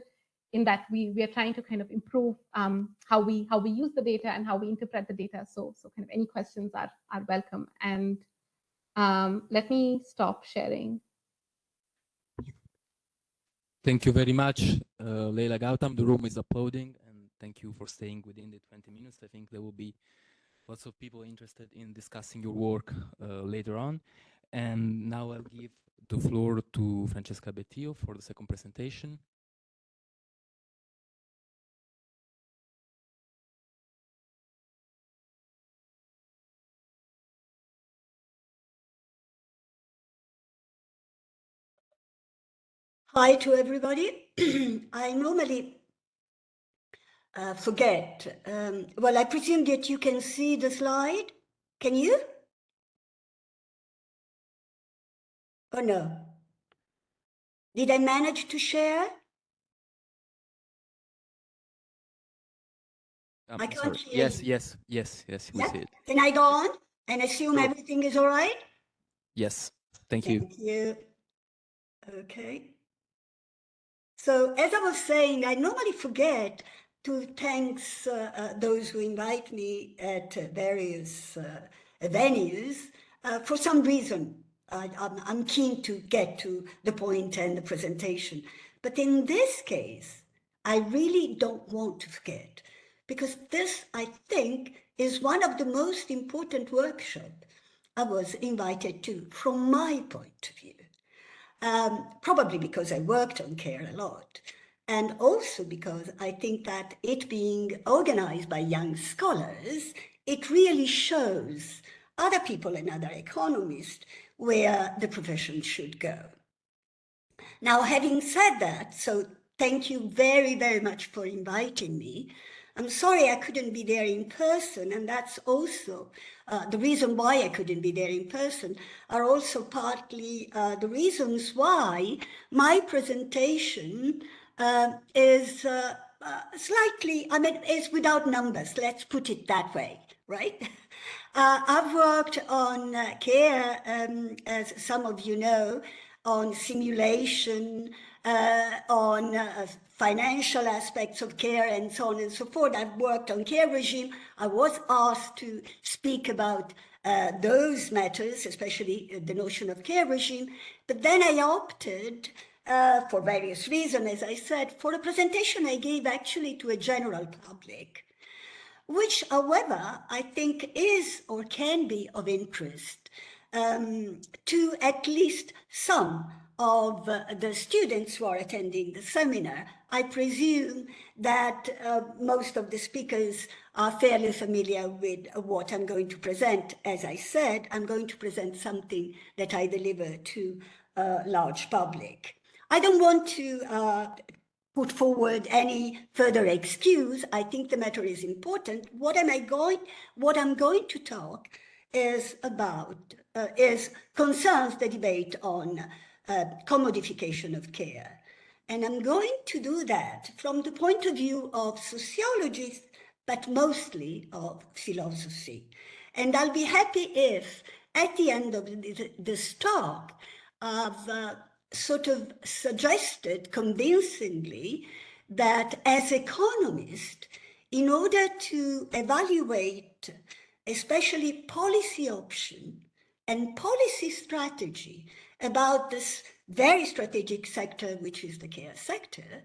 Speaker 13: in that we are trying to kind of improve how we use the data and how we interpret the data. So kind of any questions are welcome. And let me stop sharing.
Speaker 16: Thank you very much, Leila Gautam. The room is uploading, and thank you for staying within the 20 minutes. I think there will be lots of people interested in discussing your work later on. And now I'll give the floor to Francesca Bettillo for the second presentation.
Speaker 11: Hi to everybody. I normally forget. Well, I presume that you can see the slide. Can you? Or no? Did I manage to share? I can't
Speaker 16: sorry.
Speaker 11: hear you.
Speaker 16: Yes, we
Speaker 11: Yeah?
Speaker 16: see it.
Speaker 11: Can I go on and assume
Speaker 16: Sure.
Speaker 11: everything is all right?
Speaker 16: Yes, thank you.
Speaker 11: Thank you. Okay. So as I was saying, I normally forget to thank those who invite me at various venues for some reason. I'm keen to get to the point and the presentation. But in this case, I really don't want to forget, because this, I think, is one of the most important workshops I was invited to from my point of view. Probably because I worked on care a lot, and also because I think that it being organized by young scholars, it really shows other people and other economists where the profession should go. Now, having said that, so thank you very, very much for inviting me. I'm sorry I couldn't be there in person, and that's also the reason why I couldn't be there in person are also partly the reasons why my presentation is slightly, I mean, is without numbers, let's put it that way, right? I've worked on care, as some of you know, on simulation, on financial aspects of care, and so on and so forth. I've worked on care regime. I was asked to speak about those matters, especially the notion of care regime, but then I opted for various reasons, as I said, for a presentation I gave actually to a general public, which, however, I think is or can be of interest to at least some of the students who are attending the seminar. I presume that most of the speakers are fairly familiar with what I'm going to present. As I said, I'm going to present something that I deliver to a large public. I don't want to put forward any further excuse. I think the matter is important. What I'm going to talk is about concerns the debate on commodification of care. And I'm going to do that from the point of view of sociologists, but mostly of philosophy. And I'll be happy if at the end of this talk, I've sort of suggested convincingly that as economists, in order to evaluate especially policy option and policy strategy about this very strategic sector, which is the care sector,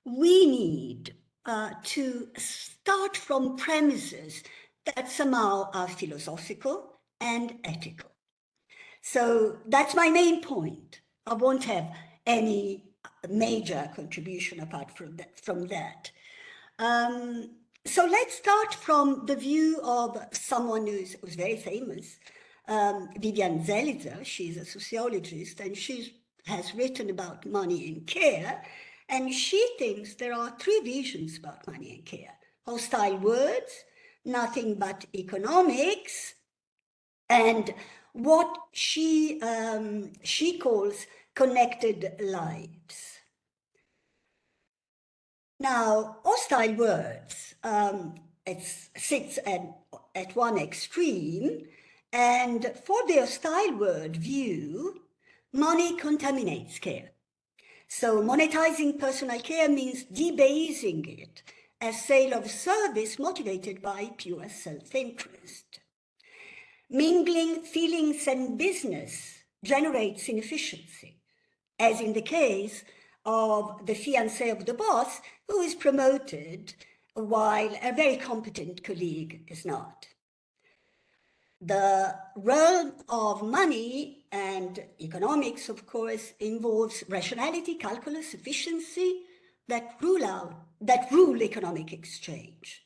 Speaker 11: we need to start from premises that somehow are philosophical and ethical. So that's my main point. I won't have any major contribution apart from that. So let's start from the view of someone who's very famous, Vivian Zelizer. She's a sociologist, and she has written about money and care. And she thinks there are three visions about money and care: hostile words, nothing but economics, and what she calls connected lives. Now, hostile words, it sits at one extreme, and for the hostile word view, money contaminates care. So monetizing personal care means debasing it as sale of service motivated by pure self-interest. Mingling feelings and business generates inefficiency, as in the case of the fiancé of the boss who is promoted while a very competent colleague is not. The realm of money and economics, of course, involves rationality, calculus, efficiency that rule economic exchange.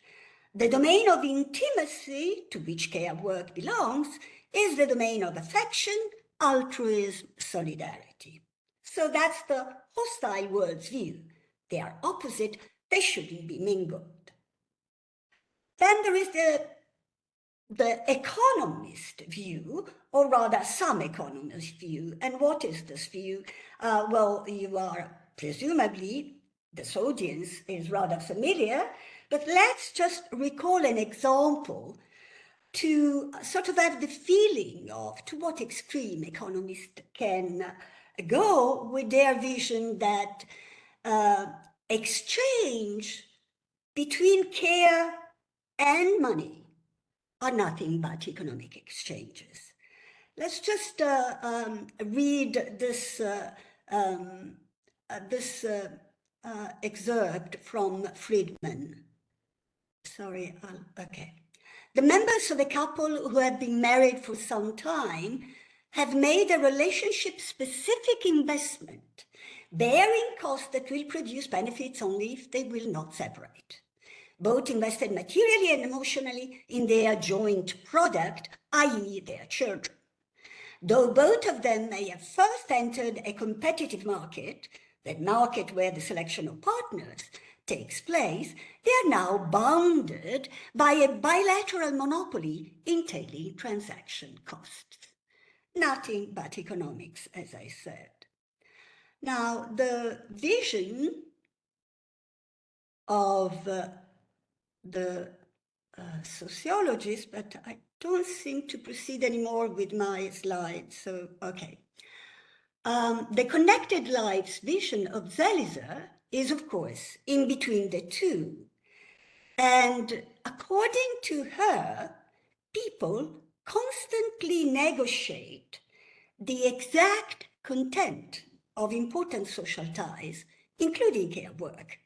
Speaker 11: The domain of intimacy, to which care work belongs, is the domain of affection, altruism, solidarity. So that's the hostile words view. They are opposite, they shouldn't be mingled. Then there is the economist view, or rather some economist view. And what is this view? Well, you are presumably, this audience is rather familiar But let's just recall an example to sort of have the feeling of to what extreme economists can go with their vision that exchange between care and money are nothing but economic exchanges. Let's just read this excerpt from Friedman. Sorry, okay. The members of a couple who have been married for some time have made a relationship-specific investment, bearing costs that will produce benefits only if they will not separate. Both invested materially and emotionally in their joint product, i.e. their children. Though both of them may have first entered a competitive market, that market where the selection of partners takes place, they are now bounded by a bilateral monopoly entailing transaction costs. Nothing but economics, as I said. Now, the vision of the sociologist, but I don't seem to proceed anymore with my slides, so okay. The connected lives vision of Zelizer is, of course, in between the two. And according to her, people constantly negotiate the exact content of important social ties, including care work,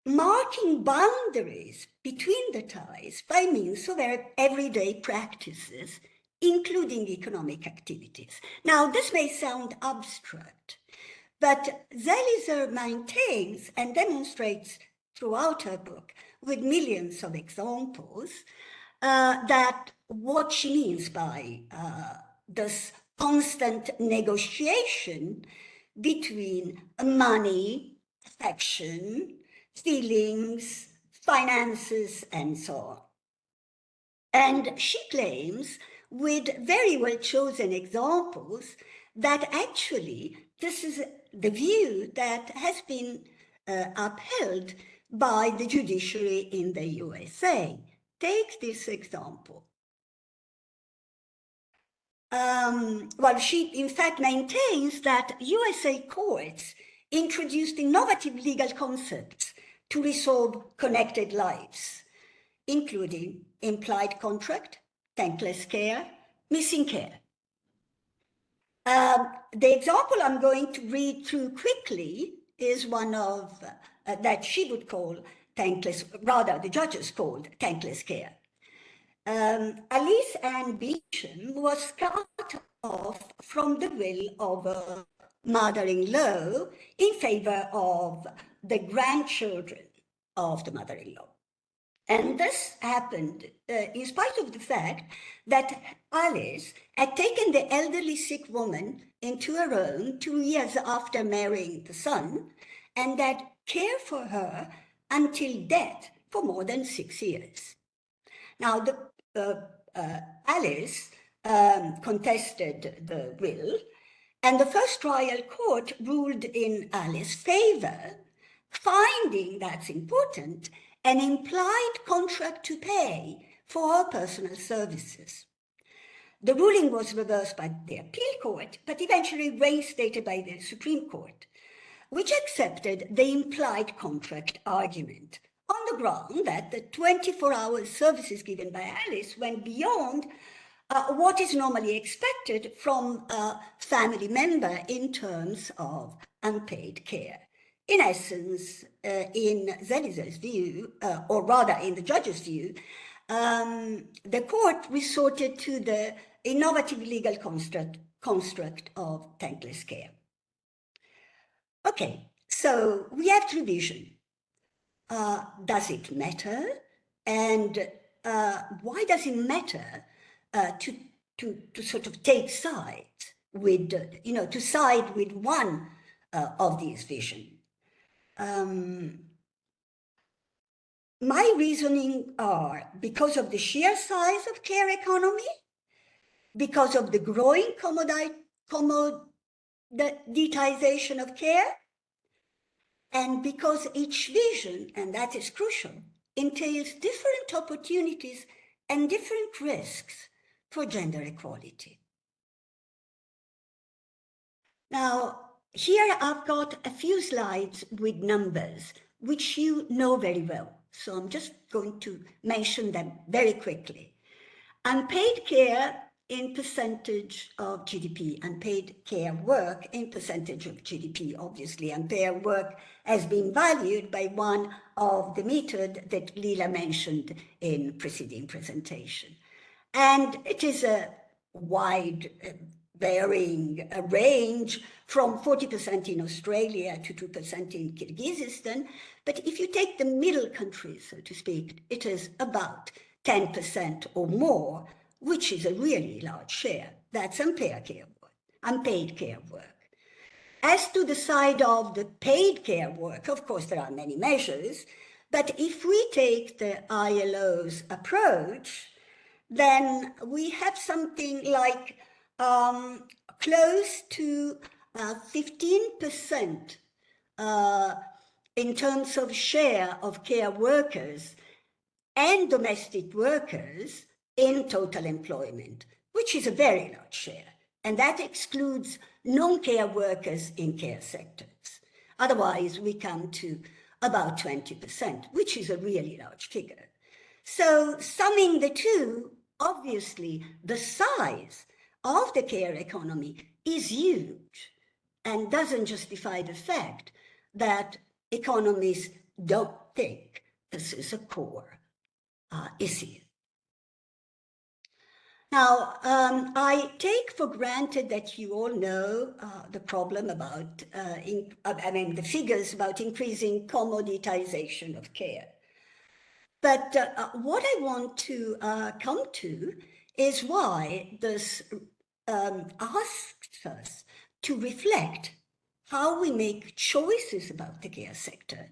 Speaker 11: marking boundaries between the ties by means of everyday practices, including economic activities. Now, this may sound abstract, but Zelizer maintains and demonstrates throughout her book, with millions of examples, that what she means by this constant negotiation between money, affection, feelings, finances, and so on. And she claims, with very well chosen examples, that actually this is the view that has been upheld by the judiciary in the USA. Take this example. Well, she in fact maintains that USA courts introduced innovative legal concepts to resolve connected lives, including implied contract, thankless care, missing care. The example I'm going to read through quickly is one of that she would call thankless, rather the judges called thankless care. Alice Ann Beecham was cut off from the will of a mother-in-law in favor of the grandchildren of the mother-in-law. And this happened in spite of the fact that Alice had taken the elderly sick woman into her own 2 years after marrying the son, and had cared for her until death for more than 6 years. Now, Alice contested the will, and the first trial court ruled in Alice's favor, finding, that's important, an implied contract to pay for her personal services. The ruling was reversed by the appeal court, but eventually reinstated by the Supreme Court, which accepted the implied contract argument on the ground that the 24-hour services given by Alice went beyond what is normally expected from a family member in terms of unpaid care. In essence, in Zelizer's view, or rather in the judge's view, the court resorted to the innovative legal construct of thankless care. Okay, so we have true vision. Does it matter? And why does it matter to sort of take sides with, to side with one of these visions? My reasoning are because of the sheer size of care economy, because of the growing commoditization of care, And because each vision, and that is crucial, entails different opportunities and different risks for gender equality. Now, here I've got a few slides with numbers, which you know very well. So I'm just going to mention them very quickly. Unpaid care in percentage of GDP, unpaid care work in percentage of GDP. Obviously, unpaid work has been valued by one of the method that Lila mentioned in preceding presentation. And it is a wide varying range from 40% in Australia to 2% in Kyrgyzstan. But if you take the middle countries, so to speak, it is about 10% or more, which is a really large share. That's unpaid care work. As to the side of the paid care work, of course, there are many measures, but if we take the ILO's approach, then we have something like close to 15% in terms of share of care workers and domestic workers in total employment, which is a very large share. And that excludes non-care workers in care sectors. Otherwise, we come to about 20%, which is a really large figure. So summing the two, obviously, the size of the care economy is huge and doesn't justify the fact that economists don't think this is a core issue. Now, I take for granted that you all know the problem about, the figures about increasing commoditization of care. But what I want to come to is why this asks us to reflect how we make choices about the care sector,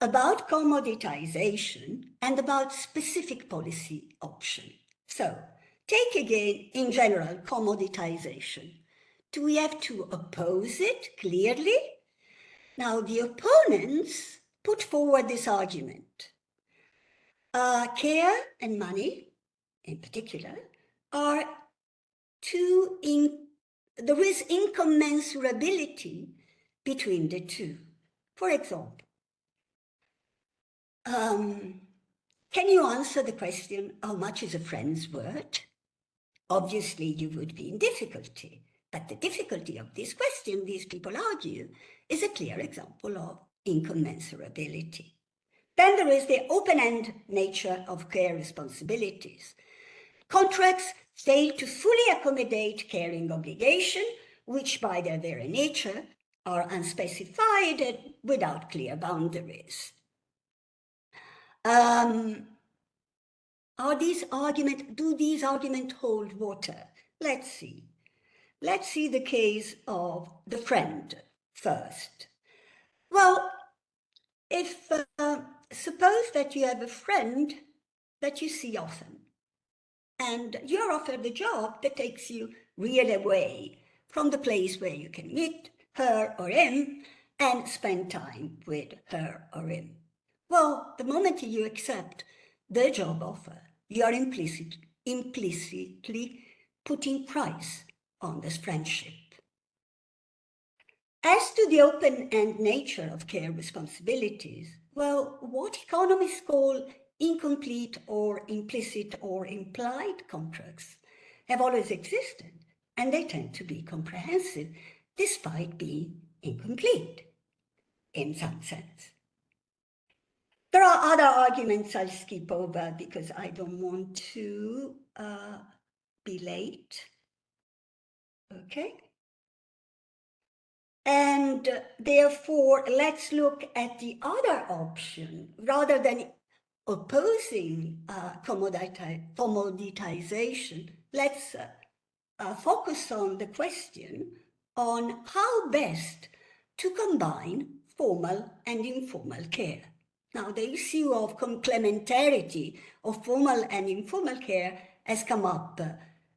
Speaker 11: about commoditization, and about specific policy options. So, take again, in general, commoditization. Do we have to oppose it clearly? Now, the opponents put forward this argument. Care and money, in particular, are there is incommensurability between the two. For example, can you answer the question, how much is a friend's worth? Obviously, you would be in difficulty. But the difficulty of this question, these people argue, is a clear example of incommensurability. Then there is the open-end nature of care responsibilities. Contracts fail to fully accommodate caring obligation, which by their very nature are unspecified and without clear boundaries. Do these arguments hold water? Let's see. Let's see the case of the friend first. Well, if suppose that you have a friend that you see often, and you're offered a job that takes you really away from the place where you can meet her or him and spend time with her or him. Well, the moment you accept the job offer, you are implicitly putting price on this friendship. As to the open-end nature of care responsibilities, well, what economists call incomplete or implicit or implied contracts have always existed, and they tend to be comprehensive despite being incomplete in some sense. There are other arguments I'll skip over because I don't want to be late. Okay. And therefore, let's look at the other option. Rather than opposing commoditization, let's focus on the question on how best to combine formal and informal care. Now, the issue of complementarity of formal and informal care has come up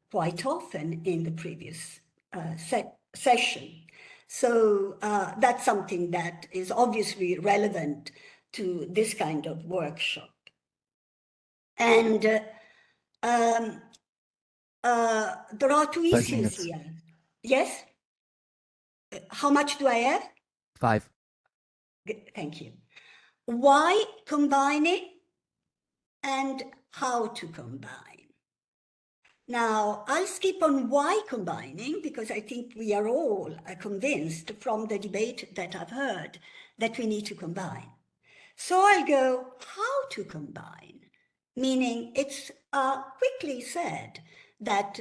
Speaker 11: quite often in the previous session. So that's something that is obviously relevant to this kind of workshop. And there are two
Speaker 16: 5
Speaker 11: issues
Speaker 16: minutes.
Speaker 11: here. Yes? How much do I have?
Speaker 16: 5.
Speaker 11: Thank you. Why combining and how to combine? Now, I'll skip on why combining because I think we are all convinced from the debate that I've heard that we need to combine. So I'll go how to combine, meaning it's quickly said that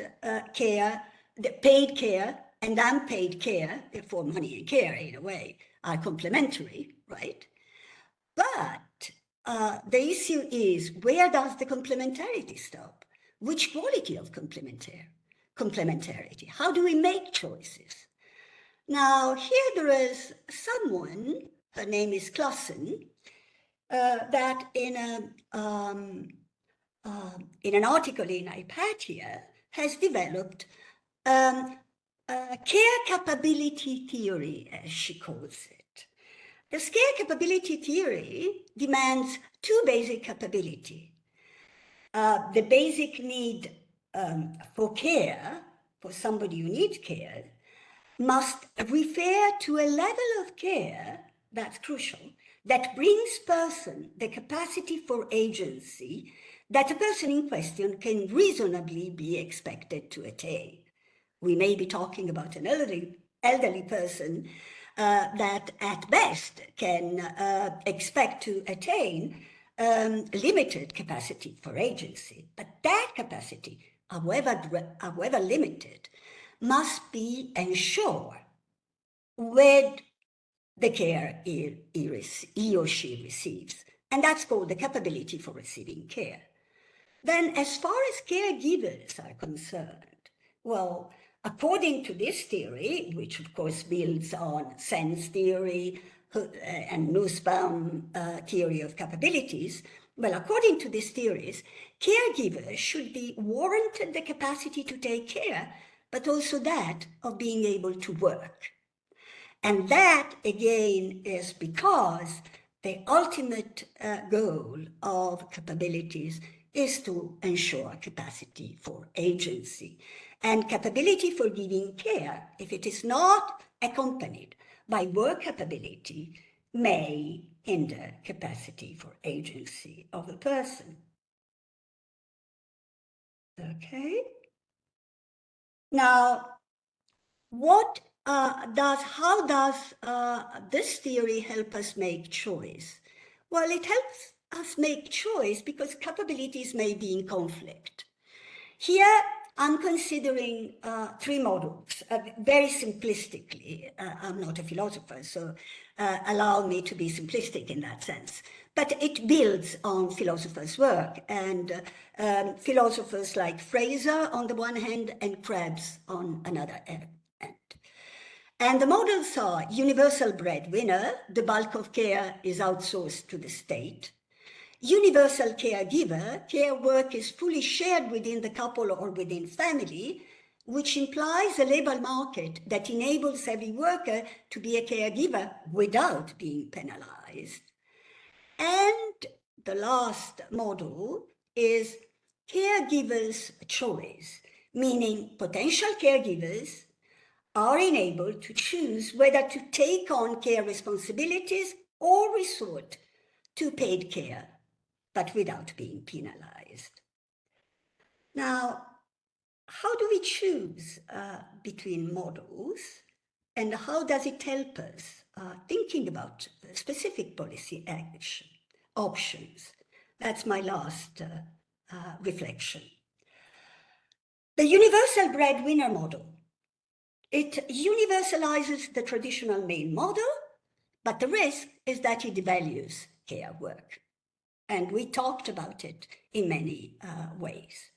Speaker 11: paid care and unpaid care, therefore money and care in a way, are complementary, right? But the issue is, where does the complementarity stop? Which quality of complementarity? How do we make choices? Now, here there is someone, her name is Klassen, that in an article in Hypatia has developed care capability theory, as she calls it. The care capability theory demands two basic capabilities. The basic need for care, for somebody who needs care, must refer to a level of care, that's crucial, that brings person the capacity for agency that a person in question can reasonably be expected to attain. We may be talking about an elderly person that at best can expect to attain limited capacity for agency. But that capacity, however limited, must be ensured with the care he or she receives. And that's called the capability for receiving care. Then, as far as caregivers are concerned, well, according to this theory, which of course builds on sense theory and Nussbaum theory of capabilities, well, according to these theories, caregivers should be warranted the capacity to take care, but also that of being able to work. And that, again, is because the ultimate goal of capabilities is to ensure capacity for agency. And capability for giving care, if it is not accompanied by work capability, may hinder capacity for agency of a person. Okay? Now, how does this theory help us make choice? Well, it helps us make choice because capabilities may be in conflict. Here, I'm considering three models, very simplistically. I'm not a philosopher, so allow me to be simplistic in that sense. But it builds on philosophers' work, and philosophers like Fraser on the one hand and Krebs on another end. And the models are universal breadwinner, the bulk of care is outsourced to the state. Universal caregiver, care work is fully shared within the couple or within family, which implies a labor market that enables every worker to be a caregiver without being penalized. And the last model is caregivers' choice, meaning potential caregivers are enabled to choose whether to take on care responsibilities or resort to paid care, but without being penalized. Now, how do we choose between models, and how does it help us thinking about specific policy options? That's my last reflection. The universal breadwinner model. It universalizes the traditional male model, but the risk is that it devalues care work. And we talked about it in many ways.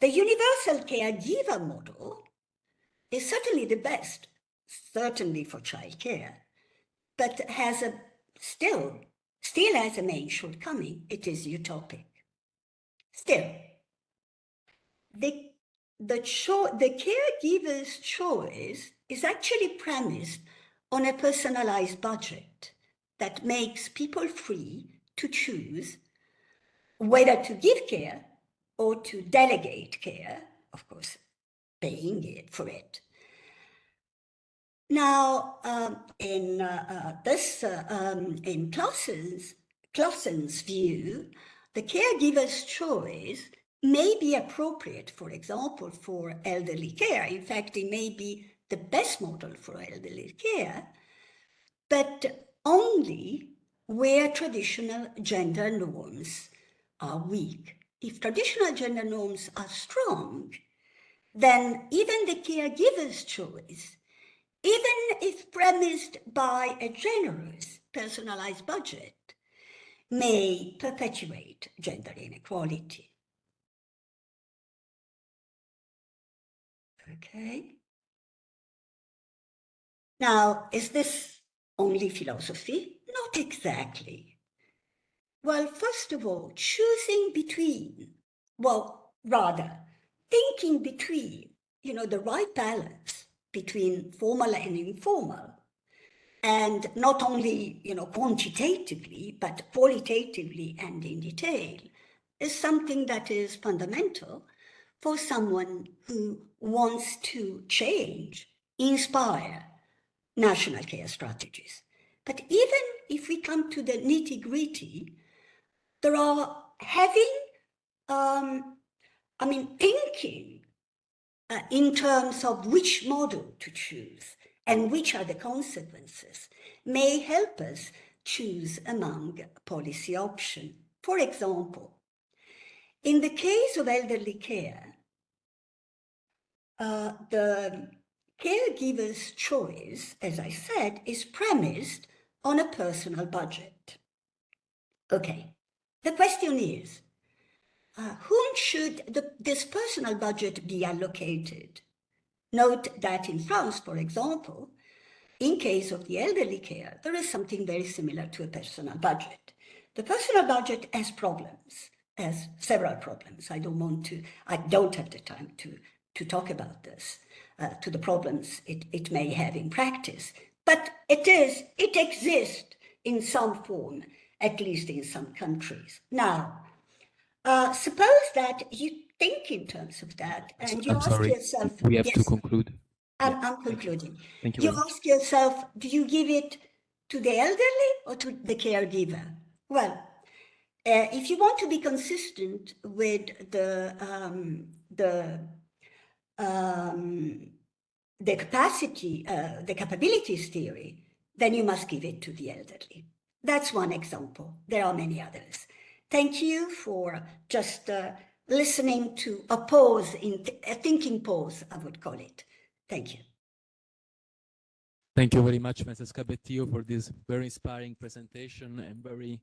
Speaker 11: The universal caregiver model is certainly the best, certainly for childcare, but has still has a main shortcoming. It is utopic. Still, the caregiver's choice is actually premised on a personalized budget that makes people free to choose whether to give care or to delegate care, of course, paying it for it. Now, in Clausen's view, the caregiver's choice may be appropriate, for example, for elderly care. In fact, it may be the best model for elderly care, but only where traditional gender norms are weak. If traditional gender norms are strong, then even the caregiver's choice, even if premised by a generous personalized budget, may perpetuate gender inequality. Okay. Now, is this only philosophy? Not exactly. Well, first of all, choosing between, well, rather, thinking between, the right balance between formal and informal, and not only, quantitatively, but qualitatively and in detail, is something that is fundamental for someone who wants to change, inspire national care strategies. But even if we come to the nitty-gritty, there are thinking in terms of which model to choose and which are the consequences may help us choose among policy options. For example, in the case of elderly care, the caregiver's choice, as I said, is premised on a personal budget. Okay, the question is, whom should this personal budget be allocated? Note that in France, for example, in case of the elderly care, there is something very similar to a personal budget. The personal budget has problems, has several problems. I don't have the time to talk about this, to the problems it may have in practice. But it exists in some form, at least in some countries. Now, suppose that you think in terms of that, and you ask yourself,
Speaker 16: we have to conclude.
Speaker 11: I'm concluding.
Speaker 16: Thank you.
Speaker 11: You ask yourself, do you give it to the elderly or to the caregiver? Well, if you want to be consistent with the capabilities theory, then you must give it to the elderly. That's one example. There are many others. Thank you for just listening to a pause, a thinking pause, I would call it. Thank you.
Speaker 16: Thank you very much, Francesca Bettillo, for this very inspiring presentation and very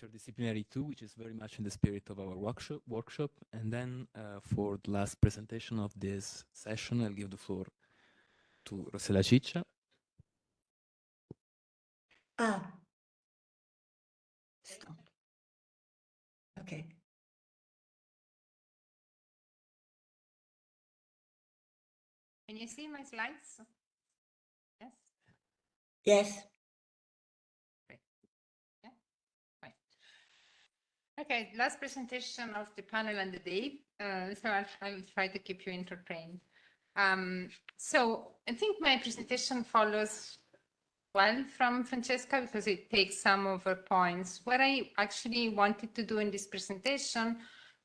Speaker 16: interdisciplinary too, which is very much in the spirit of our workshop. And then for the last presentation of this session, I'll give the floor to Rossella Ciccia.
Speaker 11: Stop. Okay.
Speaker 9: Can you see my slides? Yes.
Speaker 11: Yes.
Speaker 9: Great. Yeah. Fine. Okay, last presentation of the panel and the day. So I will try to keep you entertained. So I think my presentation follows well from Francesca because it takes some of her points. What I actually wanted to do in this presentation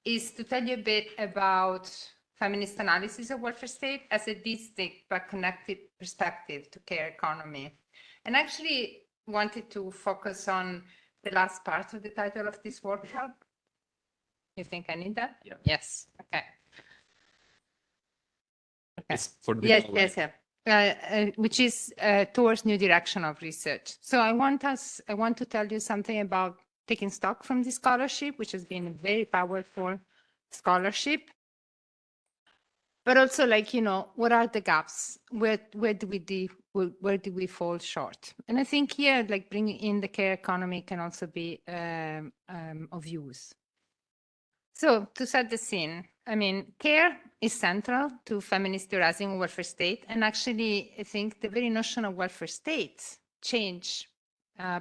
Speaker 9: is to tell you a bit about feminist analysis of welfare state as a distinct but connected perspective to care economy. And actually wanted to focus on the last part of the title of this workshop. You think I need that?
Speaker 16: Yeah.
Speaker 9: Yes. Okay.
Speaker 16: It's for the
Speaker 9: Yes. Which is towards new direction of research. So I want to tell you something about taking stock from the scholarship, which has been a very powerful scholarship. But also, what are the gaps? Where do we fall short? And I think here, bringing in the care economy can also be of use. So to set the scene, I mean, care is central to feminist theorizing of welfare state. And actually, I think the very notion of welfare state changed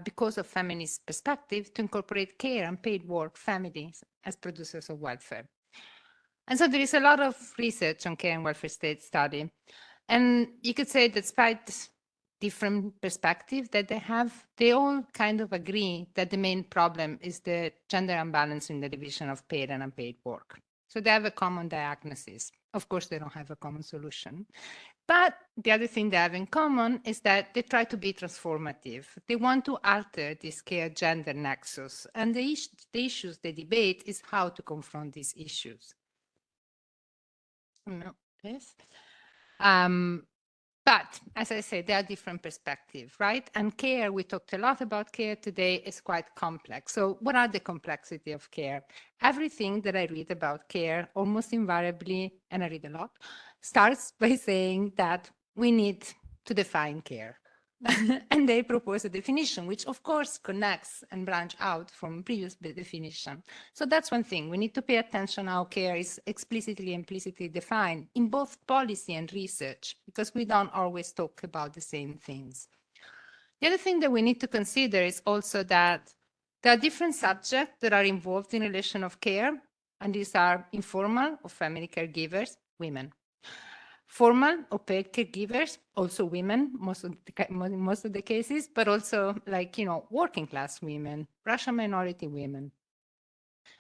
Speaker 9: because of feminist perspective to incorporate care and paid work families as producers of welfare. And so there is a lot of research on care and welfare state study. And you could say that despite different perspectives that they have, they all kind of agree that the main problem is the gender imbalance in the division of paid and unpaid work. So they have a common diagnosis. Of course, they don't have a common solution. But the other thing they have in common is that they try to be transformative. They want to alter this care gender nexus. And the issues they debate is how to confront these issues. No, this. But as I said, there are different perspectives, right? And care, we talked a lot about care today, is quite complex. So what are the complexity of care? Everything that I read about care, almost invariably, and I read a lot, starts by saying that we need to define care. And they propose a definition, which of course connects and branch out from previous definition. So that's one thing. We need to pay attention how care is explicitly and implicitly defined in both policy and research, because we don't always talk about the same things. The other thing that we need to consider is also that there are different subjects that are involved in relation of care, and these are informal or family caregivers, women. Formal or paid caregivers, also women, most of the cases, but also like, working class women, Russian minority women.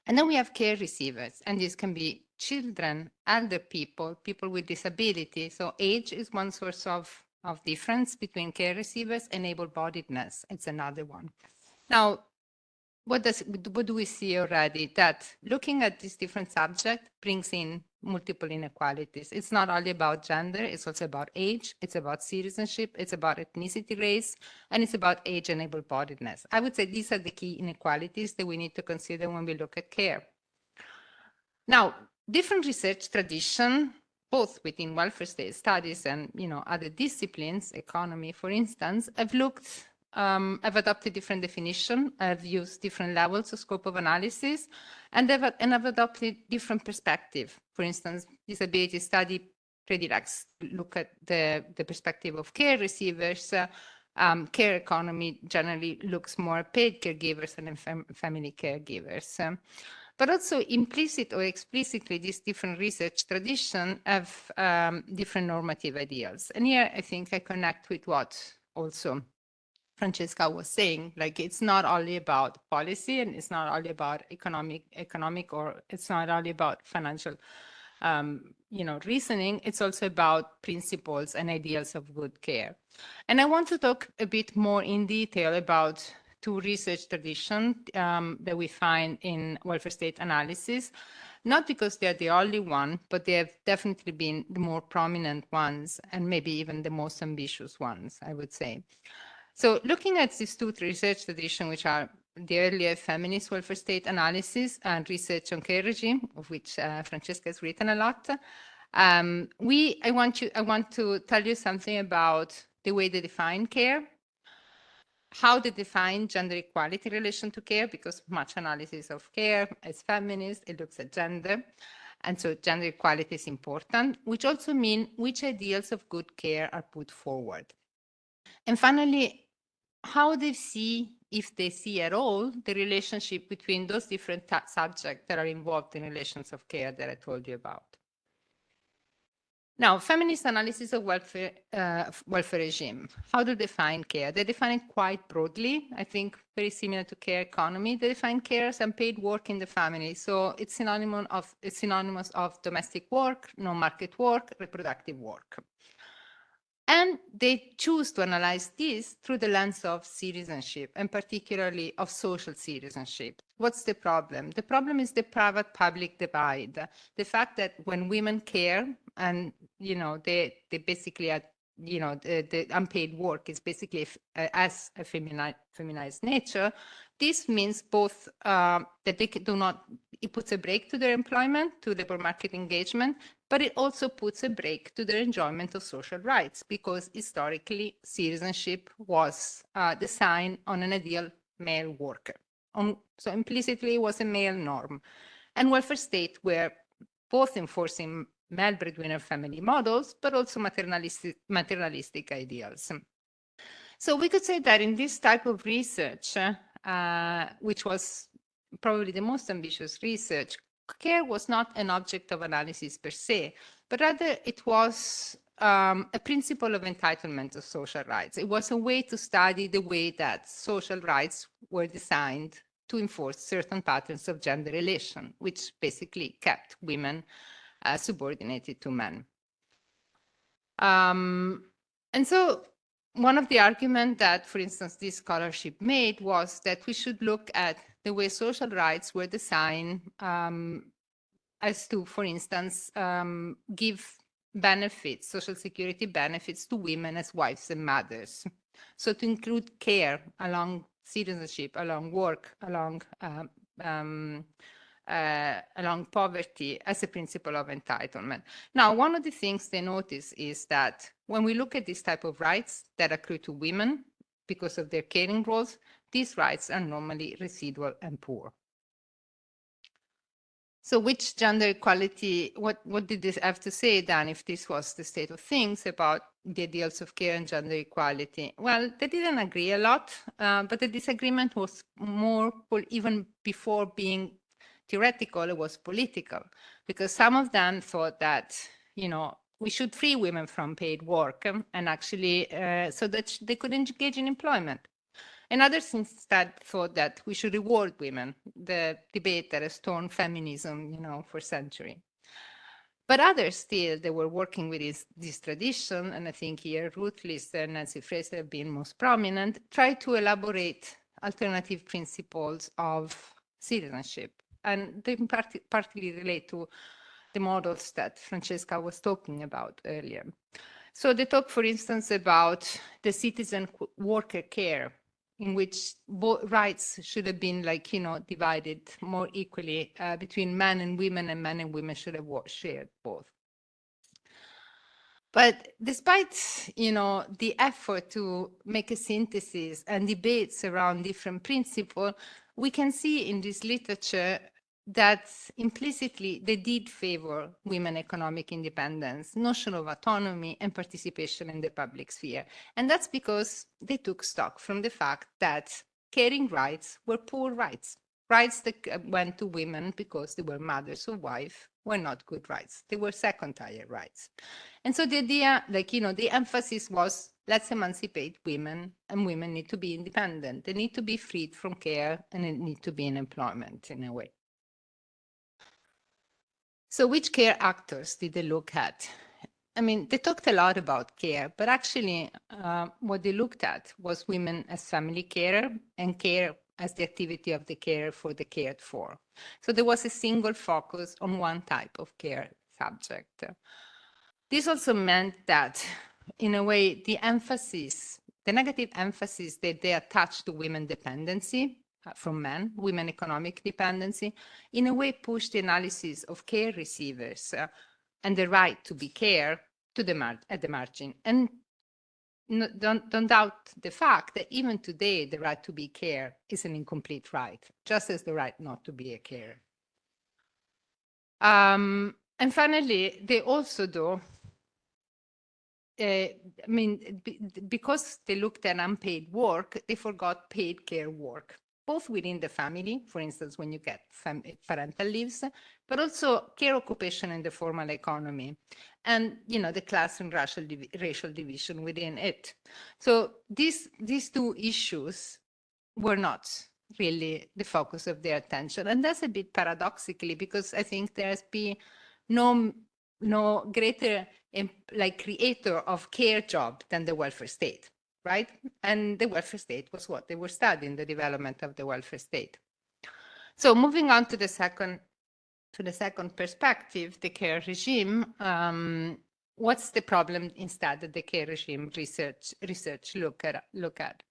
Speaker 9: And then we have care receivers, and these can be children, elder people, people with disability. So age is one source of difference between care receivers, and able-bodiedness, it's another one. Now, what do we see already? That looking at these different subjects brings in multiple inequalities. It's not only about gender, it's also about age, it's about citizenship, it's about ethnicity, race, and it's about age and able-bodiedness. I would say these are the key inequalities that we need to consider when we look at care. Now, different research tradition, both within welfare state studies and other disciplines, economy, for instance, have adopted different definition, have used different levels of scope of analysis, and have adopted different perspective. For instance, disability study predilects look at the perspective of care receivers. Care economy generally looks more at paid caregivers and family caregivers. But also implicit or explicitly, these different research traditions have different normative ideals. And here I think I connect with what also Francesca was saying, like it's not only about policy, and it's not only about economic, or it's not only about financial, reasoning. It's also about principles and ideals of good care. And I want to talk a bit more in detail about two research traditions that we find in welfare state analysis, not because they're the only one, but they have definitely been the more prominent ones, and maybe even the most ambitious ones, I would say. So looking at these two research traditions, which are the earlier feminist welfare state analysis and research on care regime, of which Francesca has written a lot, I want to tell you something about the way they define care, how they define gender equality in relation to care, because much analysis of care as feminist, it looks at gender. And so gender equality is important, which also means which ideals of good care are put forward. And finally, how they see, if they see at all, the relationship between those different subjects that are involved in relations of care that I told you about. Now, feminist analysis of welfare regime. How do they define care? They define it quite broadly. I think very similar to care economy. They define care as unpaid work in the family. So it's synonymous of domestic work, non-market work, reproductive work. And they choose to analyze this through the lens of citizenship, and particularly of social citizenship. What's the problem? The problem is the private-public divide. The fact that when women care, and they basically are, the unpaid work is basically as a feminized nature. This means both that they do not. It puts a brake to their employment, to labor market engagement, but it also puts a brake to their enjoyment of social rights, because historically citizenship was the sign on an ideal male worker. So implicitly it was a male norm. And welfare states were both enforcing male breadwinner family models, but also materialistic ideals. So we could say that in this type of research, which was probably the most ambitious research, care was not an object of analysis per se, but rather it was a principle of entitlement of social rights. It was a way to study the way that social rights were designed to enforce certain patterns of gender relation, which basically kept women subordinated to men. And so one of the arguments that, for instance, this scholarship made was that we should look at the way social rights were designed as to, for instance, give benefits, social security benefits to women as wives and mothers. So to include care along citizenship, along work, along poverty as a principle of entitlement. Now, one of the things they notice is that when we look at this type of rights that accrue to women because of their caring roles, these rights are normally residual and poor. So which gender equality, what did this have to say then if this was the state of things about the ideals of care and gender equality? Well, they didn't agree a lot, but the disagreement was more, even before being theoretical, it was political, because some of them thought that, you know, we should free women from paid work and actually so that they could engage in employment. And others instead thought that we should reward women, the debate that has torn feminism, you know, for centuries. But others still, they were working with this tradition, and I think here Ruth Lister and Nancy Fraser have been most prominent, try to elaborate alternative principles of citizenship. And they partly relate to the models that Francesca was talking about earlier. So they talk, for instance, about the citizen worker care, in which both rights should have been, like, you know, divided more equally between men and women should have shared both. But despite, you know, the effort to make a synthesis and debates around different principles, we can see in this literature that implicitly they did favor women economic independence, notion of autonomy and participation in the public sphere. And that's because they took stock from the fact that caring rights were poor rights. Rights that went to women because they were mothers or wives were not good rights. They were second-tier rights. And so the idea, like, you know, the emphasis was, let's emancipate women, and women need to be independent. They need to be freed from care, and they need to be in employment in a way. So which care actors did they look at? I mean, they talked a lot about care, but actually what they looked at was women as family carer and care as the activity of the carer for the cared for. So there was a single focus on one type of care subject. This also meant that, in a way, the negative emphasis that they attached to women dependency from men, women economic dependency, in a way pushed the analysis of care receivers and the right to be cared at the margin. And don't doubt the fact that even today, the right to be cared is an incomplete right, just as the right not to be a carer. And finally, they also, though, I mean, because they looked at unpaid work, they forgot paid care work, both within the family, for instance, when you get parental leaves, but also care occupation in the formal economy, and, you know, the class and racial division within it. So these two issues were not really the focus of their attention, and that's a bit paradoxically, because I think there's been no greater like creator of care job than the welfare state, right? And the welfare state was what they were studying, the development of the welfare state. So moving on to the second perspective, the care regime. What's the problem instead that the care regime research look at?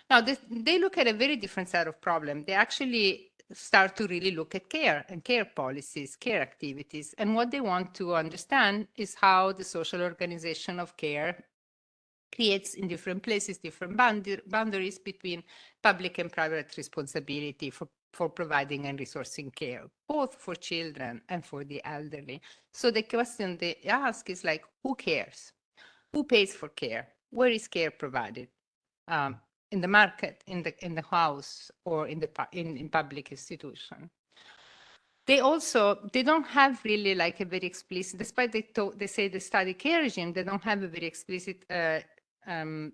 Speaker 9: Now, they look at a very different set of problems. They actually start to really look at care and care policies, care activities. And what they want to understand is how the social organization of care creates in different places different boundaries between public and private responsibility for for providing and resourcing care, both for children and for the elderly. So the question they ask is like, who cares? Who pays for care? Where is care provided? In the market, in the house, or in public institution. They don't have really like a very explicit, despite they say they study care regime, they don't have a very explicit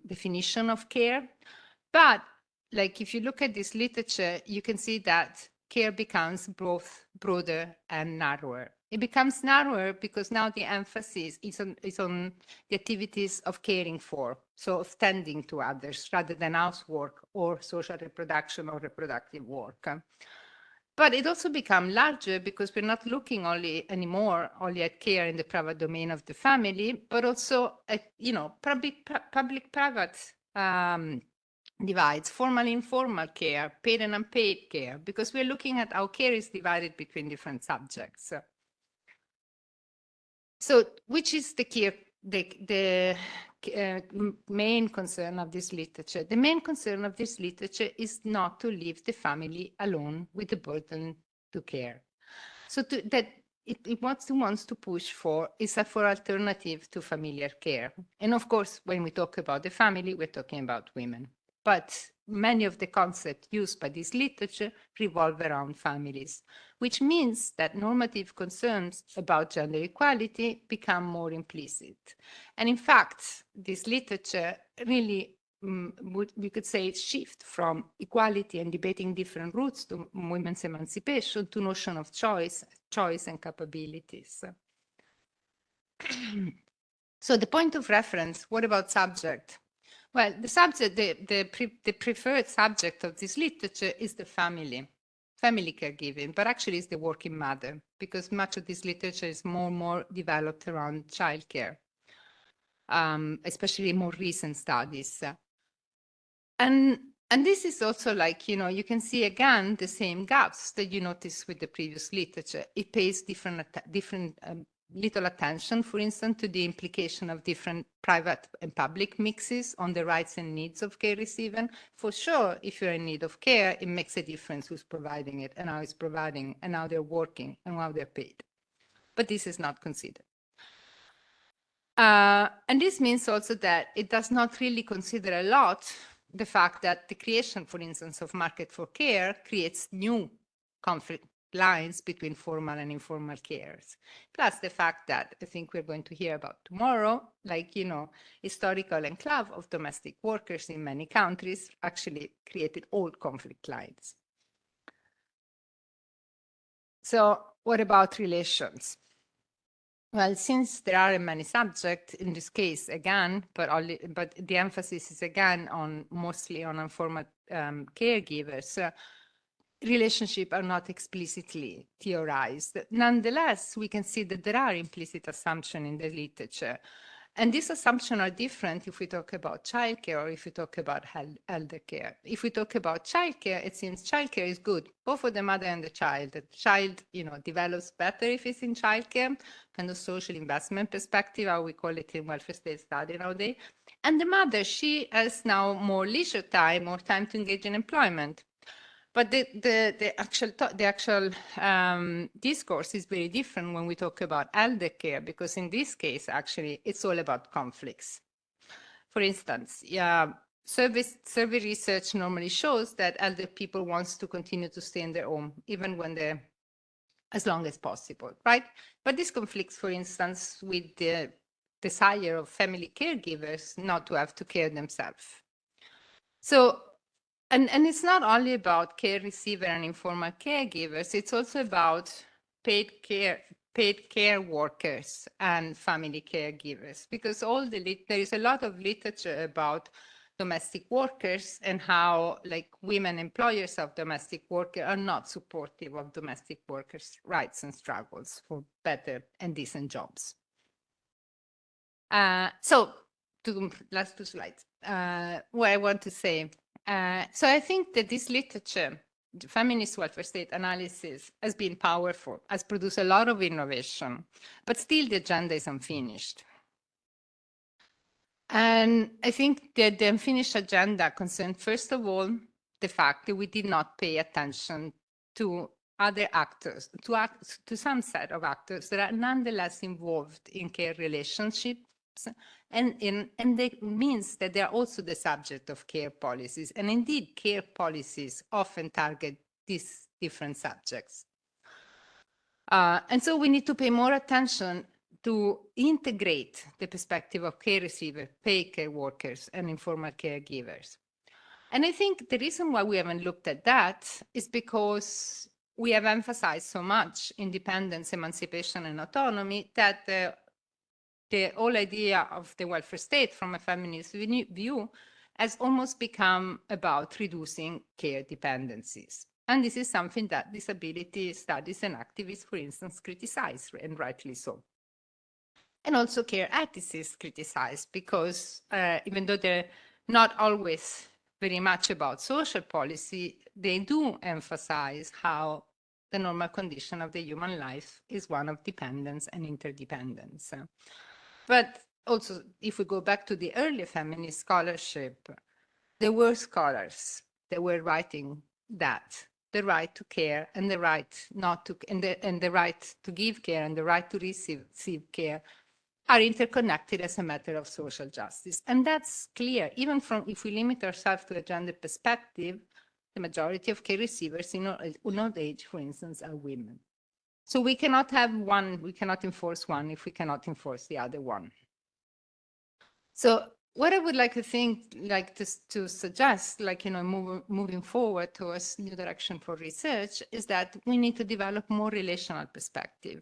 Speaker 9: definition of care. But like if you look at this literature, you can see that care becomes both broader and narrower. It becomes narrower because now the emphasis is on the activities of caring for, so of tending to others rather than housework or social reproduction or reproductive work. But it also becomes larger because we're not looking anymore only at care in the private domain of the family, but also at public-private divides, formal, informal care, paid and unpaid care, because we're looking at how care is divided between different subjects. So, which is the main concern of this literature? The main concern of this literature is not to leave the family alone with the burden to care. So what it wants to push for is for alternative to familiar care. And of course, when we talk about the family, we're talking about women. But many of the concepts used by this literature revolve around families, which means that normative concerns about gender equality become more implicit. And in fact, this literature really, we could say, shift from equality and debating different routes to women's emancipation to notion of choice and capabilities. So the point of reference, what about subject? Well, the subject, the preferred subject of this literature is the family caregiving, but actually it's the working mother, because much of this literature is more and more developed around childcare, especially more recent studies. And this is also like, you can see again the same gaps that you noticed with the previous literature. It pays little attention, for instance, to the implication of different private and public mixes on the rights and needs of care receiving. For sure, if you're in need of care, it makes a difference who's providing it and how it's providing and how they're working and how they're paid. But this is not considered. And this means also that it does not really consider a lot the fact that the creation, for instance, of market for care creates new conflict lines between formal and informal cares. Plus the fact that I think we're going to hear about tomorrow, like, historical enclave of domestic workers in many countries actually created old conflict lines. So what about relations? Well, since there are many subjects in this case, again, but the emphasis is again on mostly on informal caregivers, relationships are not explicitly theorized. Nonetheless, we can see that there are implicit assumptions in the literature. And these assumptions are different if we talk about childcare or if we talk about elder care. If we talk about childcare, it seems childcare is good, both for the mother and the child. The child, develops better if it's in childcare, kind of social investment perspective, how we call it in welfare state study nowadays. And the mother, she has now more leisure time, more time to engage in employment. But the actual discourse is very different when we talk about elder care, because in this case, actually, it's all about conflicts. For instance, survey research normally shows that elder people want to continue to stay in their home, even when they're as long as possible, right? But this conflicts, for instance, with the desire of family caregivers not to have to care themselves. So, and it's not only about care receiver and informal caregivers, it's also about paid care workers and family caregivers, because there is a lot of literature about domestic workers and how women employers of domestic workers are not supportive of domestic workers' rights and struggles for better and decent jobs. So, last two slides, what I want to say. So I think that this literature, the feminist welfare state analysis, has been powerful, has produced a lot of innovation, but still the agenda is unfinished. And I think that the unfinished agenda concerns, first of all, the fact that we did not pay attention to other actors, to some set of actors that are nonetheless involved in care relationships, and that means that they are also the subject of care policies. And indeed, care policies often target these different subjects. And so we need to pay more attention to integrate the perspective of care receivers, paid care workers, and informal caregivers. And I think the reason why we haven't looked at that is because we have emphasized so much independence, emancipation, and autonomy that the whole idea of the welfare state from a feminist view has almost become about reducing care dependencies. And this is something that disability studies and activists, for instance, criticize, and rightly so. And also care ethicists criticize, because even though they're not always very much about social policy, they do emphasize how the normal condition of the human life is one of dependence and interdependence. But also, if we go back to the early feminist scholarship, there were scholars that were writing that the right to care and the right not to, and the right to give care and the right to receive care are interconnected as a matter of social justice. And that's clear, even from, if we limit ourselves to a gender perspective, the majority of care receivers in old age, for instance, are women. So we cannot have one, we cannot enforce one if we cannot enforce the other one. So what I would like to suggest, moving forward towards new direction for research, is that we need to develop more relational perspective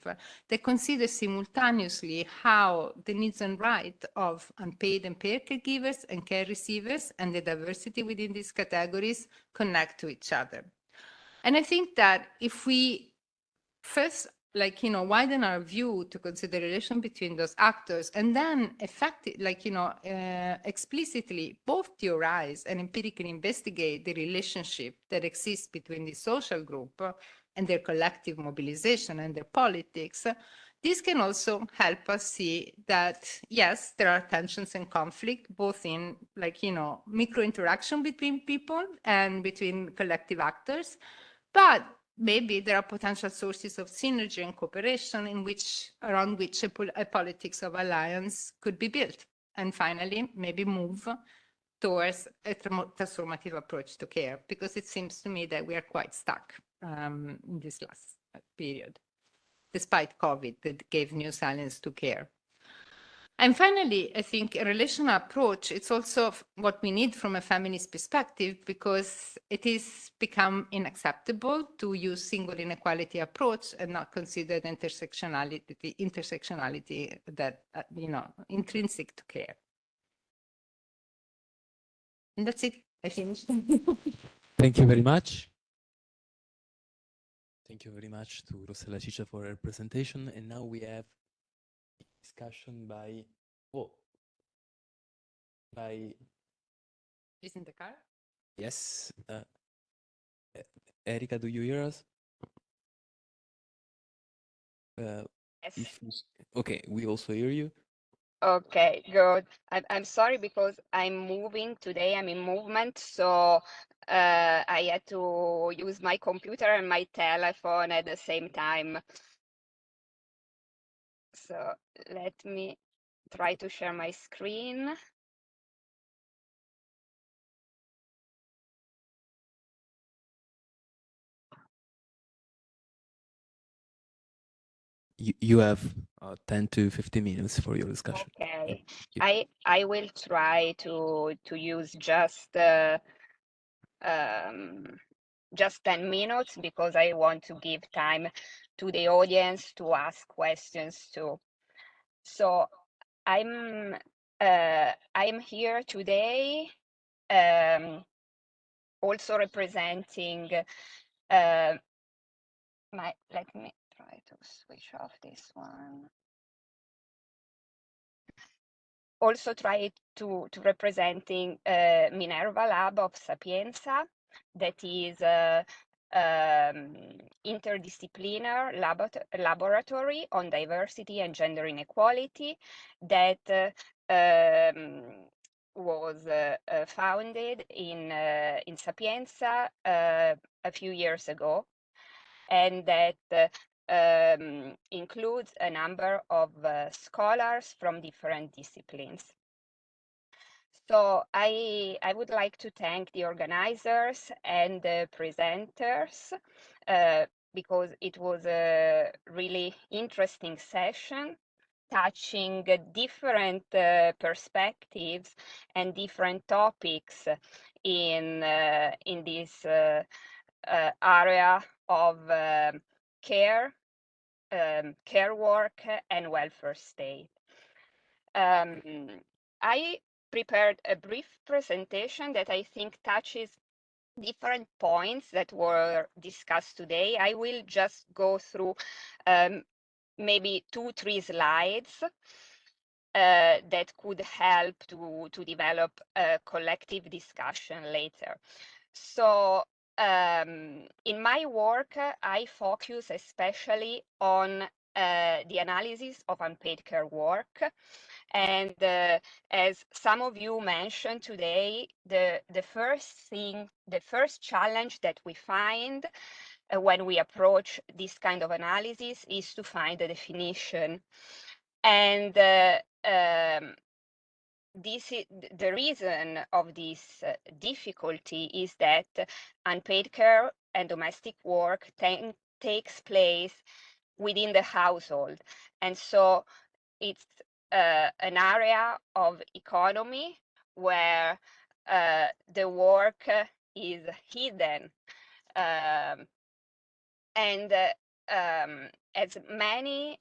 Speaker 9: that considers simultaneously how the needs and rights of unpaid and paid caregivers and care receivers and the diversity within these categories connect to each other. And I think that if we first widen our view to consider the relation between those actors, and then explicitly both theorize and empirically investigate the relationship that exists between the social group and their collective mobilization and their politics, this can also help us see that, yes, there are tensions and conflict, both in micro interaction between people and between collective actors, but maybe there are potential sources of synergy and cooperation around which a politics of alliance could be built. And finally, maybe move towards a transformative approach to care, because it seems to me that we are quite stuck in this last period, despite COVID that gave new silence to care. And finally, I think a relational approach, it's also what we need from a feminist perspective, because it is become unacceptable to use single inequality approach and not consider the intersectionality that, intrinsic to care. And that's it, I finished.
Speaker 16: Thank you very much. Thank you very much to Rossella Ciccia for her presentation. And now we have discussion by
Speaker 9: Is in the car?
Speaker 16: Yes. Erika, do you hear us?
Speaker 14: Yes.
Speaker 16: Okay, we also hear you.
Speaker 14: Okay, good. I'm sorry because I'm moving today. I'm in movement, so I had to use my computer and my telephone at the same time. So let me try to share my screen.
Speaker 16: You have 10 to 15 minutes for your discussion.
Speaker 14: Okay, I will try to use just 10 minutes, because I want to give time to the audience to ask questions too. So I'm here today also representing let me try to switch off this one. Also try to representing Minerva Lab of Sapienza, that is interdisciplinary laboratory on diversity and gender inequality that was founded in Sapienza a few years ago. and that includes a number of scholars from different disciplines. So I would like to thank the organizers and the presenters because it was a really interesting session, touching different perspectives and different topics in this area of care, care work, and welfare state. I prepared a brief presentation that I think touches different points that were discussed today. I will just go through maybe 2-3 slides that could help to develop a collective discussion later. So in my work, I focus especially on the analysis of unpaid care work. And as some of you mentioned today, the first challenge that we find when we approach this kind of analysis is to find a definition. And this is the reason of this difficulty is that unpaid care and domestic work takes place within the household. And so it's an area of economy where the work is hidden. And as many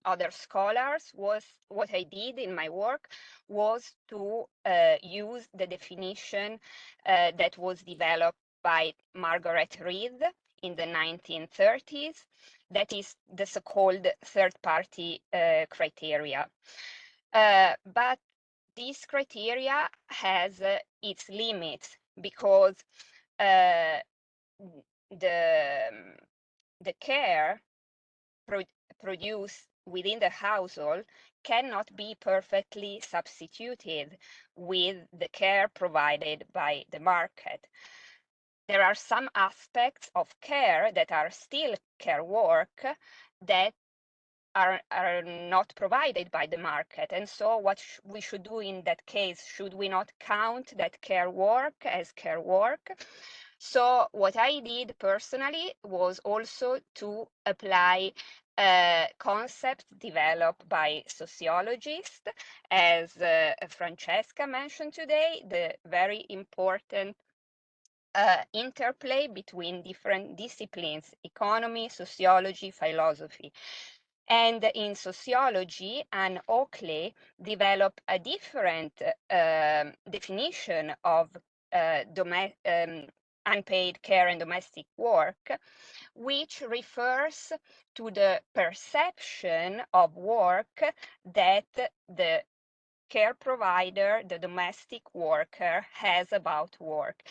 Speaker 14: other scholars, what I did in my work was to use the definition that was developed by Margaret Reed in the 1930s, that is the so-called third-party criteria. But this criteria has its limits because the care produced within the household cannot be perfectly substituted with the care provided by the market. There are some aspects of care that are still care work that are not provided by the market. And so what we should do in that case, should we not count that care work as care work? So what I did personally was also to apply concepts developed by sociologists, as Francesca mentioned today, the very important interplay between different disciplines, economy, sociology, philosophy. And in sociology, Anne Oakley developed a different definition of unpaid care and domestic work, which refers to the perception of work that the care provider, the domestic worker, has about work.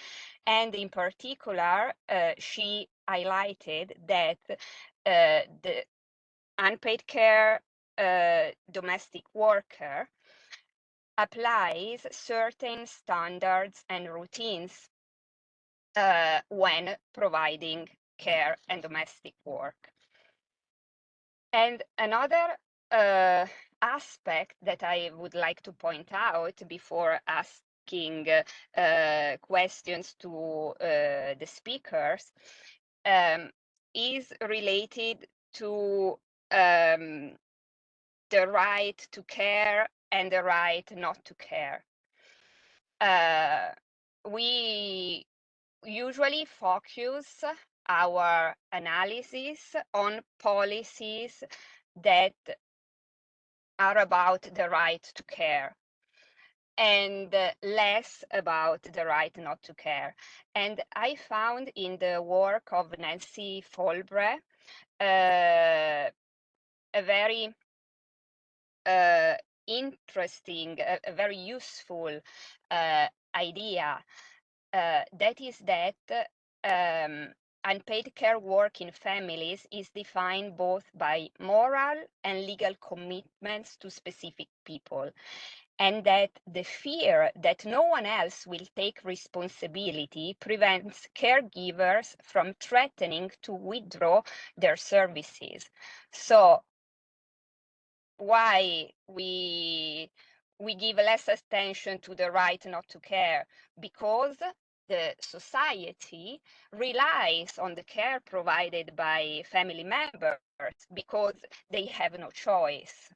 Speaker 14: And in particular, she highlighted that the unpaid care domestic worker applies certain standards and routines when providing care and domestic work. And another aspect that I would like to point out before asking questions to the speakers is related to the right to care and the right not to care. We usually focus our analysis on policies that are about the right to care and less about the right not to care. And I found in the work of Nancy Folbre a very interesting, a very useful idea. That is that unpaid care work in families is defined both by moral and legal commitments to specific people. and that the fear that no one else will take responsibility prevents caregivers from threatening to withdraw their services. So why we give less attention to the right not to care? Because the society relies on the care provided by family members because they have no choice.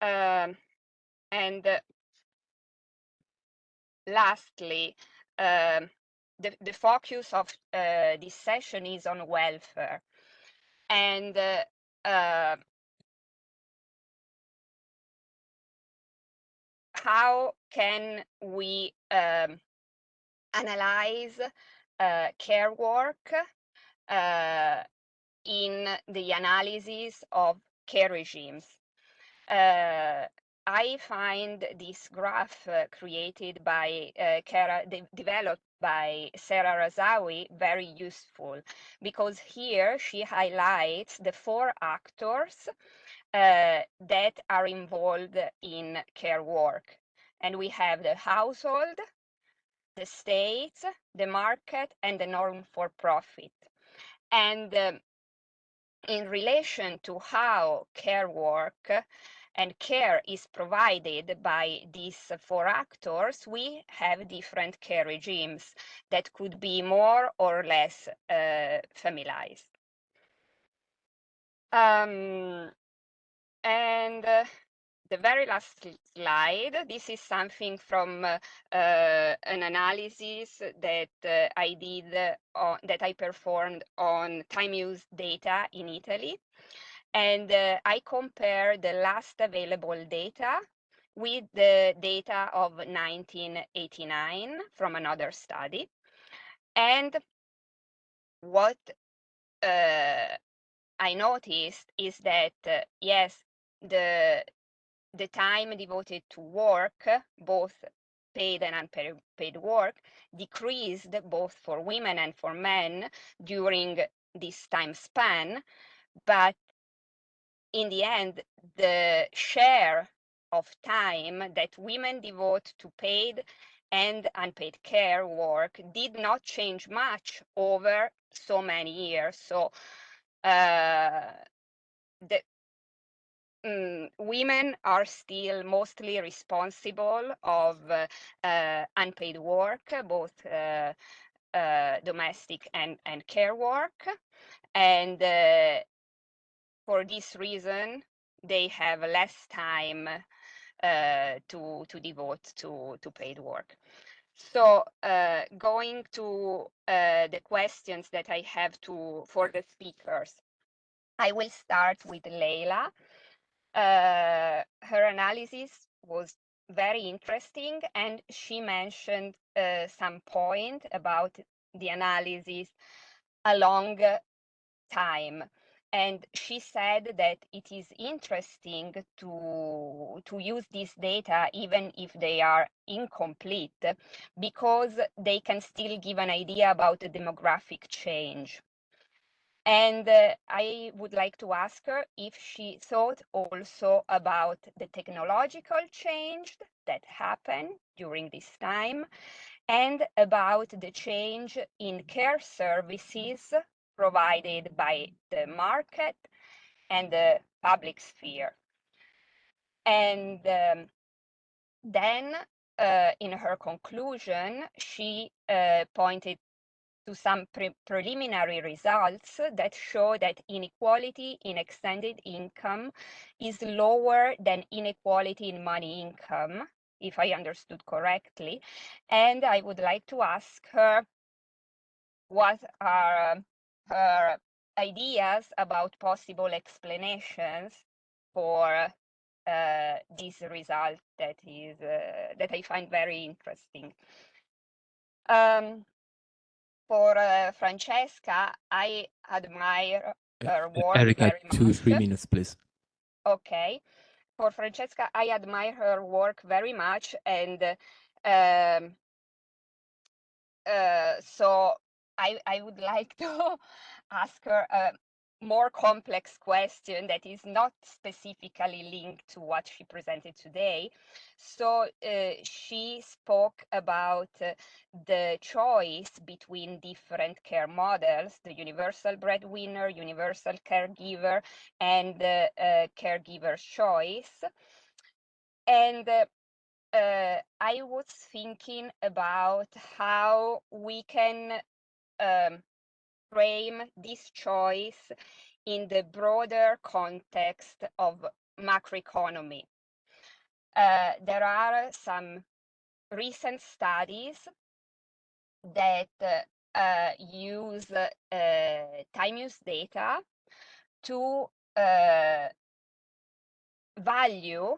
Speaker 14: And lastly, the focus of this session is on welfare. And how can we analyze care work in the analysis of care regimes? I find this graph created by developed by Sarah Razawi very useful, because here she highlights the 4 actors that are involved in care work. And we have the household, the state, the market, and the non-for-profit. And in relation to how care work and care is provided by these 4 actors, we have different care regimes that could be more or less familiarized. And the very last slide, this is something from an analysis that I did, that I performed on time use data in Italy. And I compared the last available data with the data of 1989 from another study. And what I noticed is that, yes, the time devoted to work, both paid and unpaid work, decreased both for women and for men during this time span. But in the end, the share of time that women devote to paid and unpaid care work did not change much over so many years. So women are still mostly responsible of unpaid work, both domestic and care work. And for this reason, they have less time to devote to paid work. So going to the questions that I have for the speakers, I will start with Leila. Her analysis was very interesting, and she mentioned some point about the analysis along time. And she said that it is interesting to use this data even if they are incomplete, because they can still give an idea about the demographic change. And I would like to ask her if she thought also about the technological change that happened during this time, and about the change in care services provided by the market and the public sphere. And then in her conclusion, she pointed to some preliminary results that show that inequality in extended income is lower than inequality in money income, if I understood correctly. And I would like to ask her what are her ideas about possible explanations for this result that I find very interesting. For Francesca, I admire her work
Speaker 16: Erica,
Speaker 14: very much.
Speaker 16: 2-3 minutes, please.
Speaker 14: Okay. For Francesca, I admire her work very much, and so I would like to ask her more complex question that is not specifically linked to what she presented today. So she spoke about the choice between different care models, the universal breadwinner, universal caregiver, and caregiver's choice. And I was thinking about how we can frame this choice in the broader context of macroeconomy. There are some recent studies that use time use data to value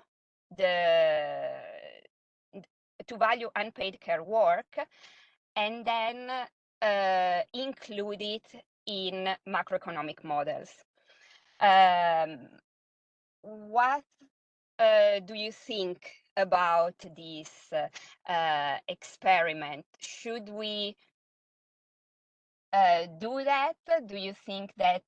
Speaker 14: unpaid care work and then include it in macroeconomic models. What do you think about this experiment? Should we do that? Do you think that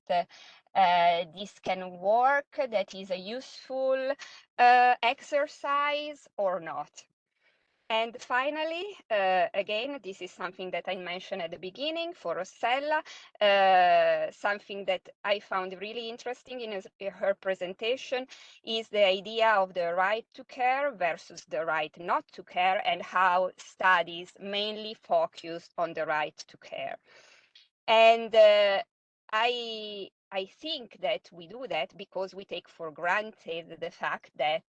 Speaker 14: this can work, that is a useful exercise or not? And finally, again, this is something that I mentioned at the beginning for Rossella, something that I found really interesting in her presentation is the idea of the right to care versus the right not to care, and how studies mainly focus on the right to care. And I think that we do that because we take for granted the fact that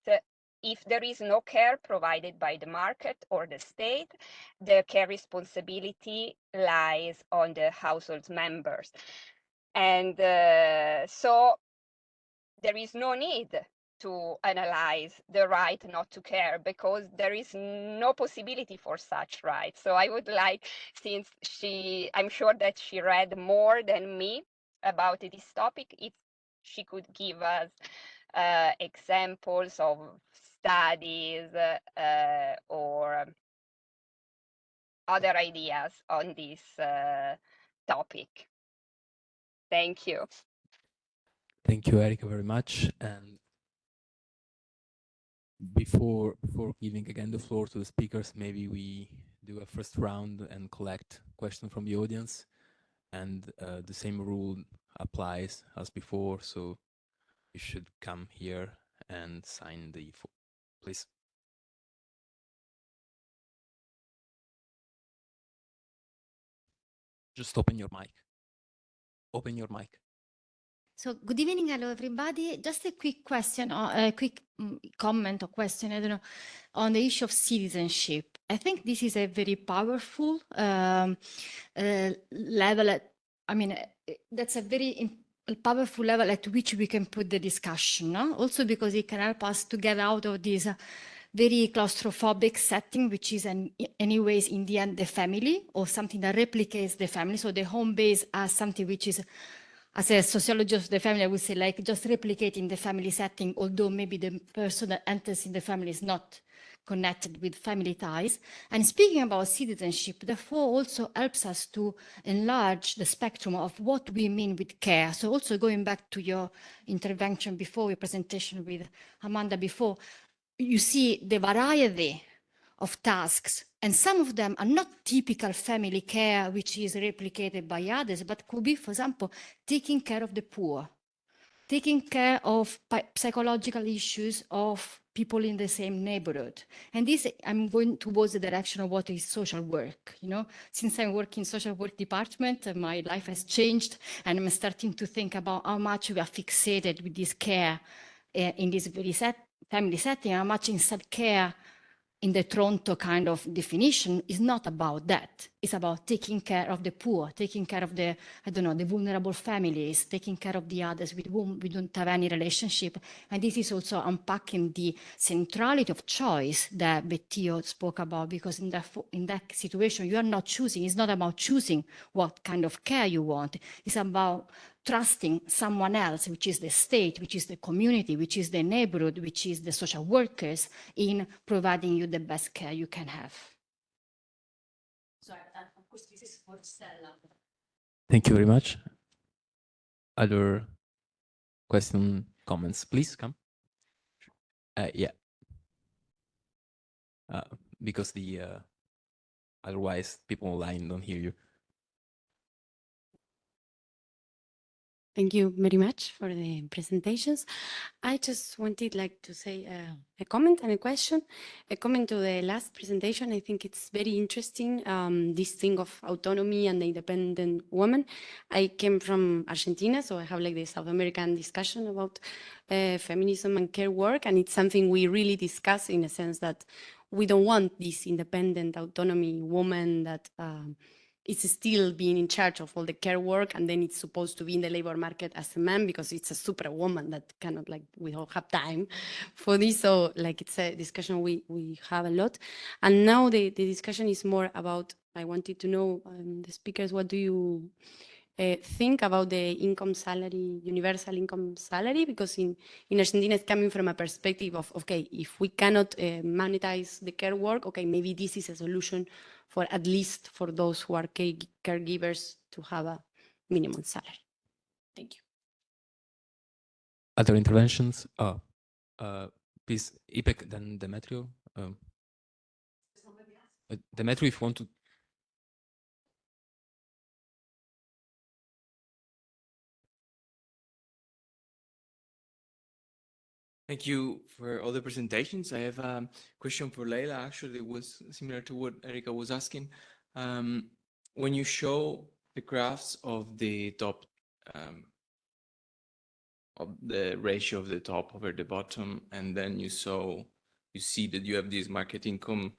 Speaker 14: if there is no care provided by the market or the state, the care responsibility lies on the household members. And so there is no need to analyze the right not to care because there is no possibility for such right. So I would like, since I'm sure that she read more than me about this topic, if she could give us examples of studies or other ideas on this topic. Thank you.
Speaker 16: Thank you, Erika, very much. And before giving again the floor to the speakers, maybe we do a first round and collect questions from the audience. And the same rule applies as before, so you should come here and sign the form, please. Just open your mic. Open your mic.
Speaker 1: So good evening, hello everybody. Just a quick question, or a quick comment or question, I don't know, on the issue of citizenship. I think this is a very powerful level. That's a very powerful level at which we can put the discussion, no? Also because it can help us to get out of this very claustrophobic setting, which is anyways in the end the family, or something that replicates the family. So the home base as something which is, as a sociologist of the family, I would say like just replicating the family setting, although maybe the person that enters in the family is not connected with family ties. And speaking about citizenship, therefore also helps us to enlarge the spectrum of what we mean with care. So also going back to your intervention before, your presentation with Amanda before, you see the variety of tasks, and some of them are not typical family care, which is replicated by others, but could be, for example, taking care of the poor, taking care of psychological issues of people in the same neighborhood. And this, I'm going towards the direction of what is social work. You know, since I work in social work department, my life has changed, and I'm starting to think about how much we are fixated with this care in this very family setting, how much instead care in the Toronto kind of definition is not about that. It's about taking care of the poor, taking care of the, I don't know, the vulnerable families, taking care of the others with whom we don't have any relationship. And this is also unpacking the centrality of choice that Bettio spoke about, because in that situation, you are not choosing. It's not about choosing what kind of care you want. It's about trusting someone else, which is the state, which is the community, which is the neighborhood, which is the social workers, in providing you the best care you can have. So, of course, this is for Stella.
Speaker 16: Thank you very much. Other question, comments, please come. Yeah. Because the otherwise people online don't hear you.
Speaker 17: Thank you very much for the presentations. I just wanted to say a comment and a question. A comment to the last presentation. I think it's very interesting, this thing of autonomy and the independent woman. I came from Argentina, so I have the South American discussion about feminism and care work, and it's something we really discuss in a sense that we don't want this independent autonomy woman that is still being in charge of all the care work, and then it's supposed to be in the labor market as a man because it's a superwoman that cannot we don't have time for this. So it's a discussion we have a lot. And now the discussion is more about, I wanted to know, the speakers, what do you think about the income salary, universal income salary? Because in Argentina, it's coming from a perspective of, okay, if we cannot monetize the care work, okay, maybe this is a solution for at least for those who are caregivers to have a minimum salary. Thank you.
Speaker 16: Other interventions? Please, Ipek, then Demetrio. Demetrio, if you want to.
Speaker 10: Thank you for all the presentations. I have a question for Leila. Actually, it was similar to what Erika was asking. When you show the graphs of the top, of the ratio of the top over the bottom, and then you see that you have this market income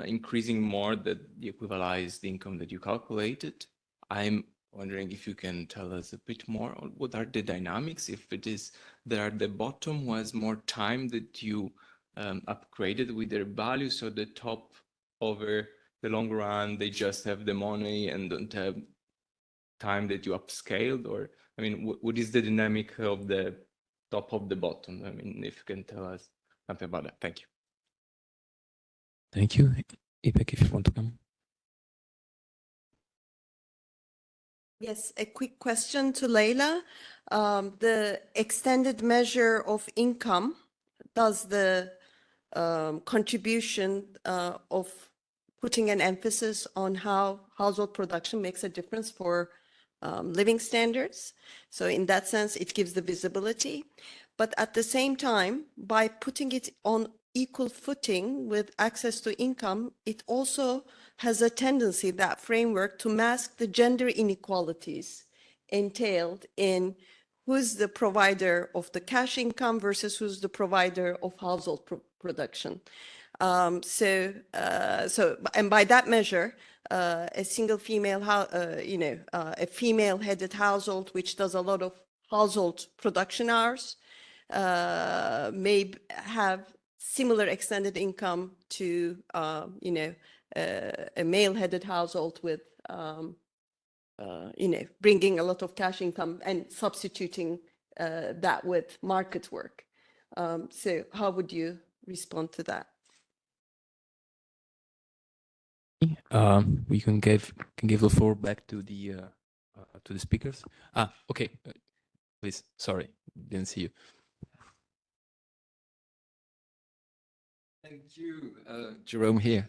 Speaker 10: increasing more than the equivalized income that you calculated. I'm wondering if you can tell us a bit more on what are the dynamics, if it is that at the bottom was more time that you upgraded with their value, so the top over the long run, they just have the money and don't have time that you upscaled, or, I mean, what is the dynamic of the top of the bottom? I mean, if you can tell us something about that. Thank you.
Speaker 16: Thank you. Ipek, if you want to come.
Speaker 5: Yes, a quick question to Leila. The extended measure of income, does the contribution of putting an emphasis on how household production makes a difference for living standards? So in that sense, it gives the visibility. But at the same time, by putting it on equal footing with access to income, it also has a tendency, that framework, to mask the gender inequalities entailed in who's the provider of the cash income versus who's the provider of household production. And by that measure, a single female, a female-headed household which does a lot of household production hours may have similar extended income to, a male-headed household with, bringing a lot of cash income and substituting that with market work. So how would you respond to that?
Speaker 16: We can give the floor back to the speakers. Okay, please. Sorry, didn't see you.
Speaker 4: Thank you, Jerome here.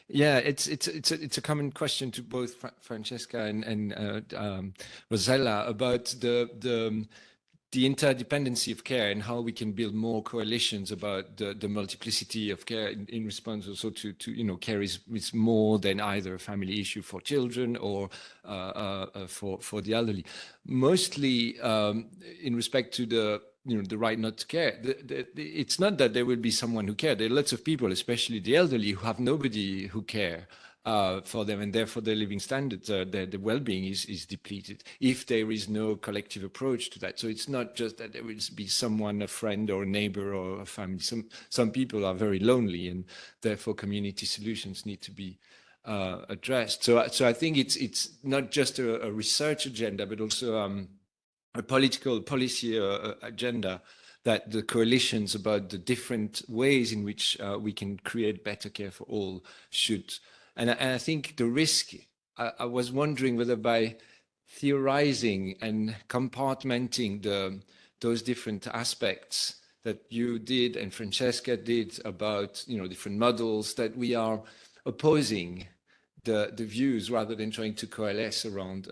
Speaker 4: Yeah, it's a common question to both Francesca and Rosella about the interdependency of care and how we can build more coalitions about the multiplicity of care in response also to care is more than either a family issue for children or for the elderly. Mostly in respect to the right not to care. It's not that there will be someone who cares. There are lots of people, especially the elderly, who have nobody who care for them, and therefore their living standards, their well-being is depleted if there is no collective approach to that. So it's not just that there will be someone, a friend or a neighbor or a family. Some people are very lonely, and therefore community solutions need to be addressed. So I think it's not just a research agenda, but also a political policy agenda, that the coalitions about the different ways in which we can create better care for all should. And I think the risk, I was wondering whether by theorizing and compartmenting those different aspects that you did and Francesca did about, different models, that we are opposing the views rather than trying to coalesce around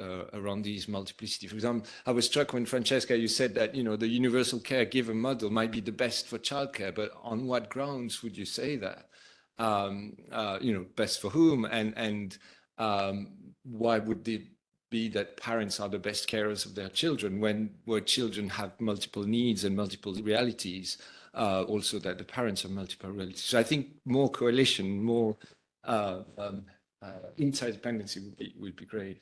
Speaker 4: these multiplicity. For example, I was struck when Francesca, you said that, the universal caregiver model might be the best for childcare, but on what grounds would you say that? Best for whom? And why would it be that parents are the best carers of their children where children have multiple needs and multiple realities, also that the parents have multiple realities. So I think more coalition, more interdependency would be great.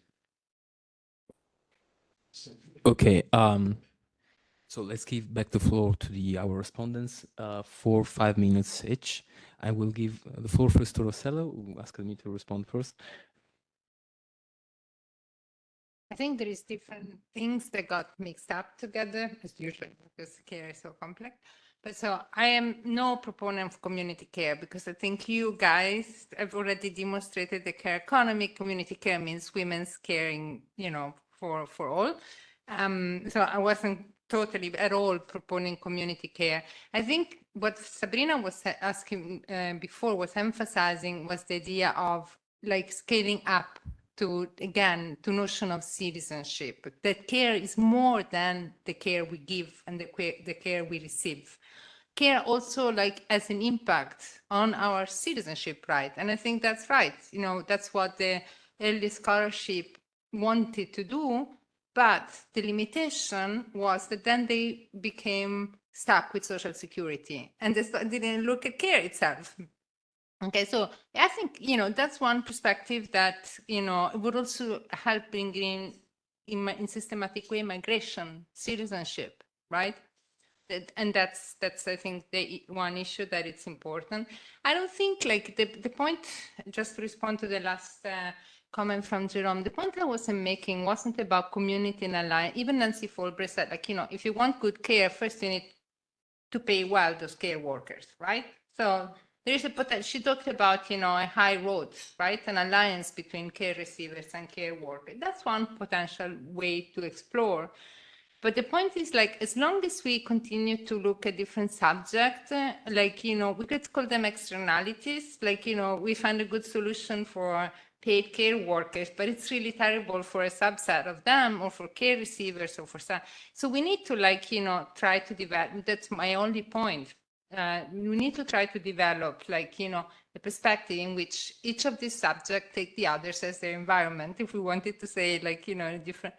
Speaker 16: Okay, so let's give back the floor to our respondents for 5 minutes each. I will give the floor first to Rossella, who asked me to respond first.
Speaker 9: I think there is different things that got mixed up together, as usual, because care is so complex. But so I am no proponent of community care, because I think you guys have already demonstrated the care economy. Community care means women's caring, for all. So I wasn't totally at all proponing community care. I think what Sabrina was asking before was emphasizing was the idea of like scaling up to notion of citizenship, that care is more than the care we give and the care we receive. Care also has an impact on our citizenship right. And I think that's right. That's what the early scholarship wanted to do, but the limitation was that then they became stuck with social security and they didn't look at care itself. Okay, so I think, that's one perspective that, it would also help bring in systematic way migration, citizenship, right? And that's I think the one issue that it's important. I don't think the point, just to respond to the last comment from Jerome, the point I wasn't making wasn't about community and alliance. Even Nancy Folbre said, if you want good care, first you need to pay well those care workers, right? So there is a potential. She talked about, a high road, right? An alliance between care receivers and care workers. That's one potential way to explore. But the point is, as long as we continue to look at different subjects, we could call them externalities. We find a good solution for paid care workers, but it's really terrible for a subset of them, or for care receivers, or for some. So we need to, try to develop. That's my only point. We need to try to develop, a perspective in which each of these subjects take the others as their environment. If we wanted to say, different.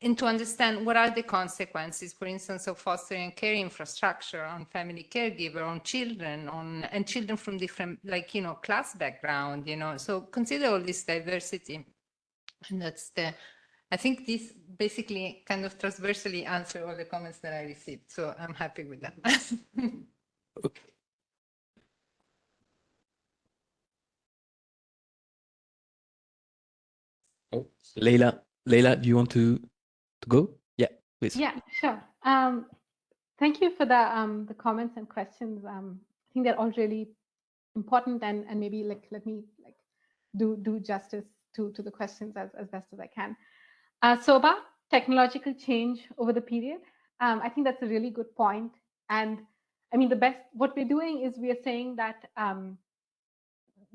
Speaker 9: And to understand what are the consequences, for instance, of fostering care infrastructure on family caregiver, on children, and children from different, class background, So consider all this diversity. And that's I think this basically kind of transversally answer all the comments that I received. So I'm happy with that.
Speaker 16: Okay. Oh, Leila, do you want to go? Yeah, please.
Speaker 13: Yeah, sure. Thank you for the comments and questions. I think they're all really important, and maybe let me do justice to the questions as best as I can. So about technological change over the period, I think that's a really good point. And I mean, what we're doing is we are saying that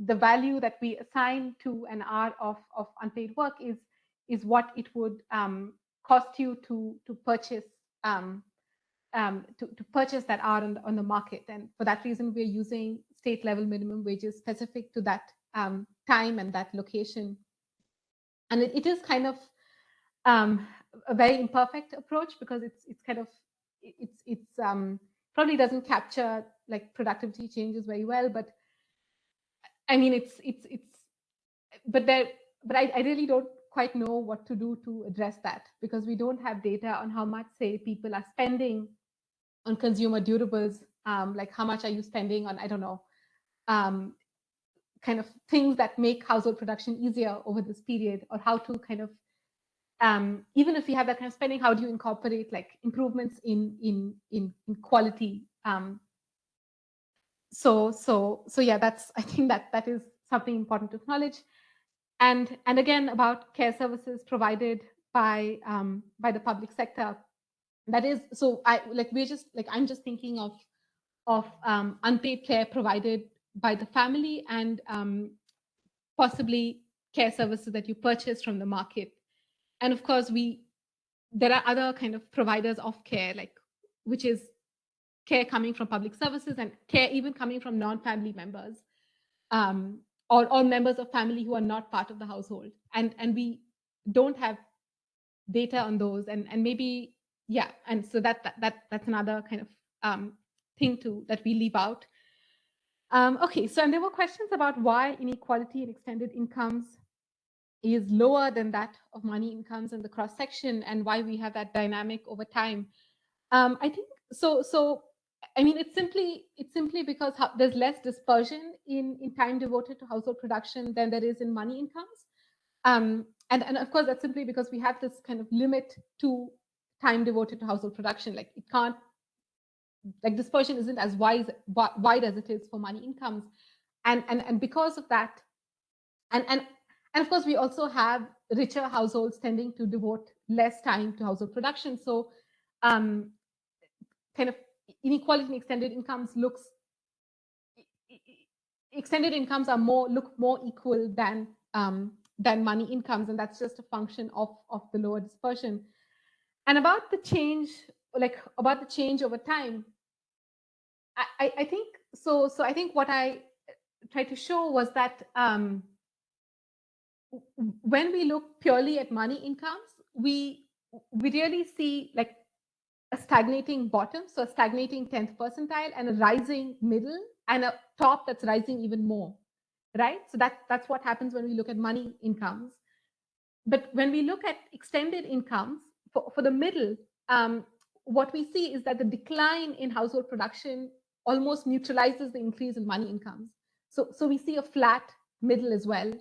Speaker 13: the value that we assign to an hour of unpaid work is what it would cost you to purchase to purchase that hour on the market. And for that reason, we're using state level minimum wages specific to that time and that location. And it is kind of a very imperfect approach, because it's kind of probably doesn't capture productivity changes very well. But I mean, but I really don't quite know what to do to address that, because we don't have data on how much, say, people are spending on consumer durables. How much are you spending on, I don't know, kind of things that make household production easier over this period, or how to kind of, even if you have that kind of spending, how do you incorporate improvements in quality? So yeah, I think that is something important to acknowledge. And again, about care services provided by the public sector, That is, so I'm just thinking of unpaid care provided by the family and possibly care services that you purchase from the market. And of course, there are other kind of providers of care, like which is care coming from public services and care even coming from non-family members, or members of family who are not part of the household. And we don't have data on those, and maybe, yeah, and so that's another kind of thing that we leave out. Okay, so and there were questions about why inequality in extended incomes is lower than that of money incomes in the cross section, and why we have that dynamic over time. I think so. I mean, it's simply because there's less dispersion in time devoted to household production than there is in money incomes. And of course, that's simply because we have this kind of limit to time devoted to household production. Like it can't, like dispersion isn't as wide as it is for money incomes. And because of that, and of course, we also have richer households tending to devote less time to household production. So kind of inequality in extended incomes look more equal than money incomes, and that's just a function of the lower dispersion. And about the change over time, I think so. So I think what I tried to show was that when we look purely at money incomes, we really see like a stagnating bottom, so a stagnating 10th percentile, and a rising middle, and a top that's rising even more, right? So that's what happens when we look at money incomes. But when we look at extended incomes, for the middle, what we see is that the decline in household production almost neutralizes the increase in money incomes. So we see a flat middle as well.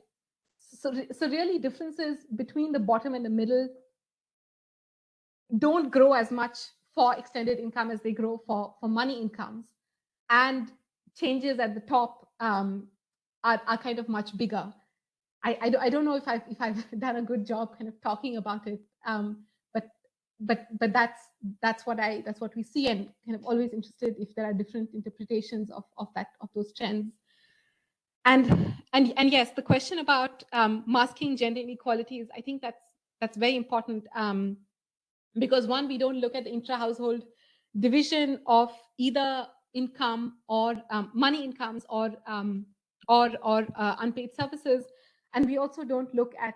Speaker 13: So really differences between the bottom and the middle don't grow as much for extended income as they grow for money incomes. And changes at the top are kind of much bigger. I don't know if I've done a good job kind of talking about it, but that's what we see, and kind of always interested if there are different interpretations of those trends. And yes, the question about masking gender inequalities, I think that's very important, because one, we don't look at the intra-household division of either income or money incomes or unpaid services, and we also don't look at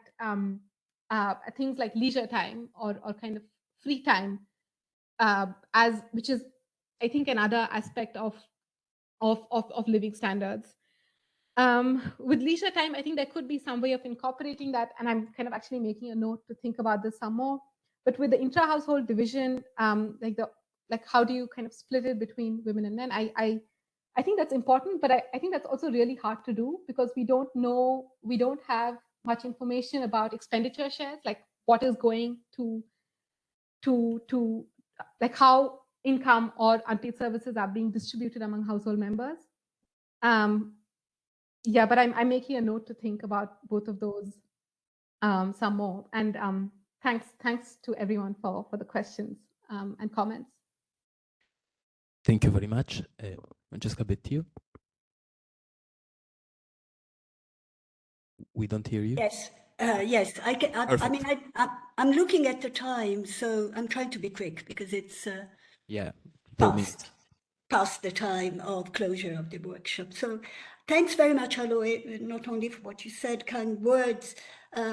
Speaker 13: things like leisure time or kind of free time, which is, I think, another aspect of living standards. With leisure time, I think there could be some way of incorporating that, and I'm kind of actually making a note to think about this some more. But with the intra-household division, like how do you kind of split it between women and men? I think that's important, but I think that's also really hard to do, because we don't have much information about expenditure shares, like what is going to like how income or unpaid services are being distributed among household members. Yeah, but I'm making a note to think about both of those some more. And thanks to everyone for the questions and comments.
Speaker 16: Thank you very much. Francesca, back to you. We don't hear you.
Speaker 11: Yes, yes. I mean, I'm looking at the time, so I'm trying to be quick because it's past the time of closure of the workshop. So thanks very much, Aloe, not only for what you said, kind words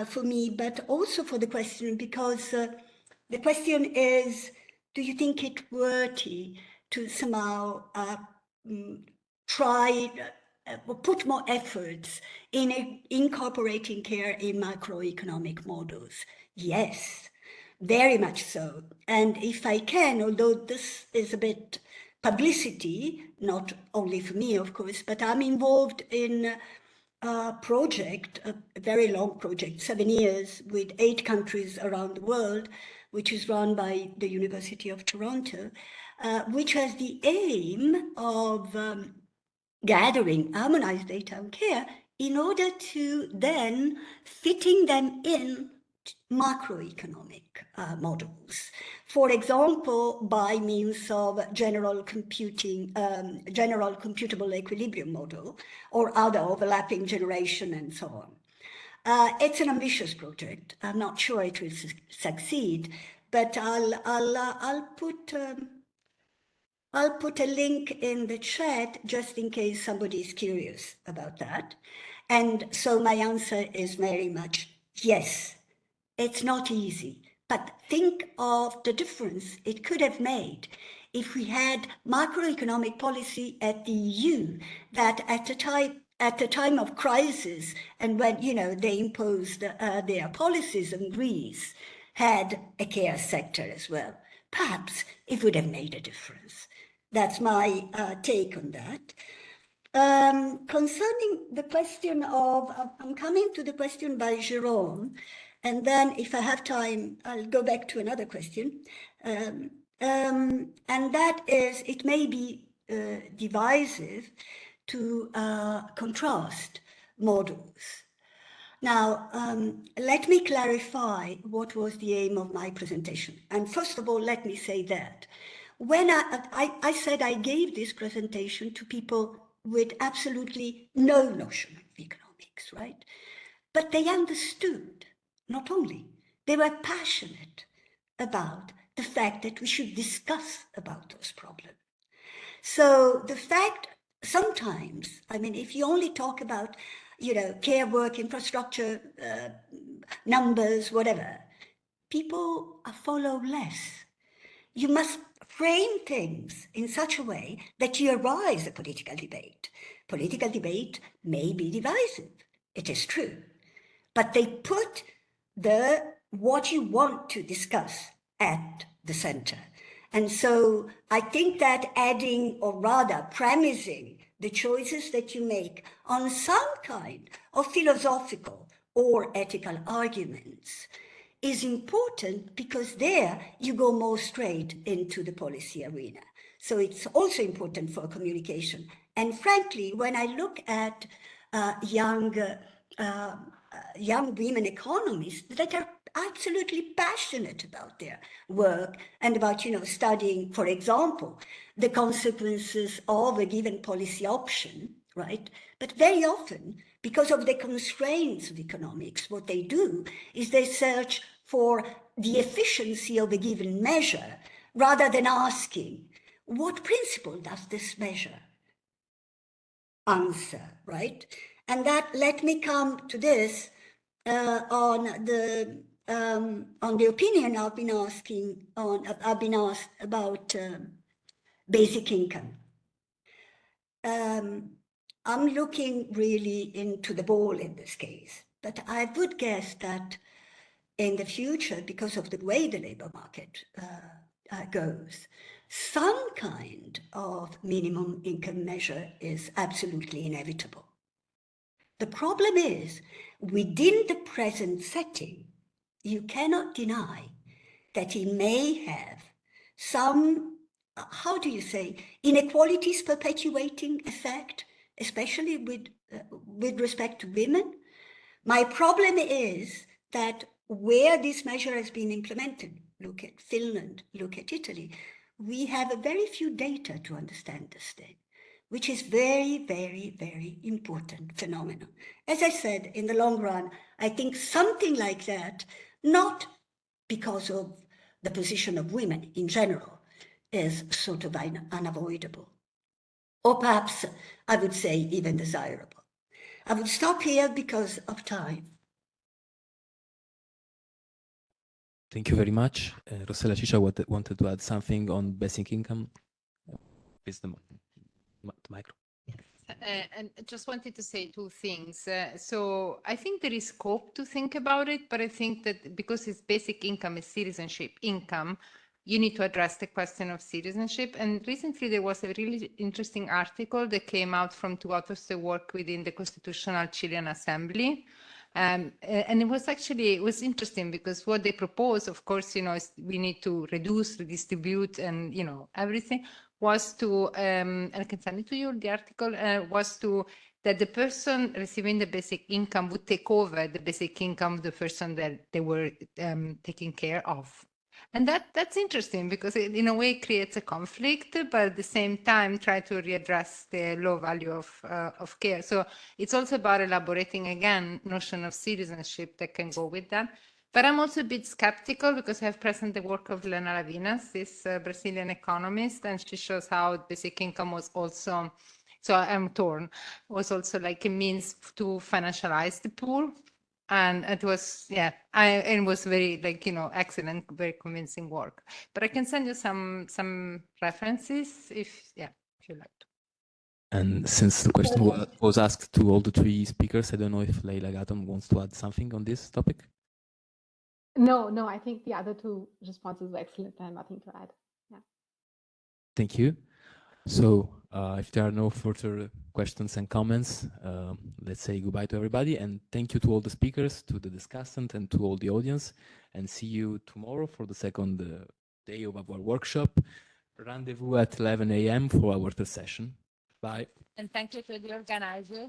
Speaker 11: for me, but also for the question, because the question is, do you think it worthy to somehow try or put more efforts in incorporating care in macroeconomic models? Yes, very much so. And if I can, although this is a bit publicity, not only for me, of course, but I'm involved in a project, a very long project, 7 years, with 8 countries around the world, which is run by the University of Toronto, which has the aim of gathering harmonized data on care in order to then fitting them in macroeconomic models. For example, by means of general computable equilibrium model or other overlapping generation and so on. It's an ambitious project. I'm not sure it will succeed, but I'll put a link in the chat just in case somebody is curious about that. And so my answer is very much yes. It's not easy, but think of the difference it could have made if we had macroeconomic policy at the EU that at the time of crisis and when, you know, they imposed their policies on Greece, had a care sector as well. Perhaps it would have made a difference. That's my take on that. Concerning the question of, I'm coming to the question by Jérôme, and then if I have time, I'll go back to another question. And that is, it may be divisive to contrast models. Now, let me clarify what was the aim of my presentation. And first of all, let me say that when I said I gave this presentation to people with absolutely no notion of economics, right? But they understood, not only, they were passionate about the fact that we should discuss about those problems. So the fact, sometimes, I mean, if you only talk about, you know, care work, infrastructure, numbers, whatever, people follow less. You must frame things in such a way that you arise a political debate. Political debate may be divisive, it is true, but they put what you want to discuss at the center. And so I think that adding, or rather premising, the choices that you make on some kind of philosophical or ethical arguments is important, because there you go more straight into the policy arena. So it's also important for communication. And frankly, when I look at young women economists that are absolutely passionate about their work and about, you know, studying, for example, the consequences of a given policy option, right? But very often, because of the constraints of economics, what they do is they search for the efficiency of a given measure rather than asking, what principle does this measure answer, right? And that, let me come to this on the opinion I've been asked about basic income. I'm looking really into the ball in this case, but I would guess that in the future, because of the way the labor market goes, some kind of minimum income measure is absolutely inevitable. The problem is, within the present setting, you cannot deny that it may have some, how do you say, inequalities perpetuating effect, especially with respect to women. My problem is that where this measure has been implemented, look at Finland, look at Italy, we have a very few data to understand this thing, which is very, very, very important phenomenon. As I said, in the long run, I think something like that, not because of the position of women in general, is sort of unavoidable. Or perhaps I would say even desirable. I would stop here because of time.
Speaker 16: Thank you very much. Rossella Ciccia wanted to add something on basic income. Please, the micro.
Speaker 9: And I just wanted to say two things. So I think there is scope to think about it, but I think that because it's basic income is citizenship income, you need to address the question of citizenship. And recently there was a really interesting article that came out from two authors that work within the Constitutional Chilean Assembly. And it was interesting because what they propose, of course, you know, is we need to reduce, redistribute, and, you know, everything was to, and I can send it to you, the article was to that the person receiving the basic income would take over the basic income of the person that they were taking care of. And that's interesting because it, in a way, creates a conflict, but at the same time, try to readdress the low value of care. So it's also about elaborating, again, notion of citizenship that can go with that. But I'm also a bit skeptical because I have present the work of Lena Lavinas, this Brazilian economist, and she shows how basic income was also, so I'm torn, was also like a means to financialize the poor. And it was, yeah, it was very, like, you know, excellent, very convincing work. But I can send you some references if you like to.
Speaker 16: And since the question was asked to all the three speakers, I don't know if Leila Gautam wants to add something on this topic.
Speaker 13: No, I think the other two responses were excellent. I have nothing to add. Yeah.
Speaker 16: Thank you. So if there are no further questions and comments, let's say goodbye to everybody, and thank you to all the speakers, to the discussant, and to all the audience, and see you tomorrow for the second day of our workshop. Rendezvous at 11 a.m. for our third session. Bye.
Speaker 9: And thank you to the organizer.